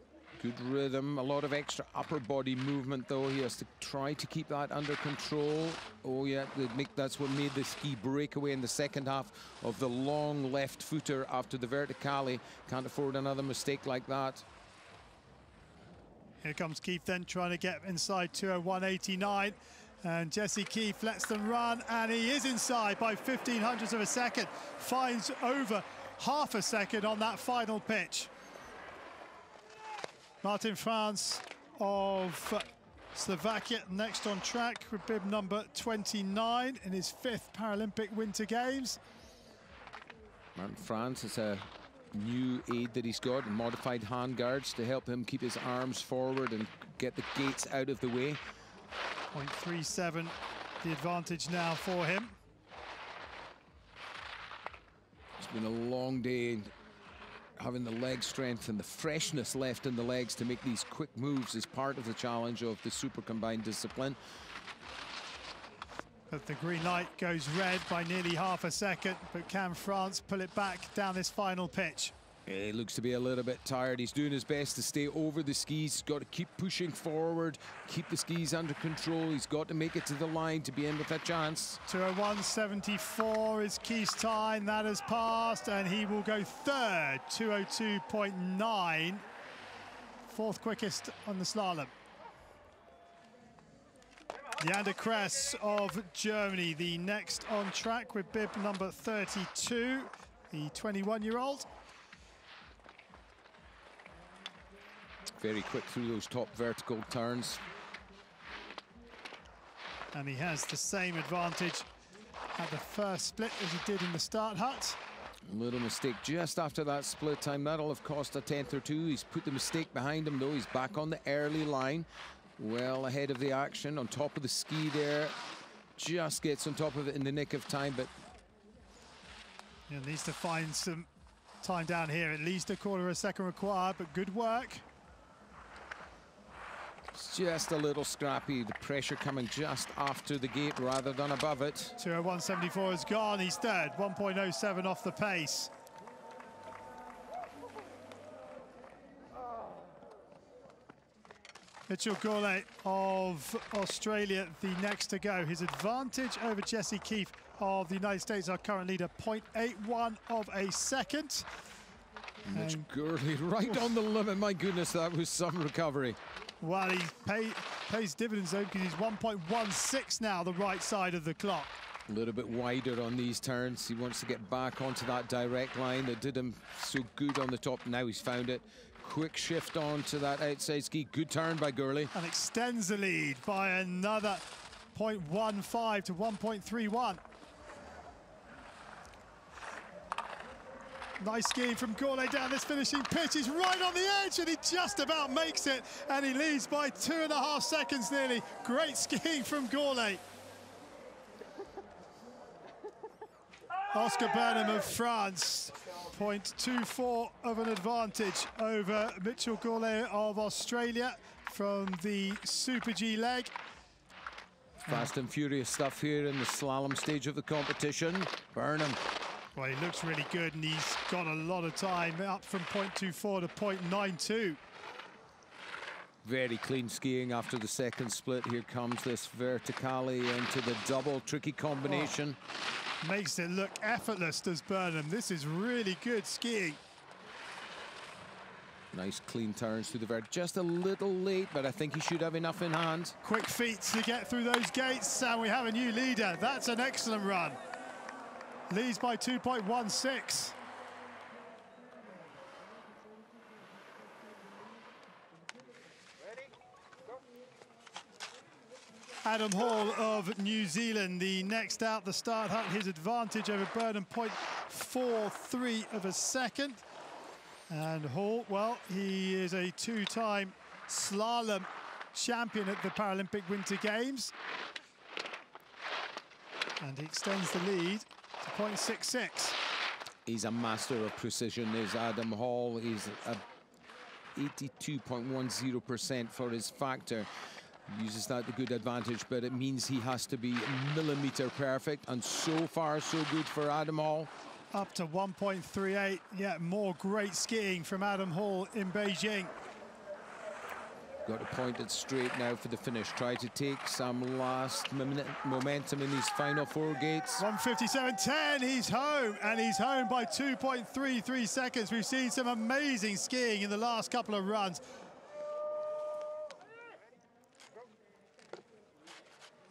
Speaker 2: good rhythm, a lot of extra upper body movement though. He has to try to keep that under control. Oh yeah, that's what made the ski break away in the second half of the long left footer after the verticale. Can't afford another mistake like that.
Speaker 1: Here comes Keefe then trying to get inside 2:01.89, and Jesse Keefe lets them run, and he is inside by 15/100ths of a second, finds over half a second on that final pitch. Martin France of Slovakia next on track with bib number 29 in his 5th Paralympic Winter Games.
Speaker 2: Martin France is a new aid that he's got, modified hand guards to help him keep his arms forward and get the gates out of the way.
Speaker 1: 0.37 the advantage now for him.
Speaker 2: It's been a long day. Having the leg strength and the freshness left in the legs to make these quick moves is part of the challenge of the super combined discipline.
Speaker 1: But the green light goes red by nearly half a second, but can France pull it back down this final pitch?
Speaker 2: He looks to be a little bit tired. He's doing his best to stay over the skis. He's got to keep pushing forward, keep the skis under control. He's got to make it to the line to be in with a chance.
Speaker 1: 2:01.74 is Keith's time. That has passed, and he will go third. 2:02.9, 4th quickest on the slalom. Leander Kress of Germany, the next on track with bib number 32, the 21-year-old.
Speaker 2: Very quick through those top vertical turns.
Speaker 1: And he has the same advantage at the first split as he did in the start hut.
Speaker 2: A little mistake just after that split time. That'll have cost a 10th or 2. He's put the mistake behind him though. He's back on the early line. Well ahead of the action, on top of the ski there. Just gets on top of it in the nick of time, but
Speaker 1: he needs to find some time down here. At least a quarter of a second required, but good work.
Speaker 2: it's just a little scrappy. The pressure coming just after the gate rather than above it.
Speaker 1: 2:01.74 is gone. He's third, 1.07 off the pace. Mitchell Gourlay of Australia, the next to go. His advantage over Jesse Keefe of the United States, our current leader, 0.81 of a second.
Speaker 2: Mitch Gourlay right on the limit. My goodness, that was some recovery.
Speaker 1: Well, he pays dividends though, because he's 1.16 now, the right side of the clock.
Speaker 2: A little bit wider on these turns. He wants to get back onto that direct line that did him so good on the top. Now he's found it. Quick shift on to that outside ski. Good turn by Gourlay.
Speaker 1: And extends the lead by another 0.15 to 1.31. Nice skiing from Gourlay down this finishing pitch. He's right on the edge and he just about makes it. And he leads by 2.5 seconds nearly. Great skiing from Gourlay. Oscar Burnham of France, 0.24 of an advantage over Mitchell Gourlay of Australia from the Super G leg.
Speaker 2: Fast and furious stuff here in the slalom stage of the competition. Burnham.
Speaker 1: Well, he looks really good and he's got a lot of time, up from 0.24 to 0.92.
Speaker 2: Very clean skiing after the second split. Here comes this verticale into the double, tricky combination.
Speaker 1: Oh, makes it look effortless, does Burnham. This is really good skiing.
Speaker 2: Nice clean turns through the vert. Just a little late, but I think he should have enough in hand.
Speaker 1: Quick feet to get through those gates, and we have a new leader. That's an excellent run. Leads by 2.16. Adam Hall of New Zealand, the next out the start hut. His advantage over Burnham, 0.43 of a second. And Hall, well, he is a two-time slalom champion at the Paralympic Winter Games. And he extends the lead to 0.66.
Speaker 2: He's a master of precision, is Adam Hall. He's at 82.10% for his factor. Uses that to good advantage, but it means he has to be millimeter perfect, and so far so good for Adam Hall.
Speaker 1: Up to 1.38. Yeah, more great skiing from Adam Hall in Beijing.
Speaker 2: Got to point it straight now for the finish. Try to take some last minute momentum in these final four gates.
Speaker 1: 1:57.10, he's home, and he's home by 2.33 seconds. We've seen some amazing skiing in the last couple of runs.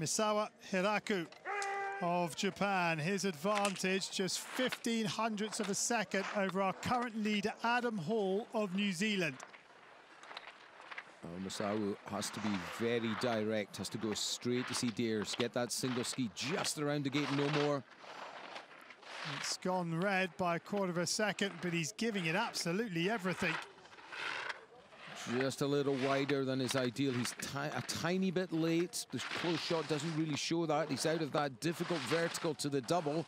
Speaker 1: Misawa Hiraku of Japan, his advantage just 15 hundredths of a second over our current leader Adam Hall of New Zealand.
Speaker 2: Misawa has to be very direct, has to go straight to see Deers, get that single ski just around the gate, no more.
Speaker 1: It's gone red by 1/4 of a second, but he's giving it absolutely everything.
Speaker 2: Just a little wider than his ideal. He's a tiny bit late. The close shot doesn't really show that. He's out of that difficult vertical to the double.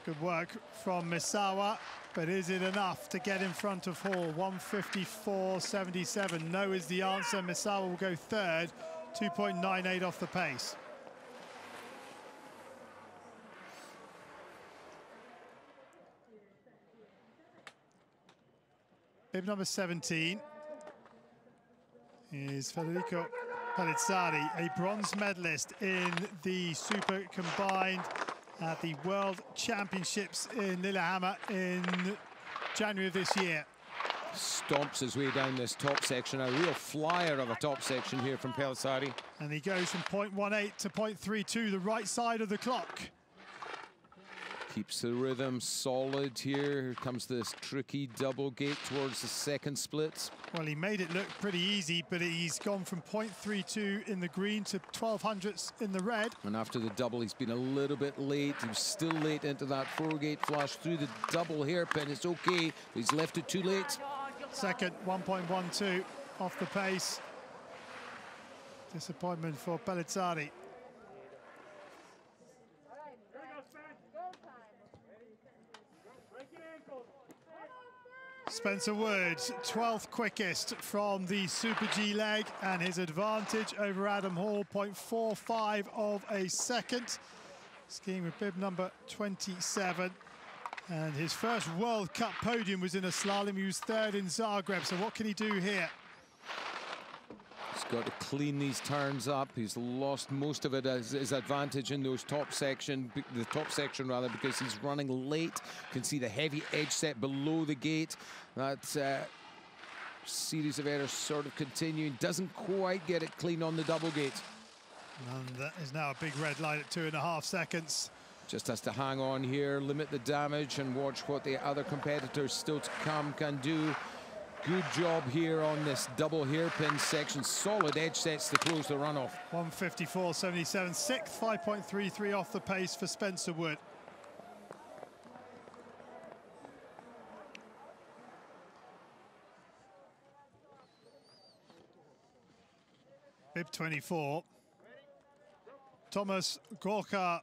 Speaker 1: Good work from Misawa, but is it enough to get in front of Hall? 1:54.77. No is the answer. Misawa will go third, 2.98 off the pace. Bib number 17 is Federico Pellizzari, a bronze medalist in the Super Combined at the World Championships in Lillehammer in January of this year.
Speaker 2: Stomps his way down this top section, a real flyer of a top section here from Pellizzari.
Speaker 1: And he goes from 0.18 to 0.32, the right side of the clock.
Speaker 2: Keeps the rhythm solid here. Here comes this tricky double gate towards the second split.
Speaker 1: Well, he made it look pretty easy, but he's gone from 0.32 in the green to 12 hundredths in the red.
Speaker 2: And after the double, he's been a little bit late. He was still late into that four-gate flush through the double hairpin. It's okay, but he's left it too late.
Speaker 1: Second, 1.12 off the pace. Disappointment for Pellizzari. Spencer Woods, 12th quickest from the Super G leg, and his advantage over Adam Hall, 0.45 of a second. Skiing with bib number 27. And his first World Cup podium was in a slalom. He was third in Zagreb. So what can he do here?
Speaker 2: He's got to clean these turns up. He's lost most of it as his advantage in those top section, because he's running late. You can see the heavy edge set below the gate. That series of errors sort of continuing. Doesn't quite get it clean on the double gate.
Speaker 1: And that is now a big red light at 2.5 seconds.
Speaker 2: Just has to hang on here, limit the damage, and watch what the other competitors still to come can do. Good job here on this double hairpin section. Solid edge sets to close the runoff.
Speaker 1: 154.77, sixth, 5.33 off the pace for Spencer Wood. Bib 24. Thomas Gorka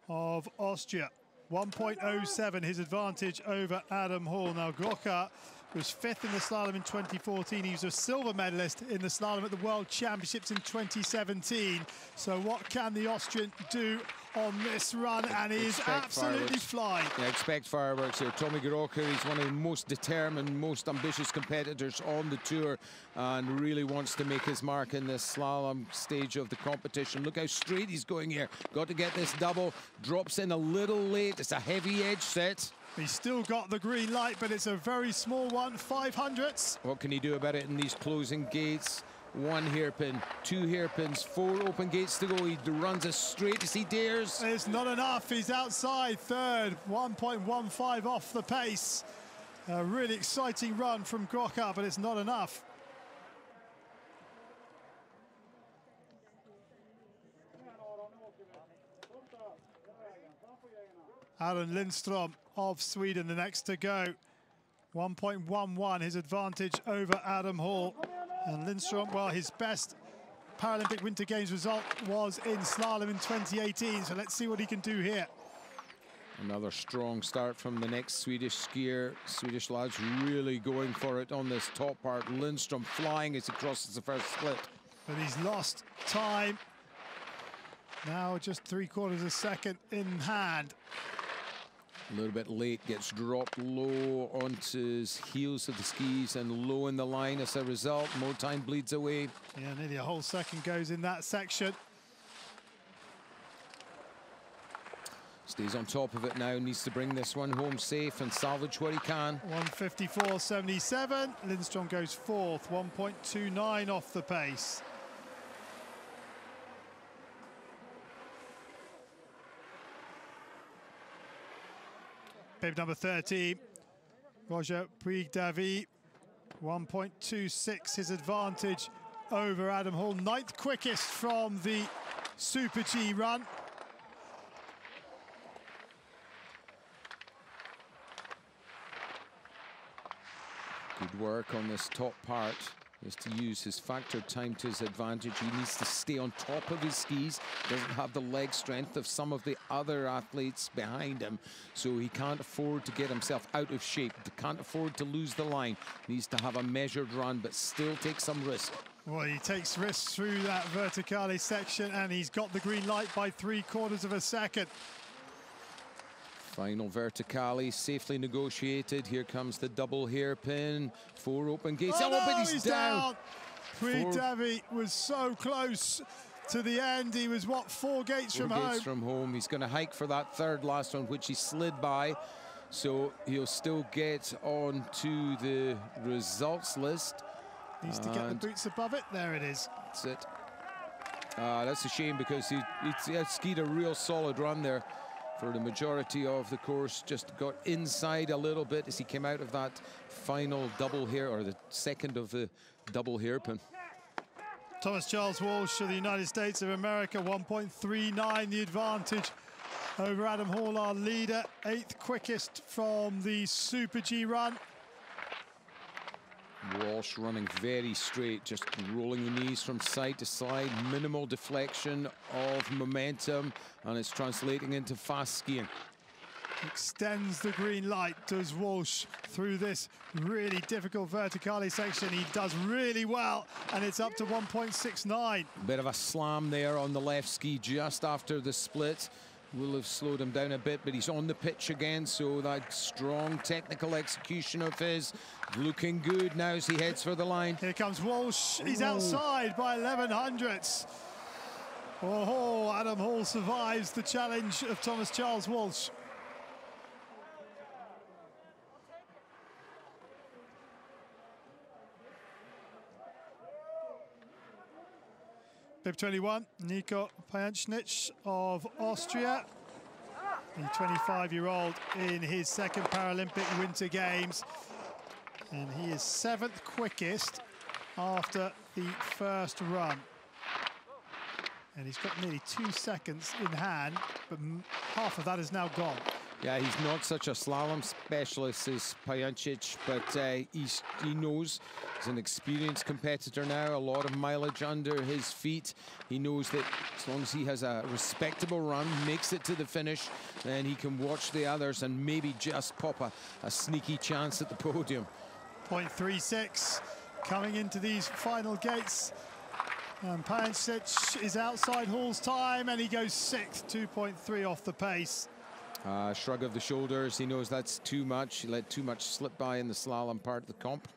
Speaker 1: of Austria. 1.07 his advantage over Adam Hall. Now Gorka was fifth in the slalom in 2014. He was a silver medalist in the slalom at the World Championships in 2017. So what can the Austrian do on this run? And he is absolutely flying.
Speaker 2: Yeah, expect fireworks here. Tommy Gorka is one of the most determined, most ambitious competitors on the tour, and really wants to make his mark in this slalom stage of the competition. Look how straight he's going here. Got to get this double. Drops in a little late. It's a heavy edge set.
Speaker 1: He's still got the green light, but it's a very small one, 500ths.
Speaker 2: What can he do about it in these closing gates? One hairpin, two hairpins, 4 open gates to go. He runs as straight as he dares.
Speaker 1: It's not enough. He's outside third, 1.15 off the pace. A really exciting run from Gorka, but it's not enough. Aron Lindström of Sweden, the next to go. 1.11 his advantage over Adam Hall. And Lindström, well, his best Paralympic Winter Games result was in slalom in 2018. So let's see what he can do here.
Speaker 2: Another strong start from the next Swedish skier. Swedish lads really going for it on this top part. Lindström flying as he crosses the first split.
Speaker 1: But he's lost time. Now just 3/4 a second in hand.
Speaker 2: A little bit late, gets dropped low onto his heels of the skis and low in the line as a result. More time bleeds away.
Speaker 1: Yeah, nearly a whole second goes in that section.
Speaker 2: Stays on top of it now, needs to bring this one home safe and salvage what he can.
Speaker 1: 154.77. Lindström goes fourth, 1.29 off the pace. Bib number 30, Roger Puig-Davy, 1.26 his advantage over Adam Hall. 9th quickest from the Super G run.
Speaker 2: Good work on this top part. Is to use his factor time to his advantage. He needs to stay on top of his skis. Doesn't have the leg strength of some of the other athletes behind him, so he can't afford to get himself out of shape. Can't afford to lose the line. Needs to have a measured run, but still take some risk.
Speaker 1: Well, he takes risks through that verticale section, and he's got the green light by 3/4 a second.
Speaker 2: Final verticale, safely negotiated. Here comes the double hairpin. 4 open gates.
Speaker 1: Oh, no,
Speaker 2: but he's down.
Speaker 1: Puig-Davy was so close to the end. He was, what, 4 gates from home?
Speaker 2: 4 gates from home. He's going to hike for that third last one, which he slid by. So he'll still get on to the results list.
Speaker 1: Needs to get the boots above it. There it is.
Speaker 2: That's it. That's a shame, because he skied a real solid run there for the majority of the course. Just got inside a little bit as he came out of that final double hair, or the second of the double hairpin.
Speaker 1: Thomas Charles Walsh of the United States of America, 1.39 the advantage over Adam Hall, our leader. 8th quickest from the Super G run.
Speaker 2: Walsh running very straight, just rolling the knees from side to side, minimal deflection of momentum, and it's translating into fast skiing.
Speaker 1: Extends the green light, does Walsh, through this really difficult verticale section. He does really well, and it's up to 1.69.
Speaker 2: Bit of a slam there on the left ski just after the split. will have slowed him down a bit, but he's on the pitch again, so that strong technical execution of his looking good now as he heads for the line.
Speaker 1: Here comes Walsh. He's outside by 11 hundredths. Oh, Adam Hall survives the challenge of Thomas Charles Walsh. Bib 21, Nico Pajančnić of Austria, the 25-year-old in his second Paralympic Winter Games. And he is 7th quickest after the first run. And he's got nearly 2 seconds in hand, but half of that is now gone.
Speaker 2: Yeah, he's not such a slalom specialist as Pajančić, but he knows he's an experienced competitor now, a lot of mileage under his feet. He knows that as long as he has a respectable run, makes it to the finish, then he can watch the others and maybe just pop a sneaky chance at the podium.
Speaker 1: 0.36 coming into these final gates. And Pajančić is outside Hall's time, and he goes 6th, 2.3 off the pace.
Speaker 2: Shrug of the shoulders, he knows that's too much. He let too much slip by in the slalom part of the comp.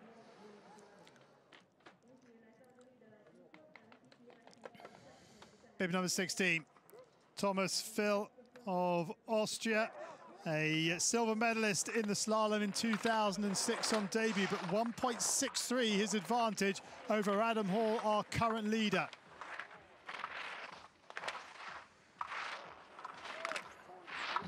Speaker 1: Bib number 16, Thomas Phil of Austria, a silver medalist in the slalom in 2006 on debut, but 1.63 his advantage over Adam Hall, our current leader.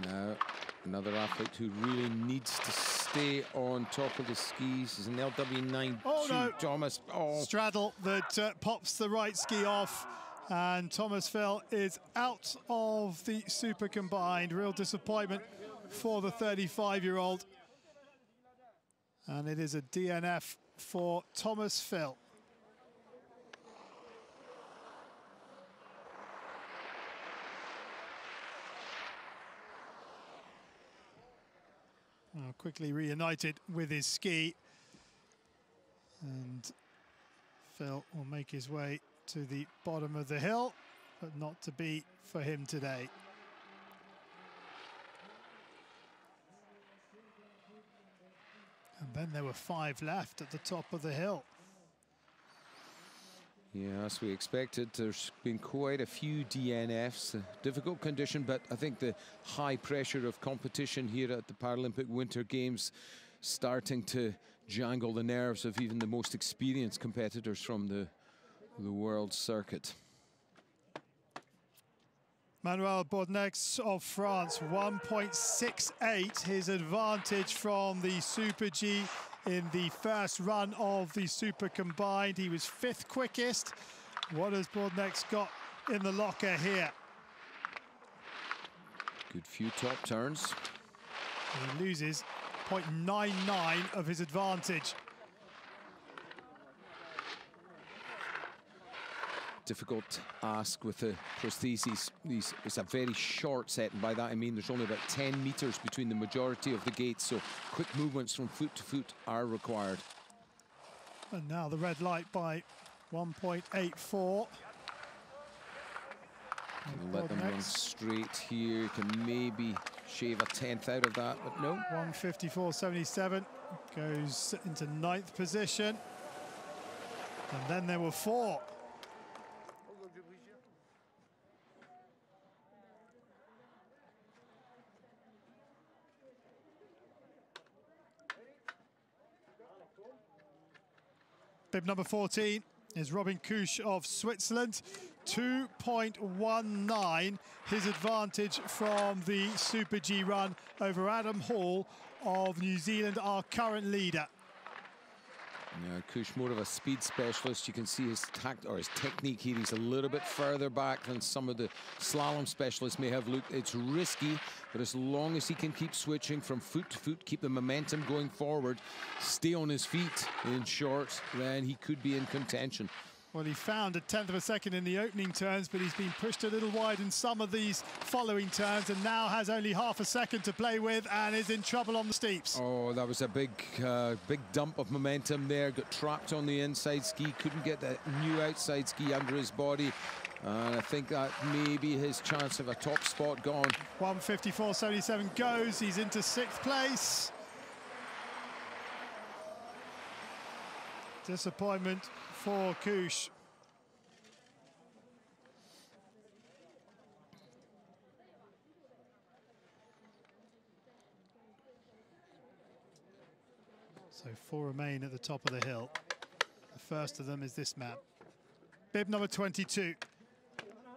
Speaker 2: Now, another athlete who really needs to stay on top of the skis is an LW9.
Speaker 1: Oh no,
Speaker 2: Thomas. Oh.
Speaker 1: Straddle that pops the right ski off, and Thomas Phil is out of the super combined. Real disappointment for the 35-year-old. And it is a DNF for Thomas Phil. Quickly reunited with his ski, and Phil will make his way to the bottom of the hill, but not to be for him today. And then there were 5 left at the top of the hill.
Speaker 2: Yeah, as we expected, there's been quite a few DNFs. A difficult condition, but I think the high pressure of competition here at the Paralympic Winter Games starting to jangle the nerves of even the most experienced competitors from the world circuit.
Speaker 1: Manuel Bodnex of France, 1.68 his advantage from the Super G in the first run of the Super Combined. He was 5th quickest. What has Bodnex got in the locker here?
Speaker 2: Good few top turns.
Speaker 1: He loses 0.99 of his advantage.
Speaker 2: Difficult ask with the prostheses. It's a very short set, and by that I mean there's only about 10 meters between the majority of the gates, so quick movements from foot to foot are required.
Speaker 1: And now the red light by 1.84.
Speaker 2: Let them run straight here. Can maybe shave a 10th out of that, but no.
Speaker 1: 154.77 goes into 9th position. And then there were 4. Bib number 14 is Robin Kusch of Switzerland. 2.19 his advantage from the Super G run over Adam Hall of New Zealand, our current leader.
Speaker 2: Yeah, Kusch more of a speed specialist. You can see his technique here. He's a little bit further back than some of the slalom specialists may have looked. It's risky, but as long as he can keep switching from foot to foot, keep the momentum going forward, stay on his feet in short, then he could be in contention.
Speaker 1: Well, he found a 10th of a second in the opening turns, but he's been pushed a little wide in some of these following turns and now has only half a second to play with and is in trouble on the steeps.
Speaker 2: Oh, that was a big dump of momentum there. Got trapped on the inside ski, couldn't get that new outside ski under his body. And I think that may be his chance of a top spot gone.
Speaker 1: 1:54.77 goes. He's into 6th place. Disappointment for Kush. So 4 remain at the top of the hill. The first of them is this man. Bib number 22.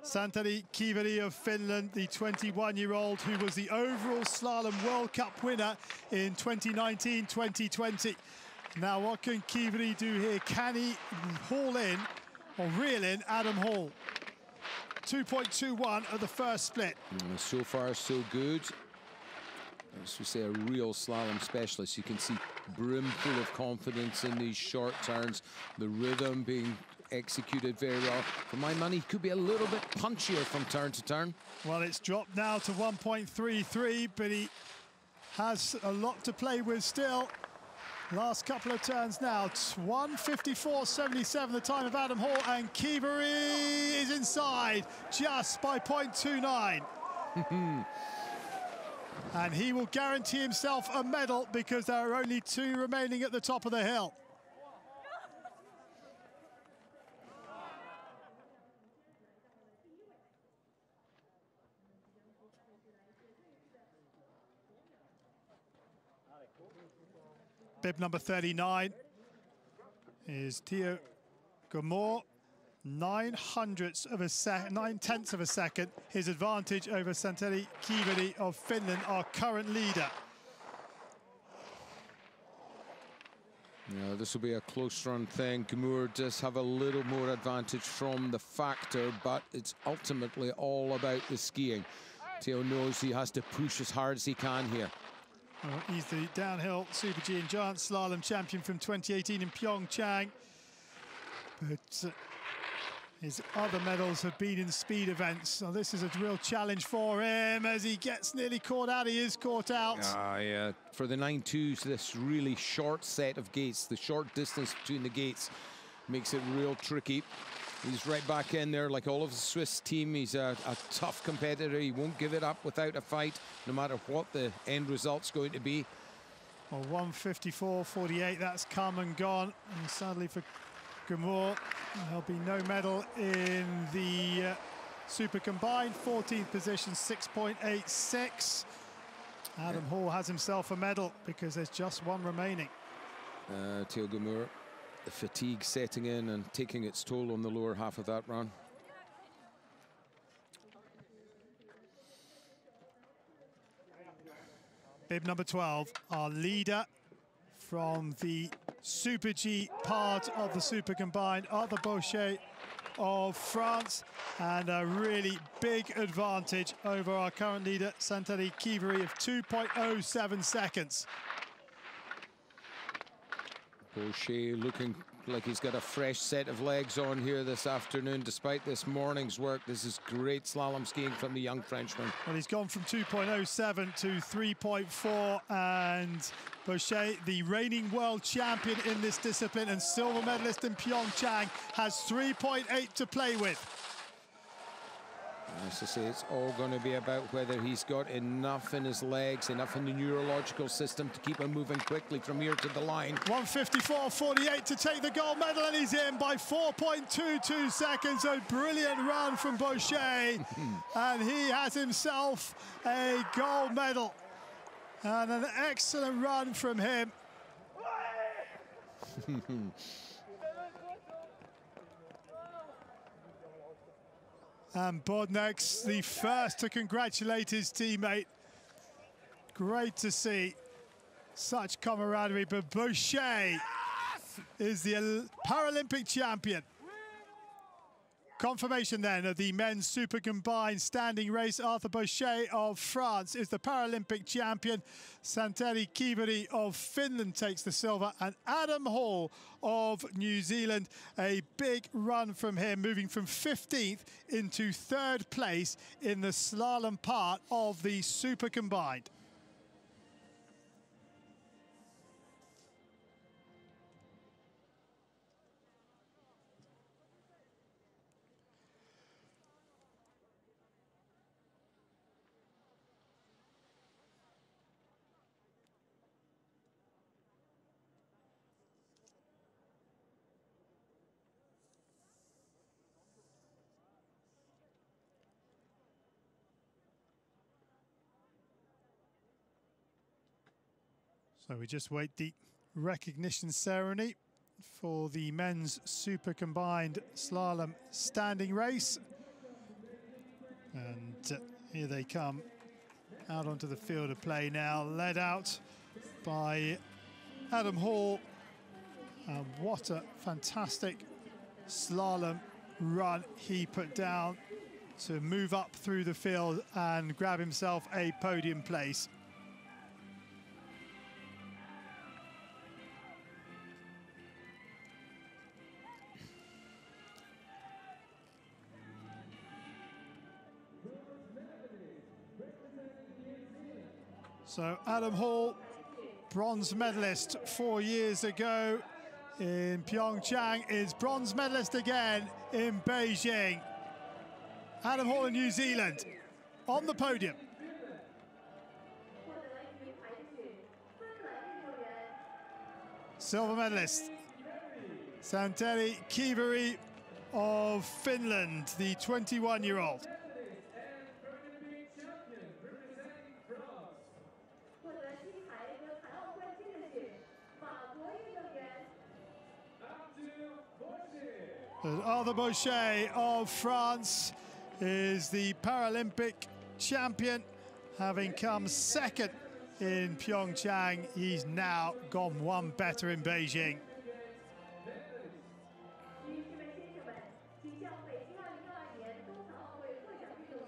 Speaker 1: Santeri Kiveri of Finland, the 21-year-old who was the overall slalom World Cup winner in 2019-2020. Now, what can Kiveri do here? Can he haul in or reel in Adam Hall? 2.21 at the first split.
Speaker 2: So far, so good. As we say, a real slalom specialist. You can see brimful of confidence in these short turns. The rhythm being executed very well. For my money, he could be a little bit punchier from turn to turn.
Speaker 1: Well, it's dropped now to 1.33, but he has a lot to play with still. Last couple of turns now. 1:54.77 the time of Adam Hall, and Kiveri is inside just by 0.29. And he will guarantee himself a medal because there are only 2 remaining at the top of the hill. Bib number 39 is Theo Gomor. 9/10ths of a second. His advantage over Santeri Kiveri of Finland, our current leader.
Speaker 2: Yeah, this will be a close run thing. Gomor does have a little more advantage from the factor, but it's ultimately all about the skiing. Theo knows he has to push as hard as he can here.
Speaker 1: Well, he's the downhill Super G and Giant Slalom champion from 2018 in Pyeongchang. But his other medals have been in speed events. So this is a real challenge for him as he gets nearly caught out. He is caught out.
Speaker 2: Yeah. For the 9.2s, this really short set of gates, the short distance between the gates makes it real tricky. He's right back in there like all of the Swiss team. He's a tough competitor. He won't give it up without a fight, no matter what the end result's going to be.
Speaker 1: Well, 1:54.48, that's come and gone. And sadly for Gomor, there'll be no medal in the Super Combined. 14th position, 6.86. Adam Hall has himself a medal because there's just 1 remaining.
Speaker 2: Theo Gomor, the fatigue setting in and taking its toll on the lower half of that run.
Speaker 1: Bib number 12, our leader from the Super G part of the Super Combined, Arthur Bauchet of France, and a really big advantage over our current leader, Santeri Kiveri, of 2.07 seconds.
Speaker 2: Bauchet looking like he's got a fresh set of legs on here this afternoon, despite this morning's work. This is great slalom skiing from the young Frenchman.
Speaker 1: Well, he's gone from 2.07 to 3.4, and Bauchet, the reigning world champion in this discipline and silver medalist in Pyeongchang, has 3.8 to play with.
Speaker 2: As I say, it's all going to be about whether he's got enough in his legs, enough in the neurological system to keep him moving quickly from here to the line.
Speaker 1: 1:54.48 to take the gold medal, and he's in by 4.22 seconds. A brilliant run from Bauchet, and he has himself a gold medal. And an excellent run from him. And Bodnek's the first to congratulate his teammate. Great to see such camaraderie, but Bauchet is the Paralympic champion. Confirmation then of the men's super combined standing race. Arthur Bochet of France is the Paralympic champion. Santeri Kiveri of Finland takes the silver, and Adam Hall of New Zealand, a big run from him, moving from 15th into 3rd place in the slalom part of the super combined. So we just wait the recognition ceremony for the men's super combined slalom standing race. And here they come out onto the field of play now, led out by Adam Hall. And what a fantastic slalom run he put down to move up through the field and grab himself a podium place. So Adam Hall, bronze medalist 4 years ago in Pyeongchang, is bronze medalist again in Beijing. Adam Hall in New Zealand on the podium. Silver medalist Santeri Kiveri of Finland, the 21-year-old. Arthur Bochet of France is the Paralympic champion, having come 2nd in Pyeongchang. He's now gone one better in Beijing.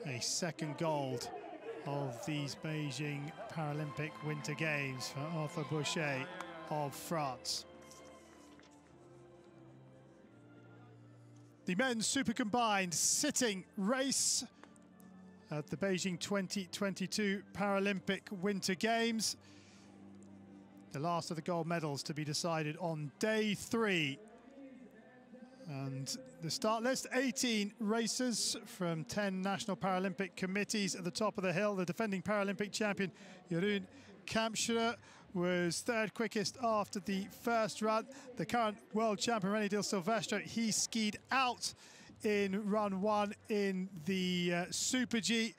Speaker 1: A 2nd gold of these Beijing Paralympic Winter Games for Arthur Bochet of France. The men's super combined sitting race at the Beijing 2022 Paralympic Winter Games. The last of the gold medals to be decided on day 3. And the start list, 18 racers from 10 national Paralympic committees. At the top of the hill, the defending Paralympic champion, Jeroen Kampschreur, was 3rd quickest after the first run. The current world champion, René Del Silvestro, he skied out in run 1 in the Super G.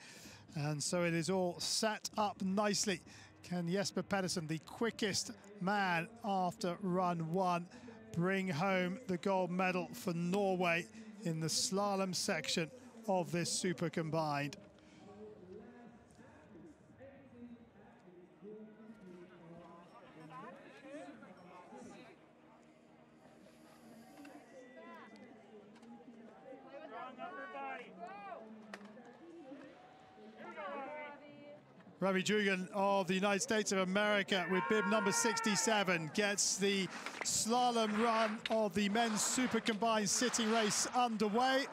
Speaker 1: And so it is all set up nicely. Can Jesper Pedersen, the quickest man after run 1, bring home the gold medal for Norway in the slalom section of this super combined? Ravi Dugan of the United States of America with bib number 67 gets the slalom run of the men's super combined sitting race underway.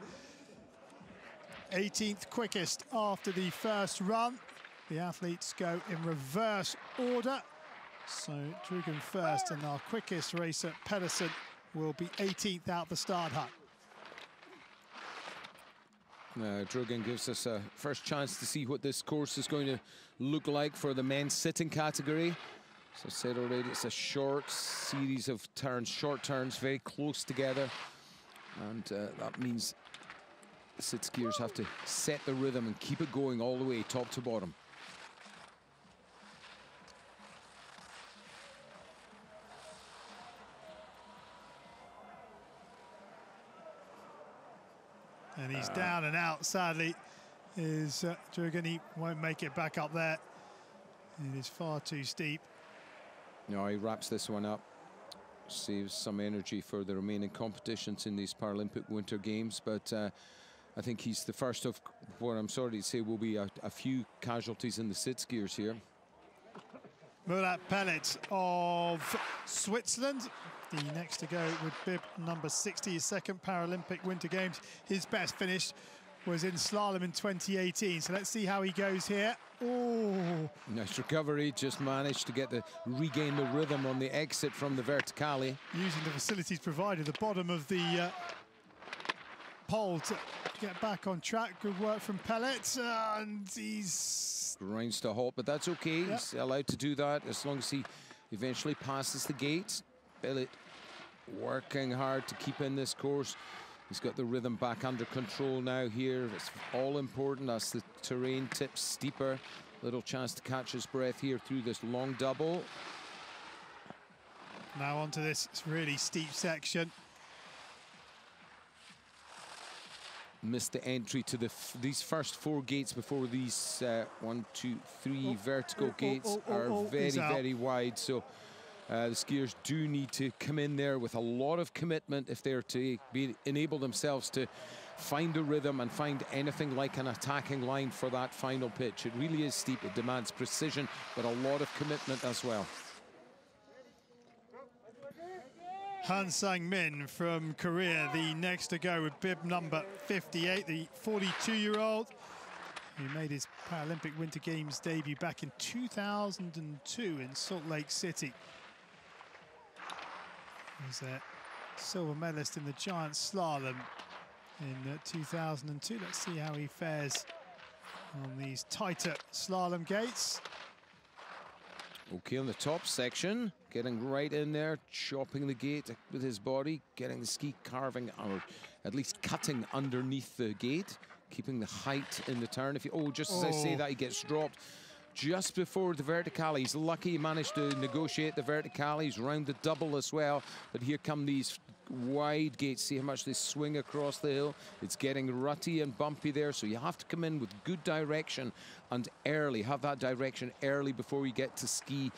Speaker 1: 18th quickest after the first run. The athletes go in reverse order. So Dugan first, and our quickest racer, Pedersen, will be 18th out the start hut.
Speaker 2: Drugan gives us a first chance to see what this course is going to look like for the men's sitting category. As I said already, it's a short series of turns, short turns, very close together. And that means the sit skiers have to set the rhythm and keep it going all the way, top to bottom.
Speaker 1: And he's down and out, sadly, is Drugan. He won't make it back up there. It is far too steep.
Speaker 2: No, he wraps this one up. saves some energy for the remaining competitions in these Paralympic Winter Games. But I think he's the first of what I'm sorry to say will be a few casualties in the sit skiers here.
Speaker 1: Murat Pellet of Switzerland, the next to go with bib number 60, his second Paralympic Winter Games. His best finish was in slalom in 2018. So let's see how he goes here. Oh,
Speaker 2: nice recovery, just managed to regain the rhythm on the exit from the verticale.
Speaker 1: Using the facilities provided, the bottom of the pole to get back on track. Good work from Pellet, and he's...
Speaker 2: Grinds to a halt, but that's okay. Yep. He's allowed to do that as long as he eventually passes the gate. Pellet working hard to keep in this course. He's got the rhythm back under control now here. It's all important as the terrain tips steeper. Little chance to catch his breath here through this long double.
Speaker 1: Now onto this really steep section.
Speaker 2: Missed the entry to these first 4 gates before these 1, 2, 3 vertical gates are very wide. So the skiers do need to come in there with a lot of commitment if they're to enable themselves to find a rhythm and find anything like an attacking line for that final pitch. It really is steep. It demands precision, but a lot of commitment as well.
Speaker 1: Han Sang-min from Korea, the next to go with bib number 58, the 42-year-old who made his Paralympic Winter Games debut back in 2002 in Salt Lake City. He's a silver medalist in the giant slalom in 2002. Let's see how he fares on these tighter slalom gates.
Speaker 2: Okay, on the top section, getting right in there, chopping the gate with his body, getting the ski carving, or at least cutting underneath the gate, keeping the height in the turn. Just as I say that, he gets dropped just before the verticale. He's lucky he managed to negotiate the verticale. He's round the double as well, but here come these wide gates. See how much they swing across the hill. It's getting rutty and bumpy there, so you have to come in with good direction and early. Have that direction early before you get the ski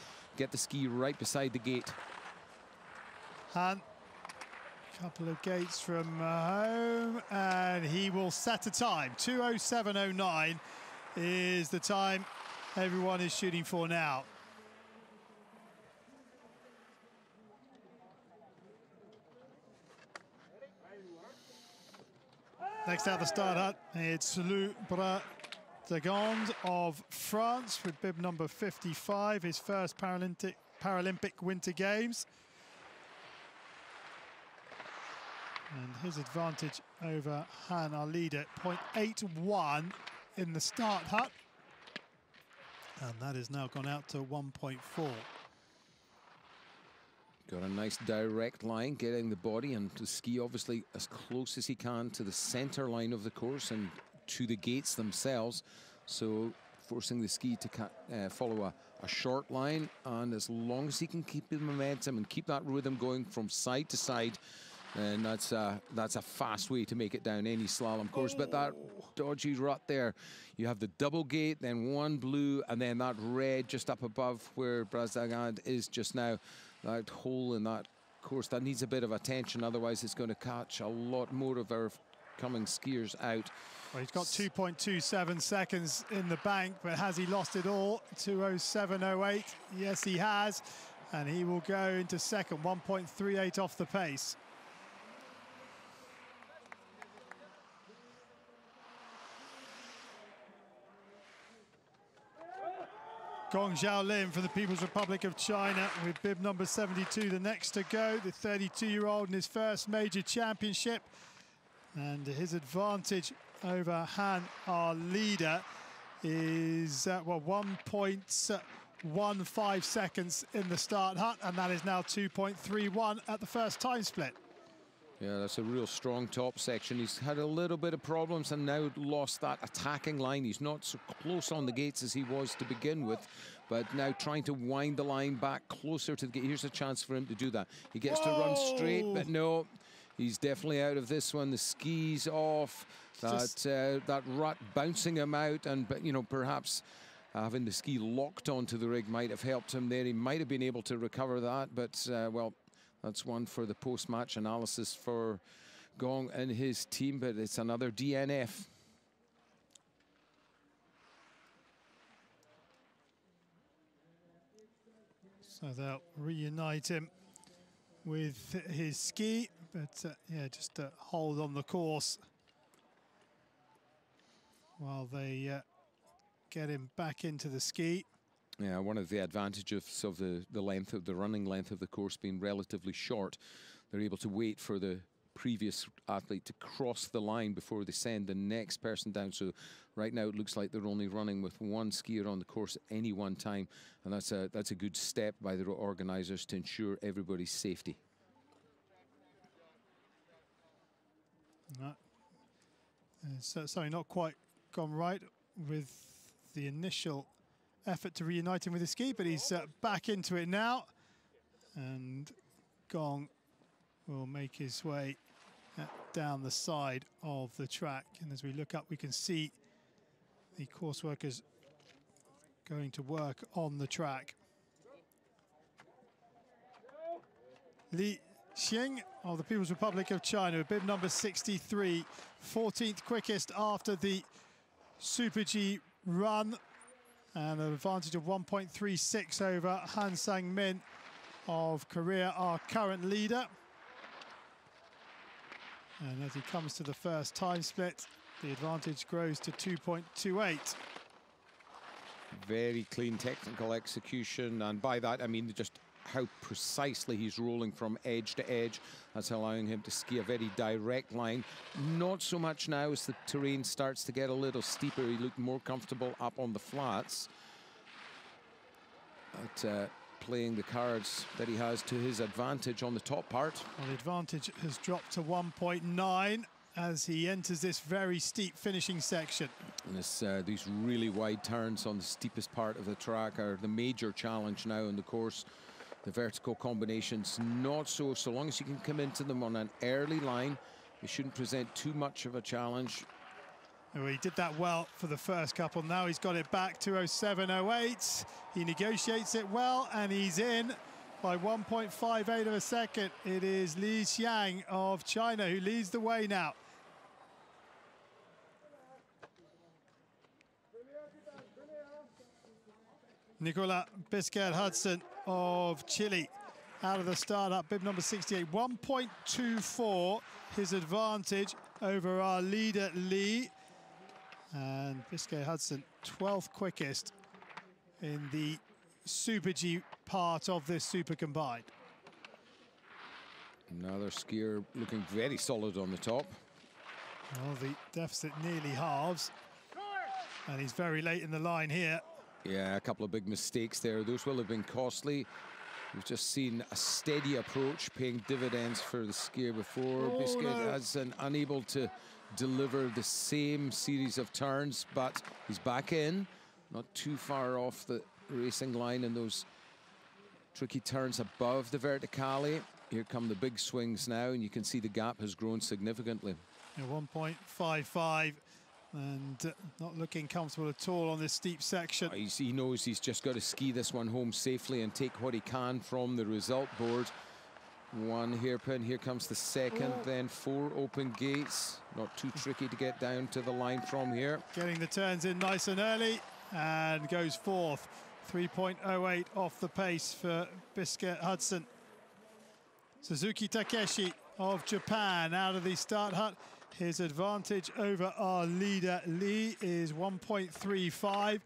Speaker 2: right beside the gate.
Speaker 1: Han, couple of gates from home, and he will set a time. 2:07.09 is the time everyone is shooting for now. Next out the start hut, it's Lou Bradegond of France with bib number 55, his first Paralympic Winter Games. And his advantage over Han, our leader, 0.81 in the start hut. And that has now gone out to 1.4.
Speaker 2: Got a nice direct line, getting the body and the ski obviously as close as he can to the center line of the course and to the gates themselves. So forcing the ski to follow a short line, and as long as he can keep the momentum and keep that rhythm going from side to side, and that's a fast way to make it down any slalom course. But that dodgy rut there, you have the double gate, then one blue, and then that red just up above where Bradegond is just now. That hole in that course, that needs a bit of attention, otherwise it's going to catch a lot more of our coming skiers out.
Speaker 1: Well, he's got 2.27 seconds in the bank, but has he lost it all? 2:07.08, yes he has, and he will go into second, 1.38 off the pace. Gong Xiaolin from the People's Republic of China with bib number 72, the next to go, the 32-year-old in his first major championship. And his advantage over Han, our leader, is 1.15 seconds in the start hut, and that is now 2.31 at the first time split.
Speaker 2: Yeah, that's a real strong top section. He's had a little bit of problems and now lost that attacking line. He's not so close on the gates as he was to begin with, but now trying to wind the line back closer to the gate. Here's a chance for him to do that. He gets to run straight, but no, he's definitely out of this one. The ski's off. That rut bouncing him out, and perhaps having the ski locked onto the rig might have helped him there. He might have been able to recover that, but well, That's one for the post-match analysis for Gong and his team, but it's another DNF.
Speaker 1: So they'll reunite him with his ski, but yeah, just hold on the course while they get him back into the ski.
Speaker 2: Yeah, one of the advantages of the length of the running length of the course being relatively short, they're able to wait for the previous athlete to cross the line before they send the next person down. So right now it looks like they're only running with one skier on the course at any one time, and that's a good step by the organisers to ensure everybody's safety.
Speaker 1: So sorry, not quite gone right with the initial effort to reunite him with his ski, but he's back into it now, and Gong will make his way down the side of the track. And as we look up, we can see the course workers going to work on the track. Li Xing of the People's Republic of China, bib number 63, 14th quickest after the Super G run, and an advantage of 1.36 over Han Sang-min of Korea, our current leader. And as he comes to the first time split, the advantage grows to 2.28.
Speaker 2: Very clean technical execution, and by that I mean just how precisely he's rolling from edge to edge. That's allowing him to ski a very direct line. Not so much now as the terrain starts to get a little steeper. He looked more comfortable up on the flats. But playing the cards that he has to his advantage on the top part.
Speaker 1: Well, the advantage has dropped to 1.9 as he enters this very steep finishing section.
Speaker 2: And these really wide turns on the steepest part of the track are the major challenge now in the course. The vertical combinations, not so long as you can come into them on an early line, they shouldn't present too much of a challenge.
Speaker 1: Oh, he did that well for the first couple. Now he's got it back to 07.08. He negotiates it well, and he's in by 1.58 of a second. It is Li Xiang of China who leads the way now. Nicolas Biscayne-Hudson of Chile out of the startup, bib number 68, 1.24 his advantage over our leader Li. And Biscayne-Hudson 12th quickest in the Super G part of this Super Combined.
Speaker 2: Another skier looking very solid on the top.
Speaker 1: Well, the deficit nearly halves, and he's very late in the line here.
Speaker 2: Yeah, a couple of big mistakes there. Those will have been costly. We've just seen a steady approach paying dividends for the skier before. Biscayne-Hudson unable to deliver the same series of turns, but he's back in, not too far off the racing line in those tricky turns above the verticale. Here come the big swings now, and you can see the gap has grown significantly.
Speaker 1: Yeah, 1.55. And not looking comfortable at all on this steep section.
Speaker 2: He knows he's just got to ski this one home safely and take what he can from the result board. One hairpin, here comes the second, then 4 open gates. Not too tricky to get down to the line from here.
Speaker 1: Getting the turns in nice and early, and goes fourth. 3.08 off the pace for Biscayne-Hudson. Suzuki Takeshi of Japan out of the start hut. His advantage over our leader Li is 1.35,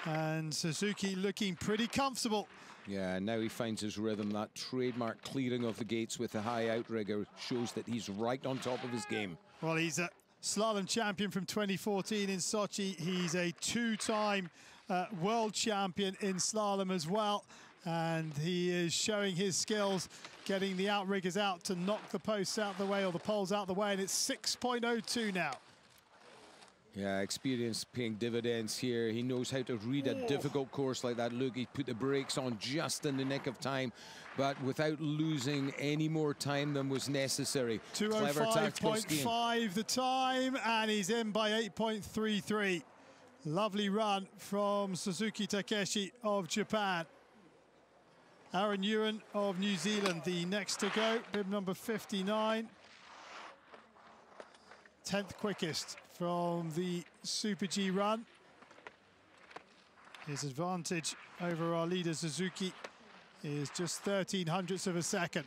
Speaker 1: and Suzuki looking pretty comfortable.
Speaker 2: Yeah, now he finds his rhythm. That trademark clearing of the gates with the high outrigger shows that he's right on top of his game.
Speaker 1: Well, he's a slalom champion from 2014 in Sochi. He's a 2-time world champion in slalom as well. And he is showing his skills, getting the outriggers out to knock the posts out the way, or the poles out the way, and it's 6.02 now.
Speaker 2: Yeah, experience paying dividends here. He knows how to read a difficult course like that. Look, he put the brakes on just in the nick of time, but without losing any more time than was necessary.
Speaker 1: 2:05.5 the time, and he's in by 8.33. Lovely run from Suzuki Takeshi of Japan. Aaron Ewan of New Zealand, the next to go, bib number 59. 10th quickest from the Super G run. His advantage over our leader Suzuki is just 13/100ths of a second.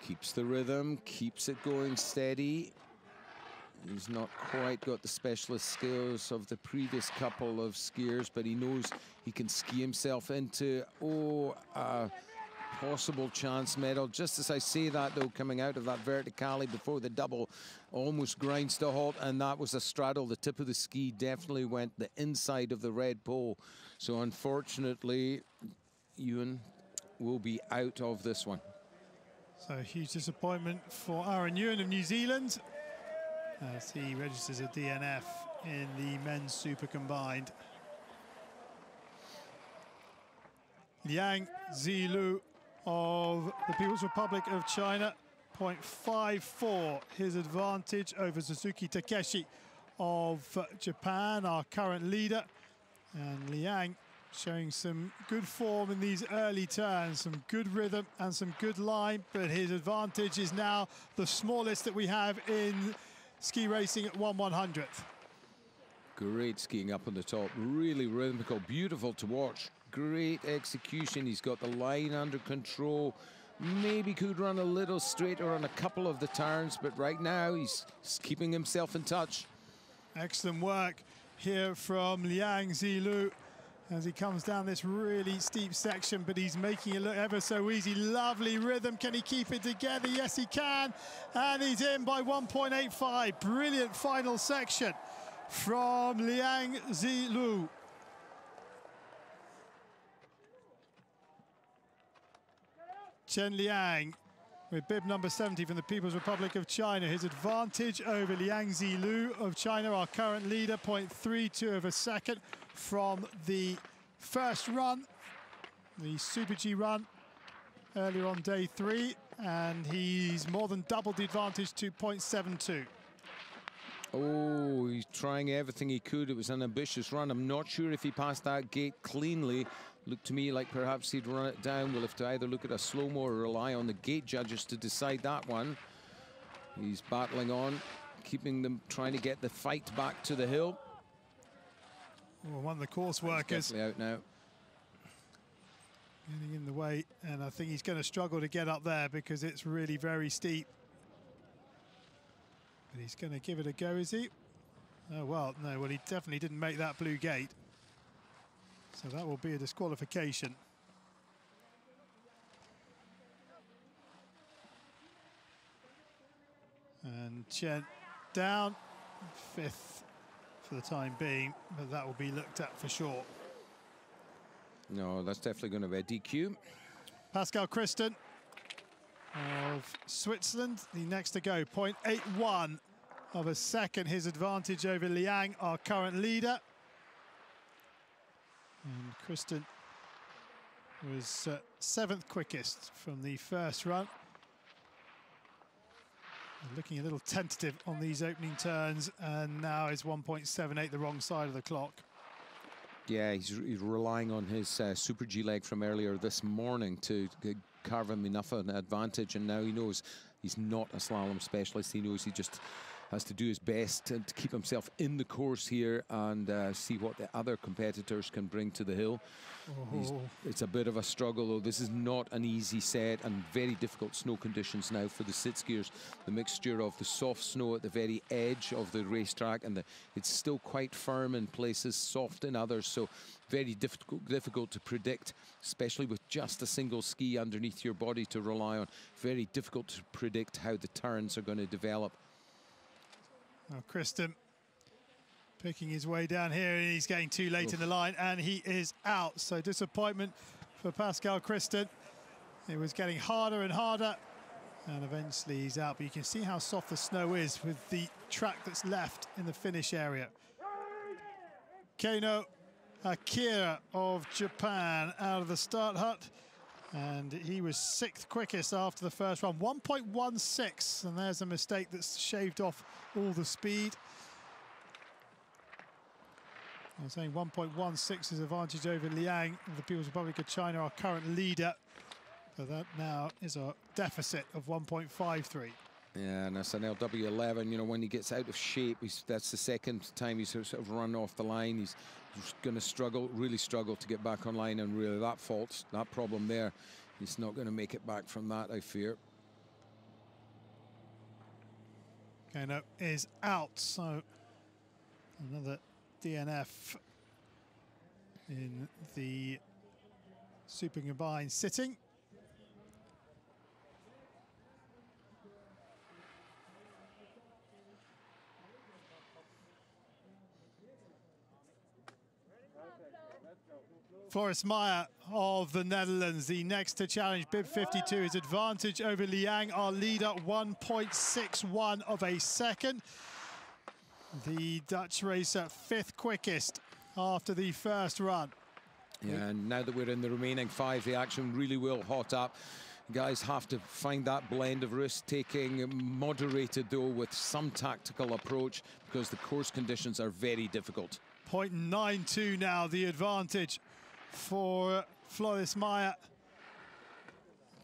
Speaker 2: Keeps the rhythm, keeps it going steady. He's not quite got the specialist skills of the previous couple of skiers, but he knows he can ski himself into, a possible chance medal. Just as I say that, though, coming out of that verticale before the double, almost grinds to a halt, and that was a straddle. The tip of the ski definitely went the inside of the red pole. So unfortunately, Ewan will be out of this one.
Speaker 1: So huge disappointment for Aaron Ewan of New Zealand, as he registers a DNF in the men's super combined. Liang Zilu of the People's Republic of China, 0.54 his advantage over Suzuki Takeshi of Japan, our current leader. And Liang showing some good form in these early turns, some good rhythm and some good line, but his advantage is now the smallest that we have in ski racing at 1/100th.
Speaker 2: Great skiing up on the top, really rhythmical, beautiful to watch. Great execution. He's got the line under control. Maybe could run a little straighter on a couple of the turns, but right now he's keeping himself in touch.
Speaker 1: Excellent work here from Liang Zilu as he comes down this really steep section, but he's making it look ever so easy. Lovely rhythm. Can he keep it together? Yes, he can. And he's in by 1.85. Brilliant final section from Liang Zilu. Chen Liang with bib number 70 from the People's Republic of China. His advantage over Liang Zilu of China, our current leader, 0.32 of a second from the first run, the Super G run earlier on day 3, and he's more than doubled the advantage to 0.72.
Speaker 2: Oh, he's trying everything he could. It was an ambitious run. I'm not sure if he passed that gate cleanly. Looked to me like perhaps he'd run it down. We'll have to either look at a slow-mo or rely on the gate judges to decide that one. He's battling on, keeping them, trying to get the fight back to the hill.
Speaker 1: Well, one of the course workers
Speaker 2: definitely out now.
Speaker 1: Getting in the way, and I think he's going to struggle to get up there because it's really very steep. But he's going to give it a go, is he? Oh, well, no, well, he definitely didn't make that blue gate. So that will be a disqualification. And Chen down, 5th for the time being, but that will be looked at for sure.
Speaker 2: No, that's definitely going to be a DQ.
Speaker 1: Pascal Christen of Switzerland, the next to go, 0.81 of a second, his advantage over Liang, our current leader. And Christen was 7th quickest from the first run. Looking a little tentative on these opening turns, and now is 1.78 the wrong side of the clock.
Speaker 2: Yeah, he's relying on his Super G leg from earlier this morning to carve him enough of an advantage, and now he knows he's not a slalom specialist. He knows he just has to do his best to keep himself in the course here and see what the other competitors can bring to the hill. It's a bit of a struggle, though. This is not an easy set, and very difficult snow conditions now for the sit skiers. The mixture of the soft snow at the very edge of the racetrack, and it's still quite firm in places, soft in others, so very difficult to predict, especially with just a single ski underneath your body to rely on. Very difficult to predict how the turns are going to develop.
Speaker 1: Now Christen picking his way down here, and he's getting too late in the line, and he is out. So disappointment for Pascal Christen. It was getting harder and harder, and eventually he's out. But you can see how soft the snow is with the track that's left in the finish area. Keino Akira of Japan out of the start hut. And he was 6th quickest after the first run, 1.16, and there's a mistake that's shaved off all the speed. I was saying 1.16 is advantage over Liang of the People's Republic of China, our current leader. So that now is a deficit of 1.53.
Speaker 2: Yeah, and that's an LW11. You know, when he gets out of shape, that's the second time he's sort of run off the line. He's going to struggle, really struggle to get back online, and really that problem there, he's not going to make it back from that, I fear.
Speaker 1: Kano is out, so another DNF in the Super Combined sitting. Floris Meyer of the Netherlands, the next to challenge. Bib 52, his advantage over Liang, our leader, 1.61 of a second. The Dutch racer 5th quickest after the first run.
Speaker 2: Yeah, and now that we're in the remaining 5, the action really will hot up. Guys have to find that blend of risk-taking, moderated though with some tactical approach, because the course conditions are very difficult.
Speaker 1: 0.92 now, the advantage for Floris Meyer.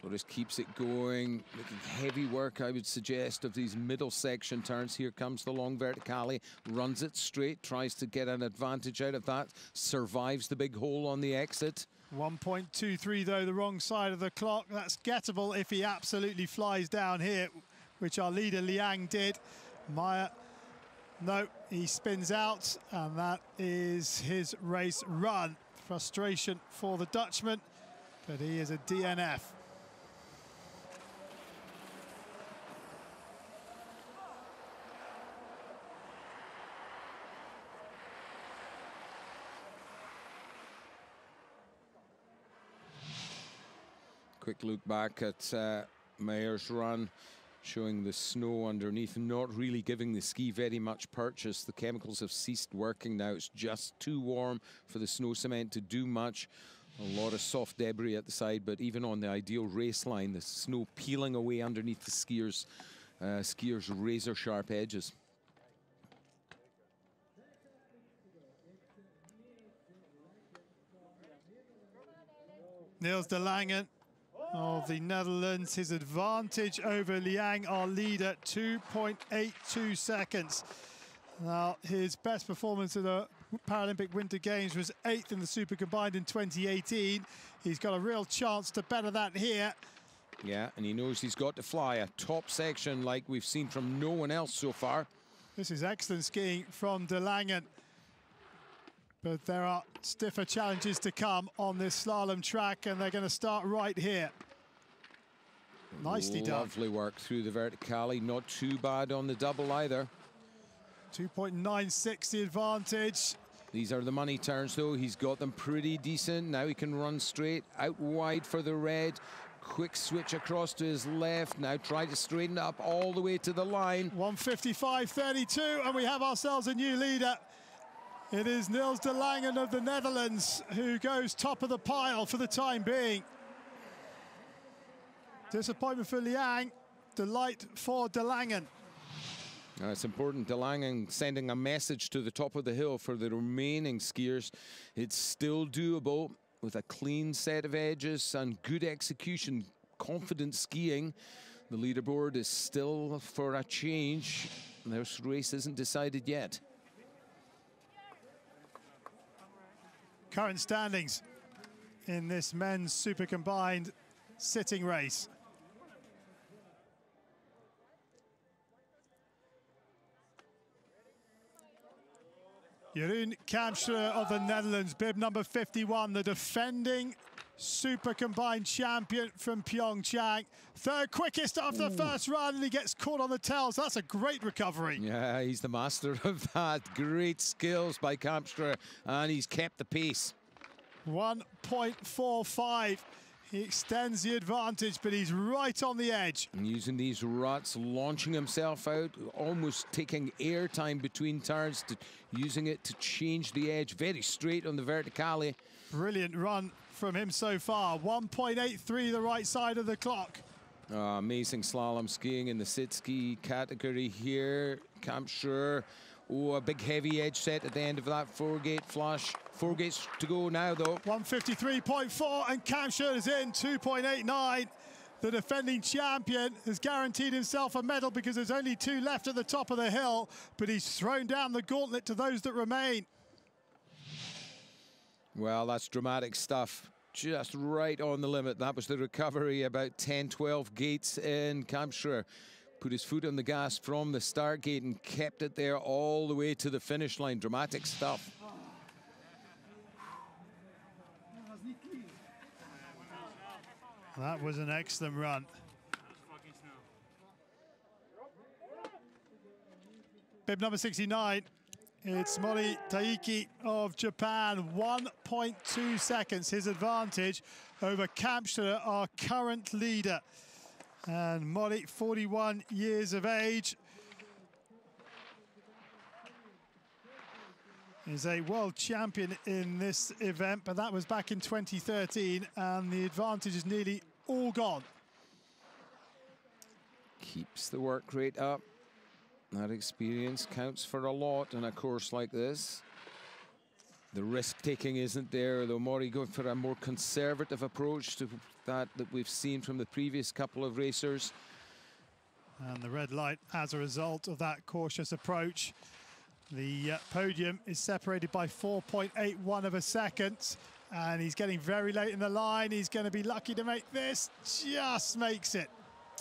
Speaker 2: Floris keeps it going, making heavy work, I would suggest, of these middle section turns. Here comes the long verticale, runs it straight, tries to get an advantage out of that, survives the big hole on the exit.
Speaker 1: 1.23 though, the wrong side of the clock. That's gettable if he absolutely flies down here, which our leader Liang did. Meyer, no, he spins out, and that is his race run. Frustration for the Dutchman, but he is a DNF.
Speaker 2: Quick look back at Meyer's run, showing the snow underneath, not really giving the ski very much purchase. The chemicals have ceased working now. It's just too warm for the snow cement to do much. A lot of soft debris at the side, but even on the ideal race line, the snow peeling away underneath the skiers' razor-sharp edges.
Speaker 1: Niels de Lange of the Netherlands, his advantage over Liang, our leader, 2.82 seconds. Now, his best performance at the Paralympic Winter Games was 8th in the Super Combined in 2018. He's got a real chance to better that here.
Speaker 2: Yeah, and he knows he's got to fly a top section like we've seen from no one else so far.
Speaker 1: This is excellent skiing from de Lange. But there are stiffer challenges to come on this slalom track, and they're going to start right here. Nicely done.
Speaker 2: Lovely work through the verticale. Not too bad on the double either.
Speaker 1: 2.96 the advantage.
Speaker 2: These are the money turns, though. He's got them pretty decent. Now he can run straight, out wide for the red. Quick switch across to his left. Now try to straighten up all the way to the line.
Speaker 1: 1:55.32, and we have ourselves a new leader. It is Niels de Lange of the Netherlands who goes top of the pile for the time being. Disappointment for Liang, delight for de Lange.
Speaker 2: It's important, de Lange sending a message to the top of the hill for the remaining skiers. It's still doable with a clean set of edges and good execution, confident skiing. The leaderboard is still for a change. This race isn't decided yet.
Speaker 1: Current standings in this men's Super Combined sitting race. Jeroen Kamstra of the Netherlands, bib number 51, the defending Super Combined champion from Pyeongchang. 3rd quickest after the first run, and he gets caught on the tails. That's a great recovery.
Speaker 2: Yeah, he's the master of that. Great skills by Kamstra, and he's kept the pace.
Speaker 1: 1.45. He extends the advantage, but he's right on the edge.
Speaker 2: And using these ruts, launching himself out, almost taking air time between turns, using it to change the edge. Very straight on the verticale.
Speaker 1: Brilliant run from him so far. 1.83 the right side of the clock.
Speaker 2: Amazing slalom skiing in the sit ski category here. Kampschreur. Oh, a big heavy edge set at the end of that four-gate flush. 4 gates to go now, though.
Speaker 1: 153.4, and Kampschreur is in 2.89. The defending champion has guaranteed himself a medal because there's only 2 left at the top of the hill, but he's thrown down the gauntlet to those that remain.
Speaker 2: Well, that's dramatic stuff. Just right on the limit. That was the recovery, about 10, 12 gates in. Kampschreur put his foot on the gas from the start gate and kept it there all the way to the finish line. Dramatic stuff.
Speaker 1: That was an excellent run. Bib number 69. It's Mori Taiki of Japan. 1.2 seconds his advantage over Kampschreur, our current leader. And Mori, 41 years of age, is a world champion in this event, but that was back in 2013, and the advantage is nearly all gone.
Speaker 2: Keeps the work rate up. That experience counts for a lot in a course like this. The risk-taking isn't there, though. Mori going for a more conservative approach to that we've seen from the previous couple of racers.
Speaker 1: And the red light as a result of that cautious approach. The podium is separated by 4.81 of a second, and he's getting very late in the line. He's going to be lucky to make this. Just makes it.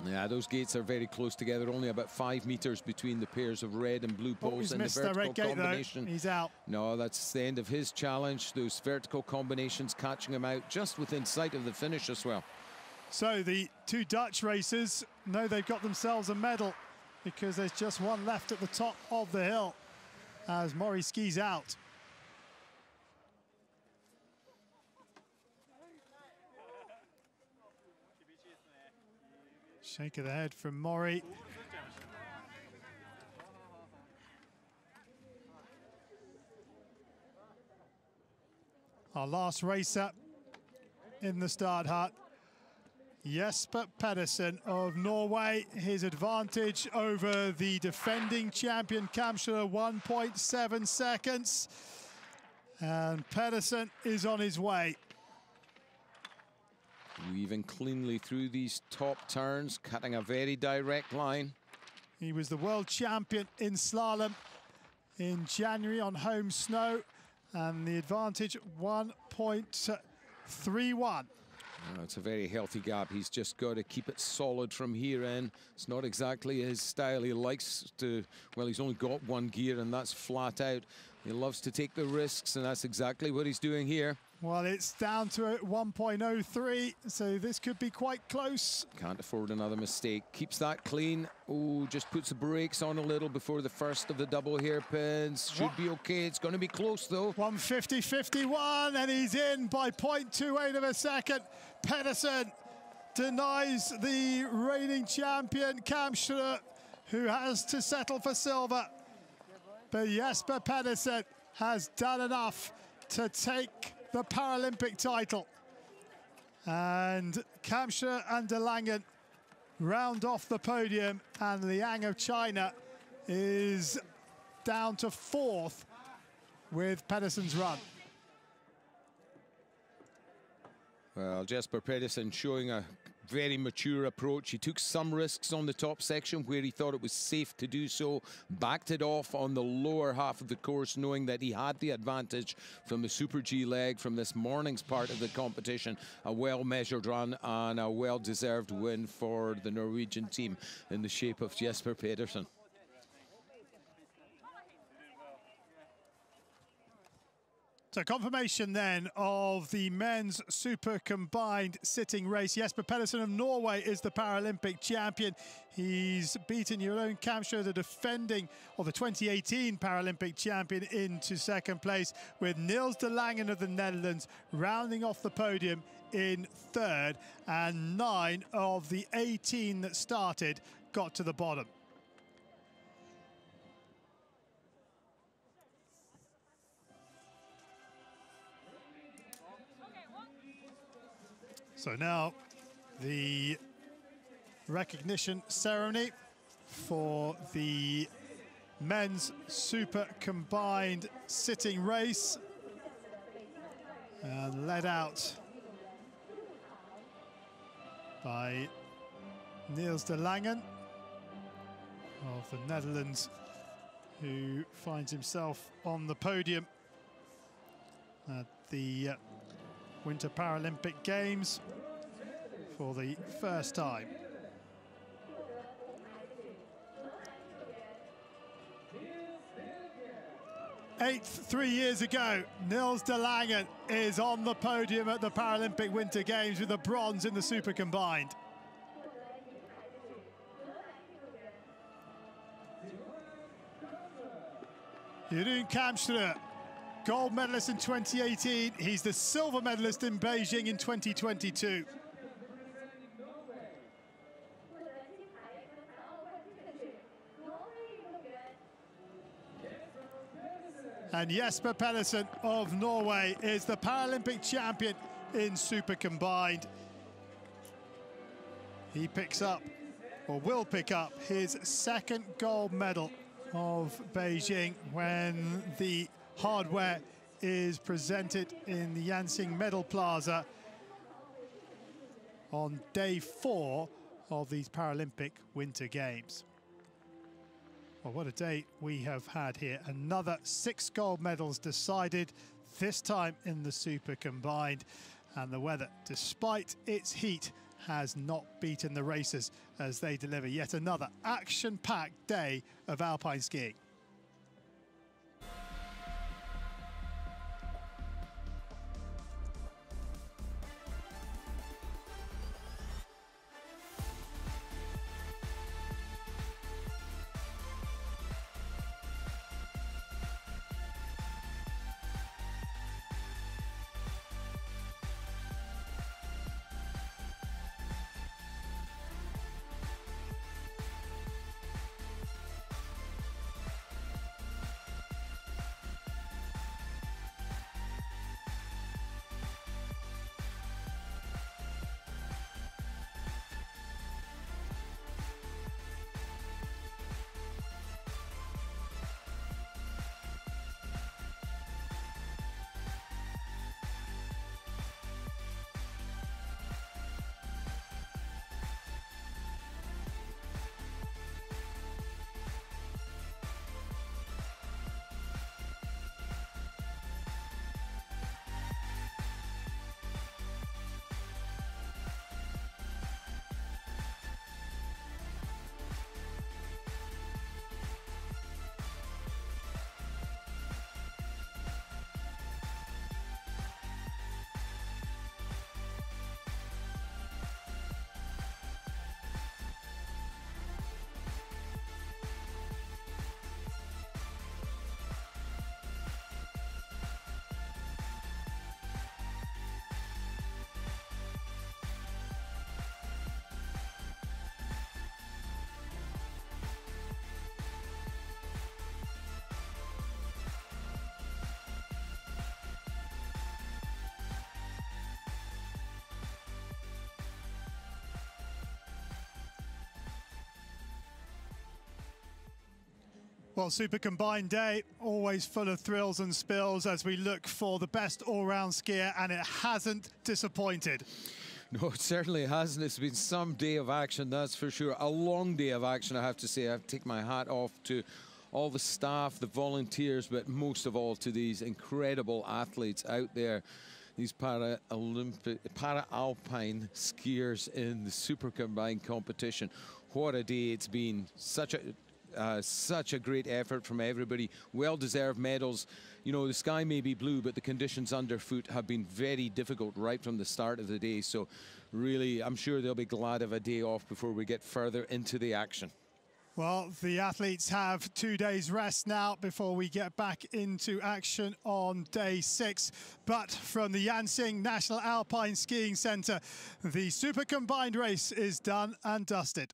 Speaker 2: Yeah, those gates are very close together, only about 5 meters between the pairs of red and blue poles and the vertical combination.
Speaker 1: He's out.
Speaker 2: No, that's the end of his challenge. Those vertical combinations catching him out just within sight of the finish as well.
Speaker 1: So the 2 Dutch racers know they've got themselves a medal because there's just one left at the top of the hill as Mori skis out. Shake of the head from Mori. Our last racer in the start hut, Jesper Pedersen of Norway. His advantage over the defending champion Kampschreur, 1.7 seconds. And Pedersen is on his way.
Speaker 2: Weaving cleanly through these top turns, cutting a very direct line.
Speaker 1: He was the world champion in slalom in January on home snow, and the advantage 1.31.
Speaker 2: It's a very healthy gap. He's just got to keep it solid from here in. It's not exactly his style. He likes to, well, he's only got 1 gear, and that's flat out. He loves to take the risks, and that's exactly what he's doing here.
Speaker 1: Well, it's down to 1.03, so this could be quite close.
Speaker 2: Can't afford another mistake. Keeps that clean. Oh, just puts the brakes on a little before the first of the double hairpins. Should be okay. It's going to be close, though.
Speaker 1: 150.51, and he's in by 0.28 of a second. Pedersen denies the reigning champion, Kampschreur, who has to settle for silver. But Jesper Pedersen has done enough to take the Paralympic title. And Kampschreur and De Langen round off the podium, and Liang of China is down to 4th with Pedersen's run.
Speaker 2: Well, Jesper Pedersen showing a very mature approach. He took some risks on the top section where he thought it was safe to do so, backed it off on the lower half of the course, knowing that he had the advantage from the Super G leg from this morning's part of the competition. A well-measured run and a well-deserved win for the Norwegian team in the shape of Jesper Pedersen.
Speaker 1: So confirmation then of the men's super combined sitting race. Jesper Pedersen of Norway is the Paralympic champion. He's beaten Jeroen Kamscher, the defending, or the 2018 Paralympic champion, into second place, with Niels de Langen of the Netherlands rounding off the podium in third, and 9 of the 18 that started got to the bottom. So now the recognition ceremony for the men's super combined sitting race, and led out by Niels de Langen of the Netherlands, who finds himself on the podium at the Winter Paralympic Games for the first time. Eighth 3 years ago, Niels de Langen is on the podium at the Paralympic Winter Games with a bronze in the super combined. Jeroen Kamscher, gold medalist in 2018. He's the silver medalist in Beijing in 2022. And Jesper Pedersen of Norway is the Paralympic champion in super combined. He picks up, or will pick up, his second gold medal of Beijing when the hardware is presented in the Yansing Medal Plaza on day 4 of these Paralympic Winter Games. Well, what a day we have had here. Another 6 gold medals decided, this time in the super combined. And the weather, despite its heat, has not beaten the racers as they deliver yet another action-packed day of alpine skiing. Well, super combined day, always full of thrills and spills as we look for the best all-round skier, and it hasn't disappointed.
Speaker 2: No, it certainly hasn't. It's been some day of action, that's for sure. A long day of action, I have to say. I have to take my hat off to all the staff, the volunteers, but most of all to these incredible athletes out there, these Para-Alpine skiers in the super combined competition. What a day it's been. Such a great effort from everybody. Well-deserved medals. you know, the sky may be blue, but the conditions underfoot have been very difficult right from the start of the day. So really, I'm sure they'll be glad of a day off before we get further into the action.
Speaker 1: Well, the athletes have 2 days rest now before we get back into action on day 6. But from the Yansing National Alpine Skiing Centre, the Super Combined race is done and dusted.